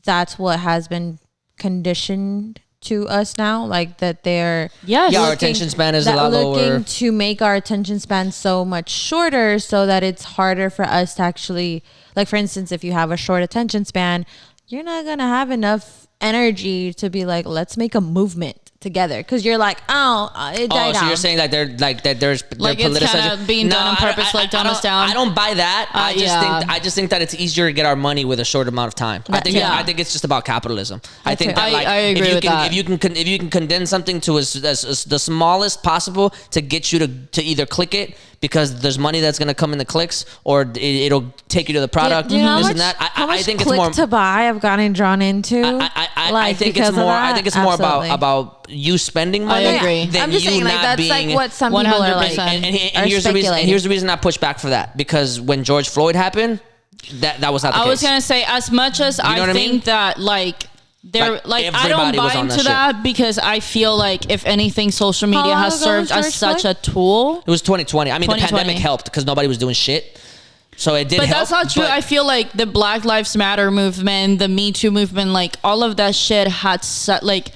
Speaker 5: that's what has been conditioned to us now, like that they're
Speaker 1: our attention span is a lot lower,
Speaker 5: looking to make our attention span so much shorter so that it's harder for us to actually, like for instance, if you have a short attention span, you're not gonna have enough energy to be like, let's make a movement together, because you're like, it died out.
Speaker 1: So you're saying that they're like that there's
Speaker 3: like it's kind of being done on purpose, like dumb us down.
Speaker 1: I don't buy that. I just think that it's easier to get our money with a short amount of time. I think it's just about capitalism. I think that like
Speaker 3: I agree with that.
Speaker 1: If you can condense something to as the smallest possible to get you to either click it because there's money that's going to come in the clicks, or it'll take you to the product.
Speaker 5: Do you know
Speaker 1: this
Speaker 5: how
Speaker 1: and that.
Speaker 5: How much
Speaker 1: I think
Speaker 5: click
Speaker 1: it's more
Speaker 5: to buy I've gotten drawn into.
Speaker 1: I think it's more. I think it's more about you spending money.
Speaker 3: I agree.
Speaker 1: Than
Speaker 5: I'm just
Speaker 1: you
Speaker 5: saying, like that's like what some people are like.
Speaker 1: And here's the reason I push back for that, because when George Floyd happened, that was not the case.
Speaker 3: I was gonna say, as much as I think that like they're like I don't buy into that, because I feel like if anything, social media has served as such a tool.
Speaker 1: It was 2020. I mean, the pandemic helped because nobody was doing shit. So it did help.
Speaker 3: But that's not true. I feel like the Black Lives Matter movement, the Me Too movement, like all of that shit had like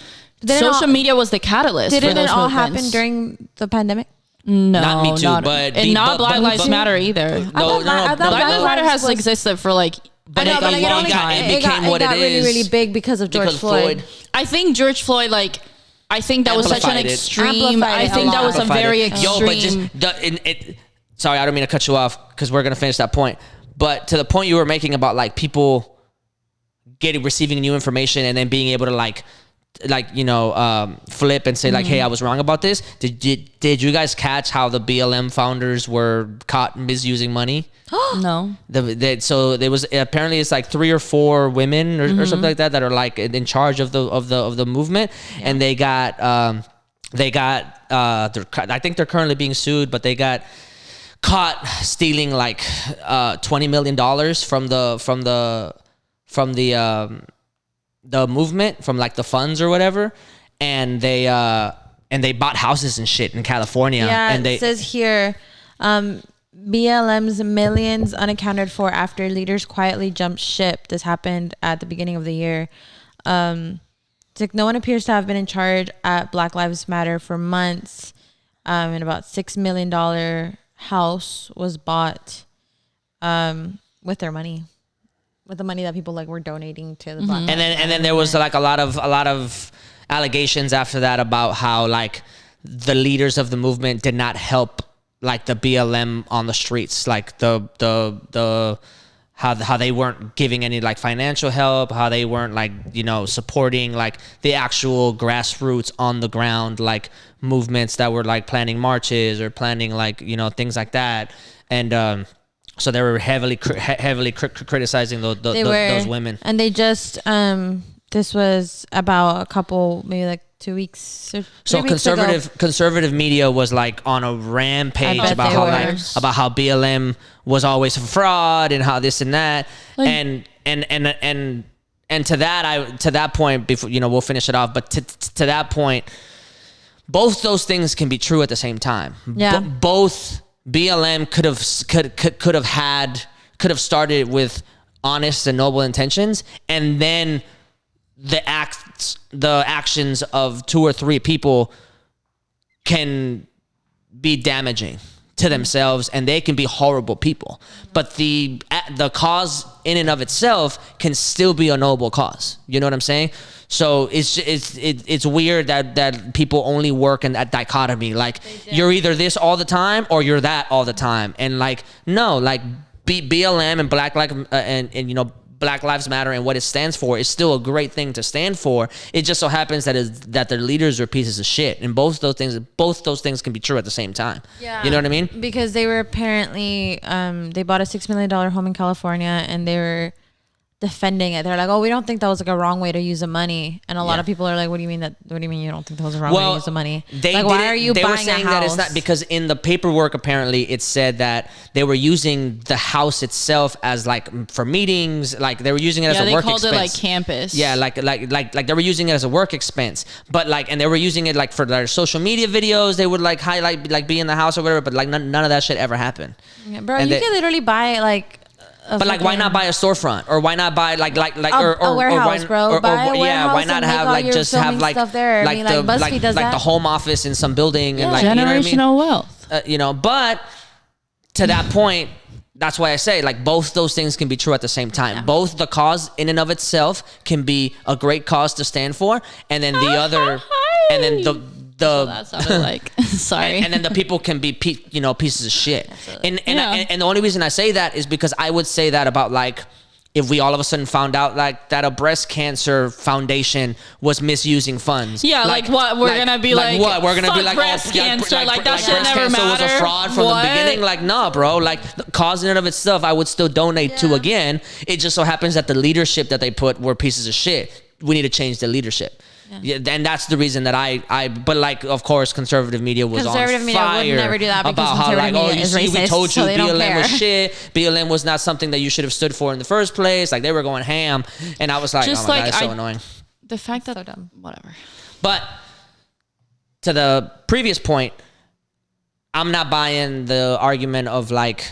Speaker 3: social media was the catalyst for those movements.
Speaker 5: Didn't it all happen during the pandemic?
Speaker 3: No,
Speaker 1: not Me Too,
Speaker 3: and not Black Lives Matter either.
Speaker 1: No.
Speaker 3: Black Lives Matter has existed for like
Speaker 1: But it became what it is.
Speaker 5: Really big because of George Floyd.
Speaker 3: I think George Floyd, like, I think that was such an
Speaker 1: Amplified it.
Speaker 3: extreme. I think that was a very extreme.
Speaker 1: But just sorry, I don't mean to cut you off because we're gonna finish that point. But to the point you were making about like people receiving new information and then being able to flip and say like, hey, I was wrong about this. Did you guys catch how the BLM founders were caught misusing money?
Speaker 3: No.
Speaker 1: So there was apparently it's like 3 or 4 women or something like that are like in charge of the movement, and they got I think they're currently being sued, but they got caught stealing like $20 million from the movement, from like the funds or whatever, and they bought houses and shit in California.
Speaker 5: Yeah,
Speaker 1: and
Speaker 5: it says here, BLM's millions unaccounted for after leaders quietly jumped ship. This happened at the beginning of the year. It's like no one appears to have been in charge at Black Lives Matter for months. And about $6 million house was bought with their money. With the money that people like were donating to the Black Lives Matter.
Speaker 1: And then there was like a lot of allegations after that about how like the leaders of the movement did not help like the BLM on the streets, like how they weren't giving any like financial help, how they weren't like, you know, supporting like the actual grassroots on the ground like movements that were like planning marches or planning like, you know, things like that. And so they were heavily criticizing those women.
Speaker 5: And they just this was about a couple, maybe like 2 weeks or 3 weeks ago.
Speaker 1: Conservative media was like on a rampage about how BLM was always a fraud and how this and that, like, and to that point, before, you know, we'll finish it off, but to that point, both those things can be true at the same time.
Speaker 5: Yeah.
Speaker 1: Both BLM could have started with honest and noble intentions, and then the actions of 2 or 3 people can be damaging to themselves, and they can be horrible people. But the cause in and of itself can still be a noble cause. You know what I'm saying? So it's weird that people only work in that dichotomy. Like you're either this all the time or you're that all the time. And like no, like BLM and and you know, Black Lives Matter and what it stands for is still a great thing to stand for. It just so happens that their leaders are pieces of shit, and both those things can be true at the same time.
Speaker 5: Yeah,
Speaker 1: you know what I mean?
Speaker 5: Because they were apparently they bought a $6 million home in California, and they were defending it. They're like, oh, we don't think that was like a wrong way to use the money. And a lot of people are like, what do you mean you don't think that was a wrong way to use the money? Why are you buying a house? They were saying that it's not, because in the paperwork apparently it said that they were using the house itself as like for meetings, like they were using it as a work expense.
Speaker 3: Yeah, they called it like campus.
Speaker 1: Yeah, like they were using it as a work expense. But like, and they were using it like for their social media videos. They would like highlight, like be in the house or whatever, but like none of that shit ever happened.
Speaker 5: Yeah, bro, you can literally buy like,
Speaker 1: but like, why not buy a storefront, or why not buy like
Speaker 5: a warehouse, bro? Buy a warehouse,
Speaker 1: yeah, why not have like just have like
Speaker 5: stuff there?
Speaker 1: Like, I mean, like BuzzFeed does that. The home office in some building, and like
Speaker 3: generational, you know what I mean?
Speaker 1: Wealth. You know, but to that point, that's why I say like both those things can be true at the same time. Yeah. Both the cause in and of itself can be a great cause to stand for, and then the other, and then so that sounded like sorry, and then the people can be pieces of shit. Absolutely. And the only reason I say that is because I would say that about like if we all of a sudden found out like that a breast cancer foundation was misusing funds.
Speaker 3: Yeah, like what we're gonna be like what we're gonna be like
Speaker 1: breast
Speaker 3: cancer, like that shit never
Speaker 1: mattered. Was a fraud from the beginning. Like nah, bro. Like the cause in and of itself, I would still donate to again. It just so happens that the leadership that they put were pieces of shit. We need to change the leadership. Yeah, and that's the reason that but like, of course, conservative media was on fire. Conservative media would never do that because conservative media is racist, we told you BLM was shit. BLM was not something that you should have stood for in the first place. Like, they were going ham. And I was like, just oh my God, it's so annoying.
Speaker 3: The fact that,
Speaker 5: so dumb.
Speaker 3: Whatever.
Speaker 1: But to the previous point, I'm not buying the argument of like,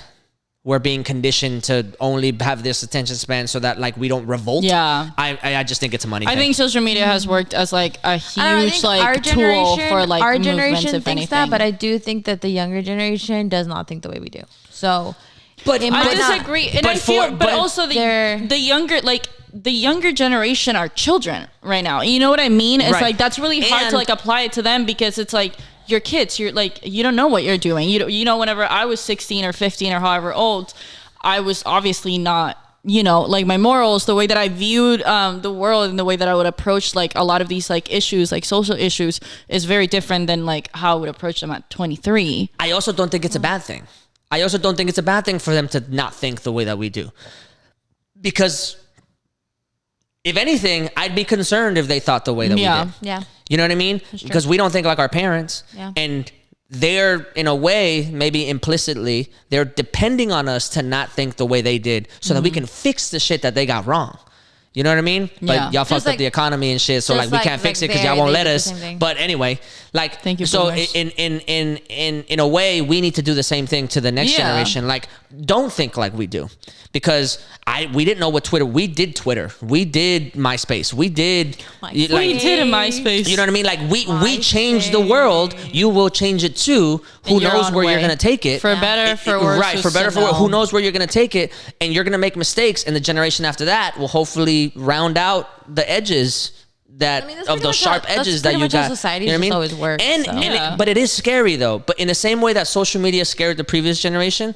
Speaker 1: we're being conditioned to only have this attention span so that like we don't revolt.
Speaker 3: Yeah,
Speaker 1: I just think it's a money thing.
Speaker 3: I think social media has worked as like a huge like tool for like
Speaker 5: our generation
Speaker 3: thinks
Speaker 5: anything. That, but I do think that the younger generation does not think the way we do. So,
Speaker 3: but I disagree, and but I feel, but also the younger, like the younger generation are children right now. You know what I mean? It's
Speaker 1: Right.
Speaker 3: like that's really hard to like apply it to them because it's like you're kids. You're like you don't know what you're doing. You know, whenever I was 16 or 15 or however old, I was obviously not. You know, like my morals, the way that I viewed the world and the way that I would approach like a lot of these like issues, like social issues, is very different than like how I would approach them at 23.
Speaker 1: I also don't think it's a bad thing. I also don't think it's a bad thing for them to not think the way that we do. Because if anything, I'd be concerned if they thought the way that we did.
Speaker 5: Yeah.
Speaker 1: You know what I mean? Because we don't think like our parents.
Speaker 5: Yeah.
Speaker 1: And they're, in a way, maybe implicitly, they're depending on us to not think the way they did so that we can fix the shit that they got wrong. You know what I mean? But
Speaker 3: Yeah.
Speaker 1: y'all fucked up the economy and shit, so like we can't fix it because y'all won't let us. But anyway, like,
Speaker 3: Thank you,
Speaker 1: so
Speaker 3: boomers.
Speaker 1: in a way, we need to do the same thing to the next generation. Like, don't think like we do, because we didn't know what Twitter. We did Twitter. We did MySpace. We did.
Speaker 3: We did in MySpace.
Speaker 1: You know what I mean? Like we changed the world. You will change it too. Who knows where you're gonna take it?
Speaker 3: For better, for worse.
Speaker 1: Right, for better, for worse. Who knows where you're gonna take it? And you're gonna make mistakes, and the generation after that will hopefully round out the edges of those sharp edges that you got.
Speaker 5: Society
Speaker 1: you know what I mean?
Speaker 5: always works.
Speaker 1: But it is scary though. But in the same way that social media scared the previous generation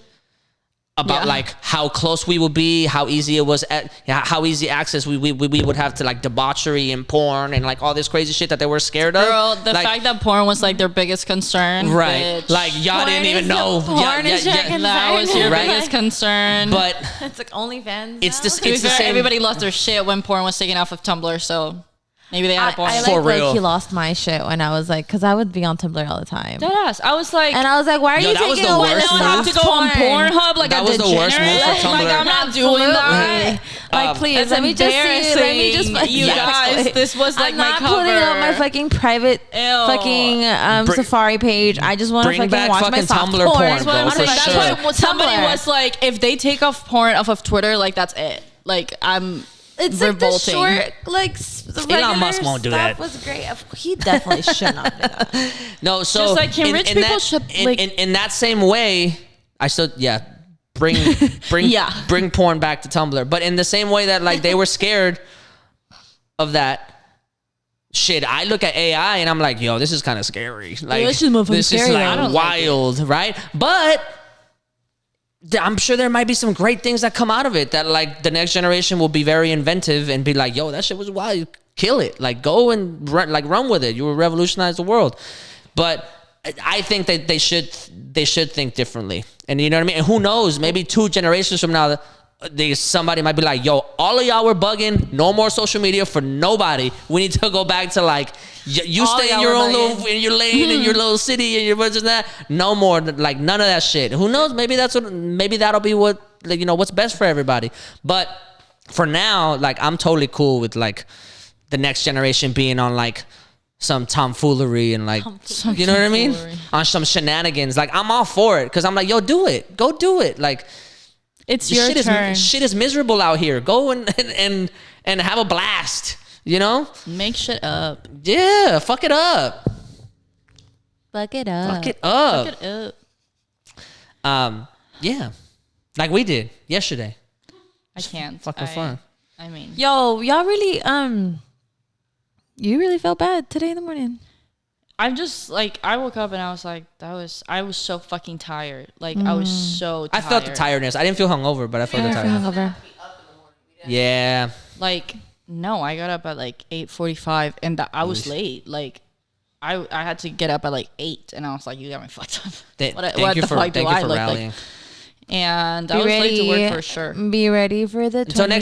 Speaker 1: about like how close we would be, how easy it was, how easy access we would have to like debauchery and porn and like all this crazy shit that they were scared of.
Speaker 3: Girl, the
Speaker 1: like,
Speaker 3: fact that porn was like their biggest concern.
Speaker 1: right?
Speaker 3: Bitch.
Speaker 1: Like y'all didn't even know.
Speaker 3: That was your
Speaker 1: Right?
Speaker 3: biggest concern.
Speaker 1: But
Speaker 5: It's like OnlyFans.
Speaker 1: it's
Speaker 5: now.
Speaker 1: the same.
Speaker 3: Everybody lost their shit when porn was taken off of Tumblr, so maybe they had a porn.
Speaker 5: I
Speaker 1: For
Speaker 5: like
Speaker 1: real.
Speaker 5: low-key lost my shit when I was like, because I would be on Tumblr all the time.
Speaker 3: Deadass. I was like,
Speaker 5: And I was like, why are you
Speaker 1: that was
Speaker 5: taking
Speaker 1: the
Speaker 5: away
Speaker 1: worst
Speaker 5: the
Speaker 1: move.
Speaker 3: I have to
Speaker 5: soft
Speaker 3: go on
Speaker 5: porn?
Speaker 3: Pornhub like
Speaker 1: That
Speaker 3: a
Speaker 1: was the worst move for
Speaker 3: degenerate?
Speaker 1: Tumblr.
Speaker 3: Like I'm not doing that.
Speaker 5: Like, please, let me just see. Let me just.
Speaker 3: Embarrassing. You guys, this was like
Speaker 5: I'm
Speaker 3: my
Speaker 5: not
Speaker 3: cover.
Speaker 5: putting up my fucking private fucking Safari page. I just want to
Speaker 1: Bring
Speaker 5: fucking
Speaker 1: back
Speaker 5: watch my
Speaker 1: fucking
Speaker 5: soft
Speaker 1: Tumblr porn, bro,
Speaker 3: That's
Speaker 1: for
Speaker 3: why
Speaker 1: sure.
Speaker 3: somebody
Speaker 5: Tumblr.
Speaker 3: was like, if they take off porn off of Twitter, like that's it. Like I'm
Speaker 5: It's
Speaker 3: revolting.
Speaker 5: like the short, like the regular
Speaker 1: Musk won't do
Speaker 5: stuff
Speaker 1: that.
Speaker 5: was great. He definitely should not do that.
Speaker 1: No, so
Speaker 3: Just like, can rich people should, like-
Speaker 1: in that same way, I still bring bring porn back to Tumblr, but in the same way that like they were scared of that shit, I look at AI and I'm like, yo, this is kind of scary. Like
Speaker 5: this is motherfucking
Speaker 1: this is
Speaker 5: scary,
Speaker 1: like
Speaker 5: I don't
Speaker 1: wild, right? But I'm sure there might be some great things that come out of it that like the next generation will be very inventive and be like, yo, that shit was wild. Kill it. Like go and run with it. You will revolutionize the world. But I think that they should think differently. And you know what I mean? And who knows, maybe 2 generations from now, somebody might be like, yo, all of y'all were bugging. No more social media for nobody. We need to go back to like, you
Speaker 5: All
Speaker 1: stay in
Speaker 5: y'all
Speaker 1: your
Speaker 5: were
Speaker 1: own
Speaker 5: bugging.
Speaker 1: little, in your lane, in your little city, and your this and that. No more, like none of that shit. Who knows? Maybe that'll be what, like, you know, what's best for everybody. But for now, like, I'm totally cool with like the next generation being on like some tomfoolery and like, you know what I mean? On some shenanigans. Like, I'm all for it because I'm like, yo, do it. Go do it. Like,
Speaker 3: It's your turn.
Speaker 1: Shit is miserable out here. Go and have a blast. You know?
Speaker 3: Make shit up.
Speaker 1: Yeah, fuck it up.
Speaker 5: Fuck it up.
Speaker 1: Fuck it up.
Speaker 3: Fuck it up.
Speaker 1: Yeah. Like we did yesterday.
Speaker 3: I can't.
Speaker 1: Fucking fun.
Speaker 3: I mean,
Speaker 5: Yo, y'all really you really felt bad today in the morning.
Speaker 3: I'm just like, I woke up and I was like, I was so fucking tired. Like I was so
Speaker 1: I
Speaker 3: tired.
Speaker 1: felt the tiredness. I didn't feel hungover, but I felt the tiredness.
Speaker 5: Hungover.
Speaker 1: Yeah.
Speaker 3: Like, no, I got up at like 8:45 and I was late. Like I had to get up at like 8 and I was like, you got me fucked up.
Speaker 1: Thank you for rallying.
Speaker 3: And I was late to work for sure.
Speaker 5: Be ready for the
Speaker 1: Until next